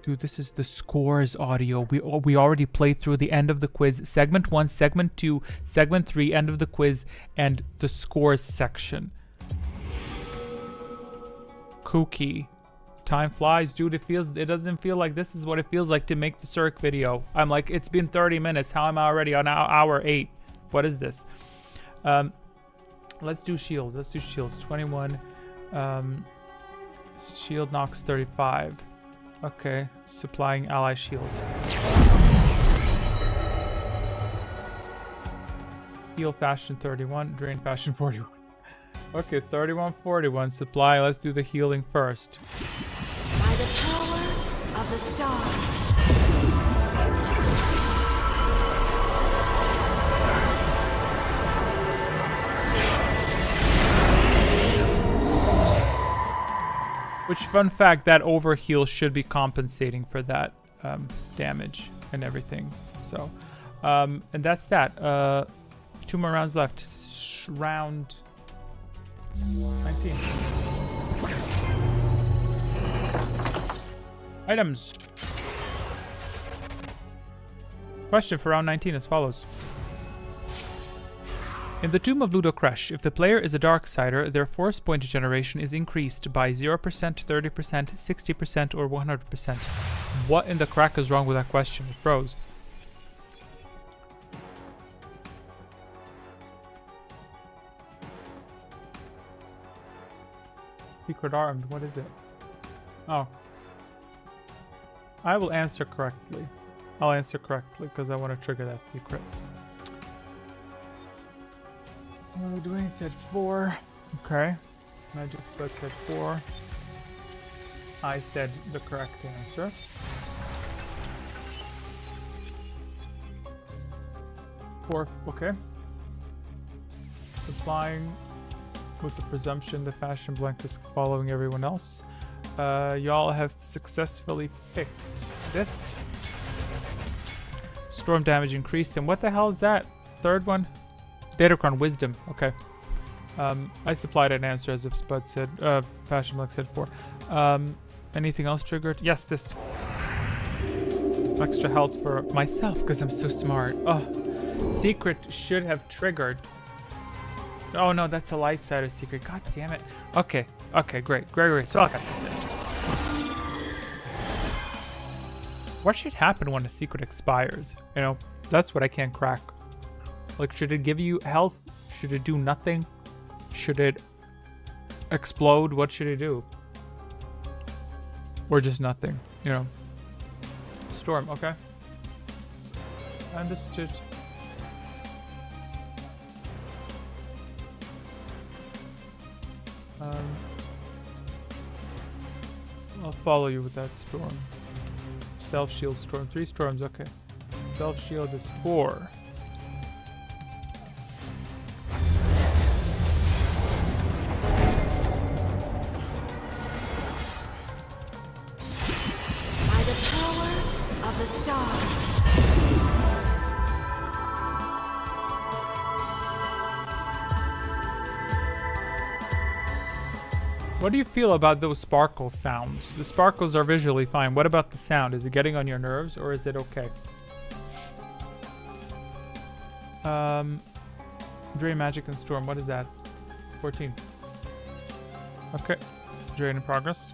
Dude, this is the scores audio. We already played through the end of the quiz. Segment 1, Segment 2, Segment 3, end of the quiz, and the scores section. Kooky. Time flies, dude. It doesn't feel like this is what it feels like to make the Cirque video. I'm like, it's been 30 minutes. How am I already on hour 8? What is this? Let's do shields. Let's do shields. 21. Shield knocks 35. Okay, supplying ally shields. Heal fashion 31, drain fashion 41. Okay, 31, 41, supply. Let's do the healing first. By the power of the stars. Which, fun fact, that overheal should be compensating for that damage and everything. So, and that's that. 2 more rounds left. Round 19. Items. Question for round 19 as follows. In the Tomb of Ludocresh, if the player is a Darksider, their force point generation is increased by 0%, 30%, 60%, or 100%. What in the crack is wrong with that question? It froze. Secret armed, what is it? Oh. I will answer correctly. I'll answer correctly because I want to trigger that secret. Dwayne said 4. Okay. Magic Spud said 4. I said the correct answer. 4. Okay. Supplying with the presumption the Fashion Blank is following everyone else. Y'all have successfully picked this. Storm damage increased. And what the hell is that? Third one? Datacron Wisdom. Okay. I supplied an answer as if Spud said, Fashion Blank said 4. Anything else triggered? Yes, this. Extra health for myself because I'm so smart. Oh, secret should have triggered. Oh no, that's a light side of secret. God damn it. Okay. Okay, great. Great. So that's it. What should happen when a secret expires? You know, that's what I can't crack. Like, should it give you health? Should it do nothing? Should it explode? What should it do? Or just nothing, you know? Storm, okay. Understood. I'll follow you with that storm. Self-shield storm. 3 storms, okay. Self-shield is 4. What do you feel about those sparkle sounds? The sparkles are visually fine. What about the sound? Is it getting on your nerves or is it okay? Drain magic and storm. What is that? 14. Okay. Drain in progress.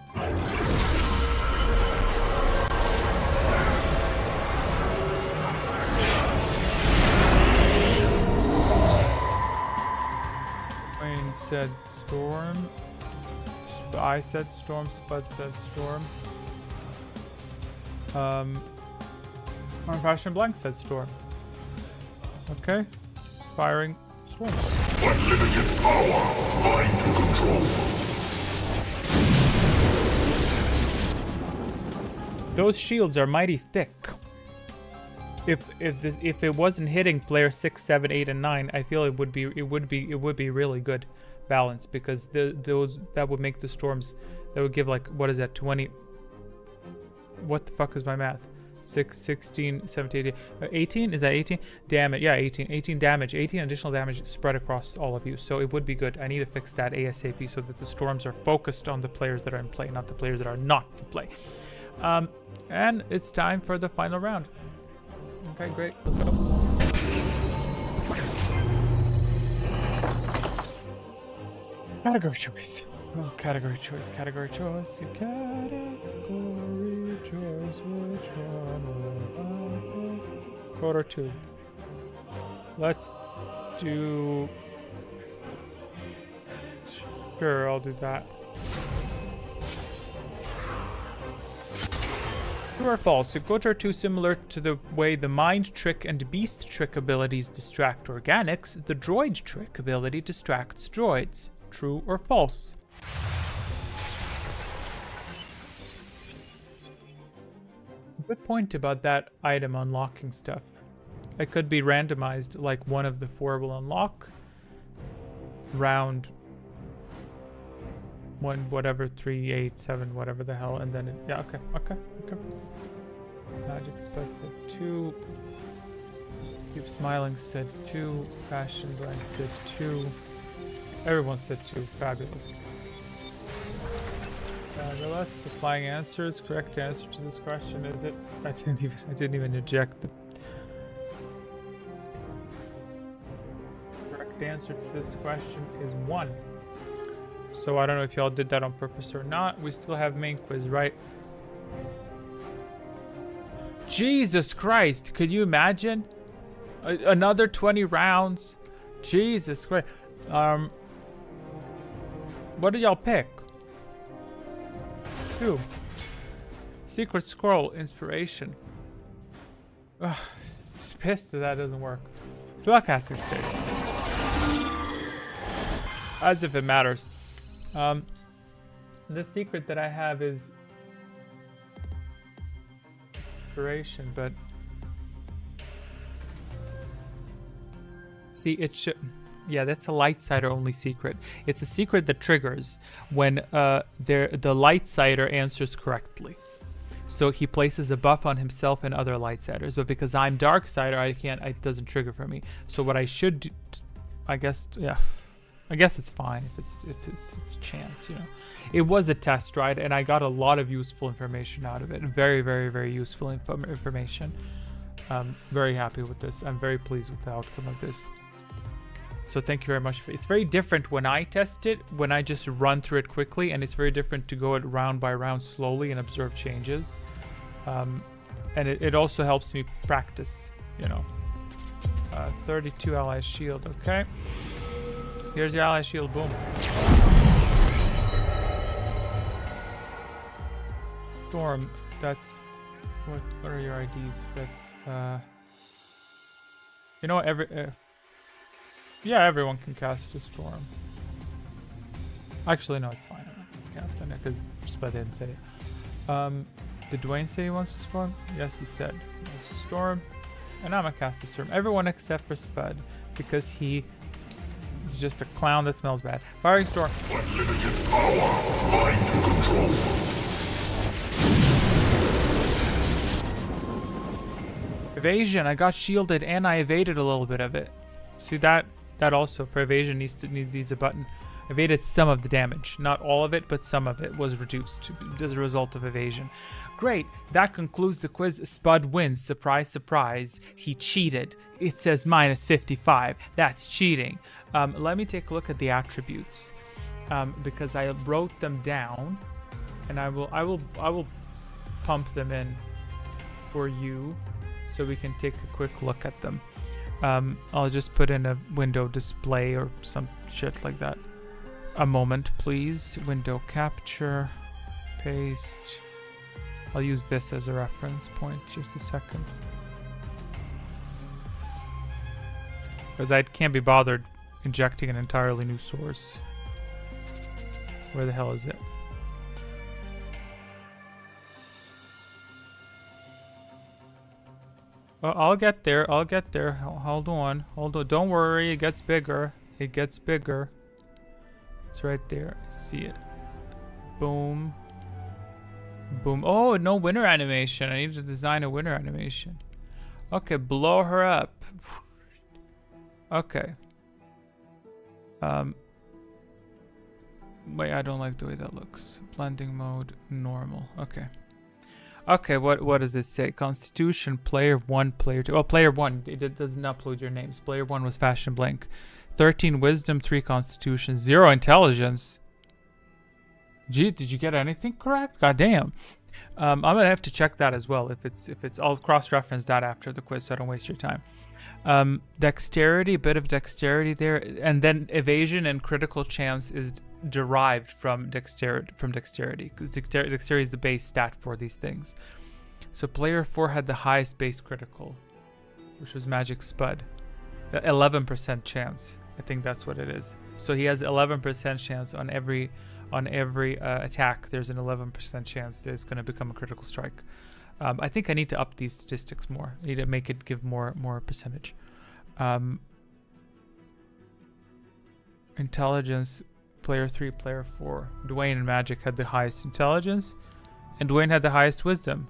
Wayne said storm. I said storm. Spud said storm. Fashion Blank said storm. Okay. Firing storm. Unlimited power. Mind to control. Those shields are mighty thick. If it wasn't hitting player 6, 7, 8, and 9, I feel it would be really good balance, because those that would make the storms, that would give, like, what is that, 20? What the fuck is my math? 6, 16, 17, 18? Is that 18? Damn it, yeah, 18. 18 damage, 18 additional damage spread across all of you. So it would be good. I need to fix that ASAP so that the storms are focused on the players that are in play, not the players that are not in play. And it's time for the final round. Okay, great. Let's go. Category choice. Oh, category choice. Category choice. You category choice. Which one will I pick? Code or 2. Let's do. Sure, I'll do that. True or false? A good or 2 similar to the way the Mind Trick and Beast Trick abilities distract organics, the Droid Trick ability distracts droids. True or false? Good point about that item unlocking stuff. It could be randomized, like one of the 4 will unlock. Round 1, whatever, 3, 8, 7, whatever the hell, and then it, yeah, okay. Magic Spud said 2. Keep Smiling said 2. Fashion Blank said 2. Everyone said 2. Fabulous. Fabulous. The flying answers. Correct answer to this question is it? I didn't even eject the correct answer to this question is 1. So I don't know if y'all did that on purpose or not. We still have main quiz, right? Jesus Christ, could you imagine? Another 20 rounds? Jesus Christ. What did y'all pick? 2. Secret Scroll, Inspiration. Ugh, pissed that doesn't work. Spellcasting stage. As if it matters. The secret that I have is inspiration, but see, it should. Yeah, that's a light-sider only secret. It's a secret that triggers when the light-sider answers correctly. So he places a buff on himself and other light-siders, but because I'm dark-sider, I can't. It doesn't trigger for me. So what I should do, I guess, yeah. I guess it's fine if it's a chance, you know. It was a test, right? And I got a lot of useful information out of it. Very, very, very useful information. Very happy with this. I'm very pleased with the outcome of this. So thank you very much. It's very different when I test it, when I just run through it quickly, and it's very different to go it round by round slowly and observe changes. And it also helps me practice, you know. 32 ally shield, okay. Here's your ally shield, boom. Storm, that's what are your IDs? That's you know, yeah, everyone can cast a storm. Actually, no, it's fine. I'm not gonna cast it because Spud didn't say it. Did Dwayne say he wants to storm? Yes, he said he wants to storm. And I'm gonna cast a storm. Everyone except for Spud, because he is just a clown that smells bad. Firing storm. Unlimited power. Mind to control. Evasion. I got shielded and I evaded a little bit of it. See that? That also for evasion needs a button. Evaded some of the damage. Not all of it, but some of it was reduced as a result of evasion. Great. That concludes the quiz. Spud wins. Surprise, surprise. He cheated. It says minus 55. That's cheating. Let me take a look at the attributes. Because I wrote them down. And I will pump them in for you so we can take a quick look at them. I'll just put in a window display or some shit like that. A moment, please. Window capture, paste. I'll use this as a reference point. Just a second. Because I can't be bothered injecting an entirely new source. Where the hell is it? Oh, I'll get there. I'll get there. Hold on. Hold on. Don't worry. It gets bigger. It gets bigger. It's right there. See it. Boom. Boom. Oh, no winner animation. I need to design a winner animation. Okay, blow her up. Okay. Wait, I don't like the way that looks. Blending mode, normal. Okay. Okay, what does it say? Constitution, player 1, player 2. Oh, player 1. It doesn't upload your names. Player 1 was Fashion Blank. 13 wisdom, 3 constitution, 0 intelligence. Gee, did you get anything correct? God damn. I'm gonna have to check that as well. If it's I'll cross-reference that after the quiz so I don't waste your time. Dexterity, a bit of dexterity there, and then evasion and critical chance is derived from dexterity because dexterity is the base stat for these things. So player 4 had the highest base critical, which was Magic Spud. 11% chance. I think that's what it is. So he has 11% chance on every attack. There's an 11% chance that it's going to become a critical strike. I think I need to up these statistics more. I need to make it give more percentage. Intelligence, player 3, player 4. Dwayne and Magic had the highest intelligence, and Dwayne had the highest wisdom.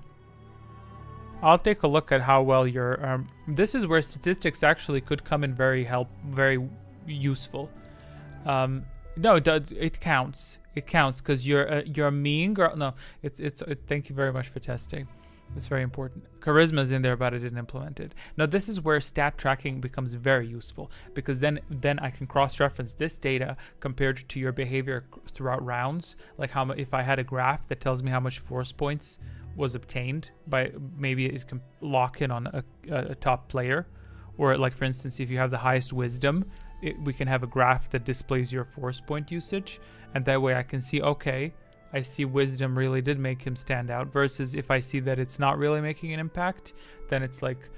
I'll take a look at how well your this is where statistics actually could come in very useful. No, it counts. It counts because you're a mean girl. No, it's thank you very much for testing. It's very important. Charisma's in there, but I didn't implement it. Now this is where stat tracking becomes very useful because then I can cross-reference this data compared to your behavior throughout rounds. Like if I had a graph that tells me how much force points was obtained by, maybe it can lock in on a top player, or like for instance, if you have the highest wisdom, we can have a graph that displays your force point usage, and that way I can see, okay, I see wisdom really did make him stand out, versus if I see that it's not really making an impact, then it's like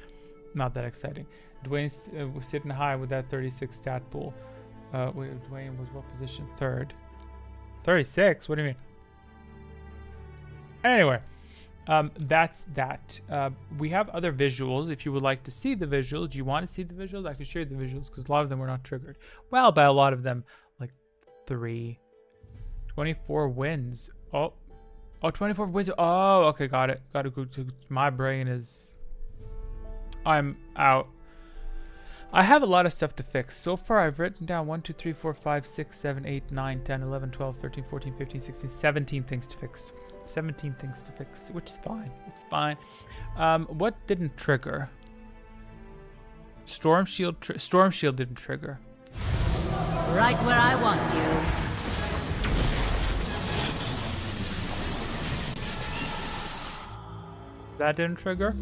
not that exciting. Dwayne was sitting high with that 36 stat pool. Wait, Dwayne was what position? 3rd. 36? What do you mean? Anyway, that's that. We have other visuals. If you would like to see the visuals, do you want to see the visuals? I can show you the visuals because a lot of them were not triggered. Well, by a lot of them, like 24 wins. Oh, 24 wins. Oh, okay, got it. Got to go to my brain is. I'm out. I have a lot of stuff to fix. So far, I've written down 1, 2, 3, 4, 5, 6, 7, 8, 9, 10, 11, 12, 13, 14, 15, 16, 17 things to fix. 17 things to fix, which is fine. It's fine. What didn't trigger? Storm Shield. Storm Shield didn't trigger. Right where I want you. That didn't trigger.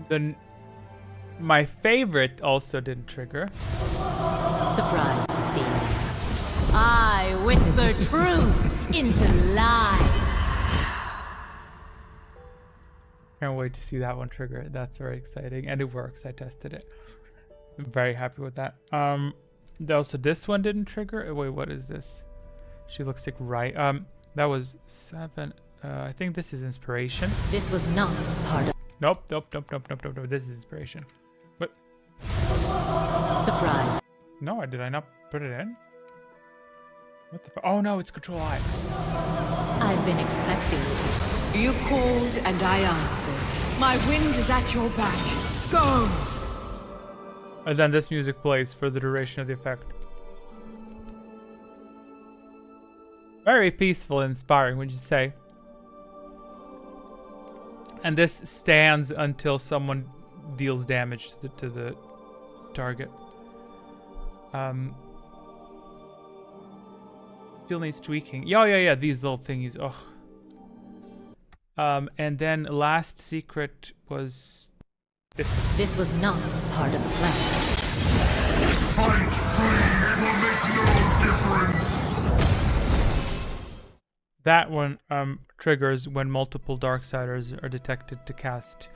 Then my favorite also didn't trigger. Surprised to see me. I whisper truth into lies. Can't wait to see that one trigger. That's very exciting, and it works. I tested it. I'm very happy with that. Also, this one didn't trigger. Wait, what is this? She looks like right. That was 7. I think this is inspiration. This was not part of. Nope. This is inspiration. What? Surprise. No, did I not put it in? What the? Oh no, it's Control I. I've been expecting you. You called and I answered. My wind is at your back. Go! And then this music plays for the duration of the effect. Very peaceful and inspiring, would you say? And this stands until someone deals damage to the target. Still needs tweaking. Yeah. These little thingies. Ugh. And then last secret was This was not part of the plan. Fight free, it will make no difference. that one. Triggers when multiple Darksiders are detected to cast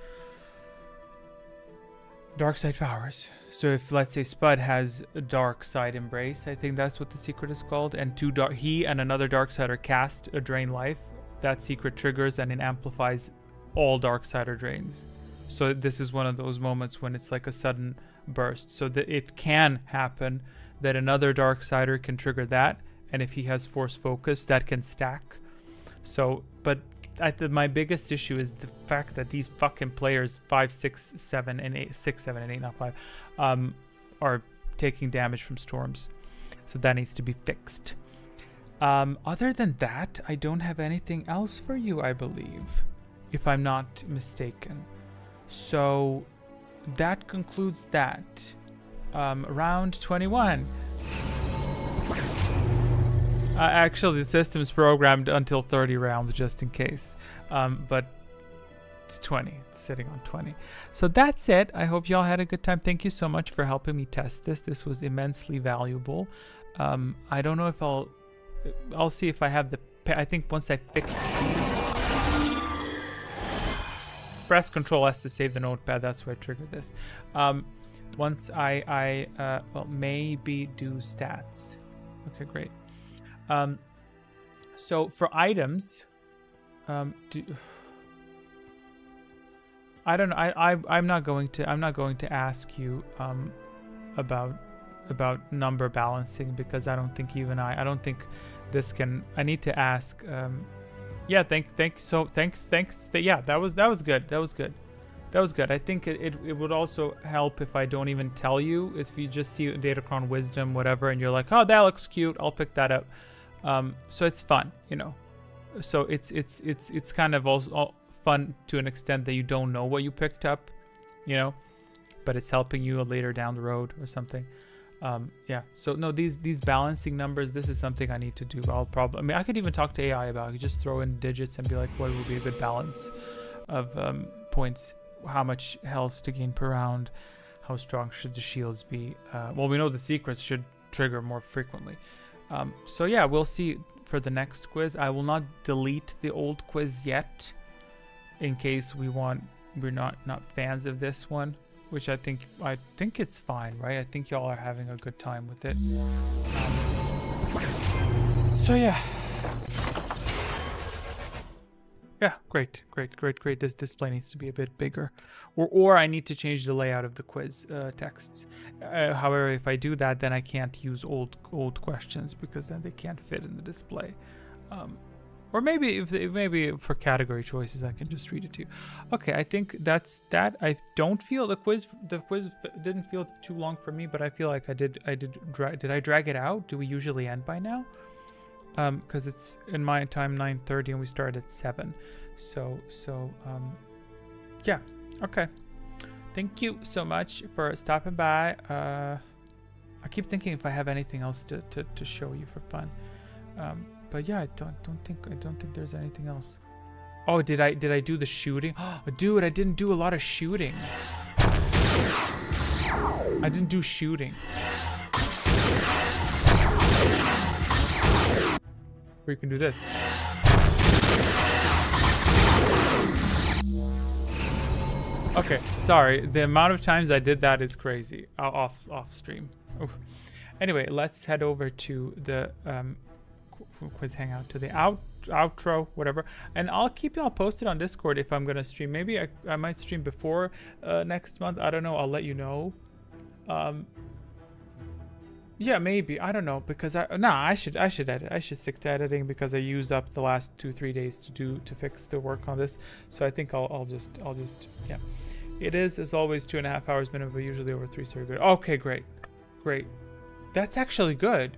dark side powers. So if, let's say, Spud has a dark side embrace, I think that's what the secret is called, and he and another Darksider cast a drain life, that secret triggers and it amplifies all Darksider drains. So this is one of those moments when it's like a sudden burst. So that it can happen that another Darksider can trigger that, and if he has Force Focus, that can stack. So, but my biggest issue is the fact that these fucking players 5, 6, 7, and 8, 6, 7, and 8, not 5, are taking damage from storms. So that needs to be fixed. Other than that, I don't have anything else for you, I believe, if I'm not mistaken. So that concludes that. Round 21. Actually, the system's programmed until 30 rounds just in case. But it's 20. It's sitting on 20. So that's it. I hope y'all had a good time. Thank you so much for helping me test this. This was immensely valuable. I don't know if I'll see if I have the... I think once I fix these... Press Control S to save the notepad. That's why I triggered this. Once well, maybe do stats. Okay, great. So for items, I don't know. I'm not going to ask you about number balancing, because I don't think I don't think this can. I need to ask. Yeah. Thanks. Yeah, that was good. That was good. I think it would also help if I don't even tell you. If you just see Datacron Wisdom, whatever, and you're like, oh, that looks cute, I'll pick that up. So it's fun, you know. So it's kind of also fun to an extent that you don't know what you picked up, you know, but it's helping you later down the road or something. Yeah. So no, these balancing numbers, this is something I need to do. I mean, I could even talk to AI about it. I could just throw in digits and be like, what would be a good balance of points? How much health to gain per round? How strong should the shields be? Well, we know the secrets should trigger more frequently. So yeah, we'll see for the next quiz. I will not delete the old quiz yet, in case we're not fans of this one, which I think it's fine, right? I think y'all are having a good time with it. So yeah. Yeah, great. This display needs to be a bit bigger, or I need to change the layout of the quiz texts. However, if I do that, then I can't use old questions, because then they can't fit in the display. Or maybe maybe for category choices, I can just read it to you. Okay, I think that's that. I don't feel the quiz didn't feel too long for me, but I feel like did I drag it out? Do we usually end by now? Because it's in my time 9:30 and we started at 7. So yeah, okay. Thank you so much for stopping by. I keep thinking if I have anything else to show you for fun. But yeah, I don't think there's anything else. Oh, did I do the shooting? Oh, dude, I didn't do a lot of shooting. I didn't do shooting. Or you can do this. Okay, sorry. The amount of times I did that is crazy. Off stream. Oof. Anyway, let's head over to the quiz hangout, to the outro, whatever, and I'll keep y'all posted on Discord if I'm gonna stream. Maybe I might stream before next month. I don't know. I'll let you know. Yeah, maybe. I don't know, because I should edit. I should stick to editing, because I used up the last 2-3 days to fix the work on this. So I think I'll just yeah. It is, as always, 2.5 hours minimum, but usually over 3, so you're good. Okay, great. Great. That's actually good.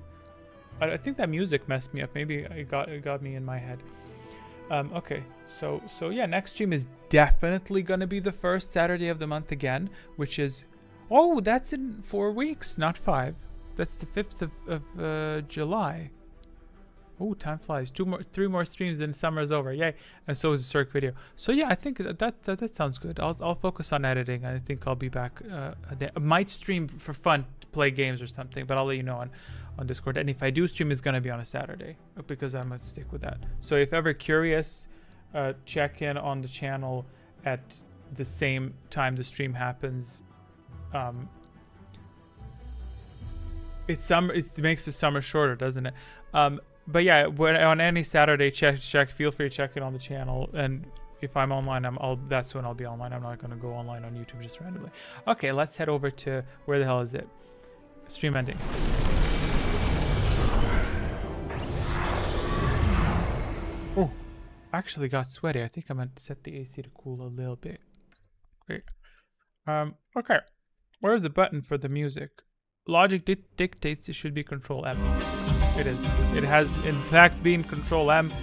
I think that music messed me up. Maybe it got me in my head. Okay, so yeah, next stream is definitely gonna be the first Saturday of the month again, which is, oh, that's in 4 weeks, not 5. That's the 5th of July. Oh, time flies. 3 more streams and summer's over. Yay! And so is the Cirque video. So yeah, I think that sounds good. I'll focus on editing. I think I'll be back. I might stream for fun, to play games or something, but I'll let you know on Discord. And if I do stream, it's gonna be on a Saturday because I'm gonna stick with that. So if ever curious, check in on the channel at the same time the stream happens. It makes the summer shorter, doesn't it? But yeah, on any Saturday, feel free to check in on the channel, and if I'm online, that's when I'll be online. I'm not gonna go online on YouTube just randomly. Okay, let's head over to, where the hell is it? Stream ending. Oh, actually got sweaty. I think I meant to set the AC to cool a little bit. Great. Okay, where's the button for the music? Logic dictates it should be Control M. It is. It has in fact been Control M.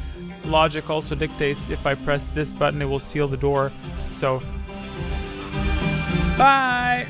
Logic also dictates if I press this button, it will seal the door. So, bye!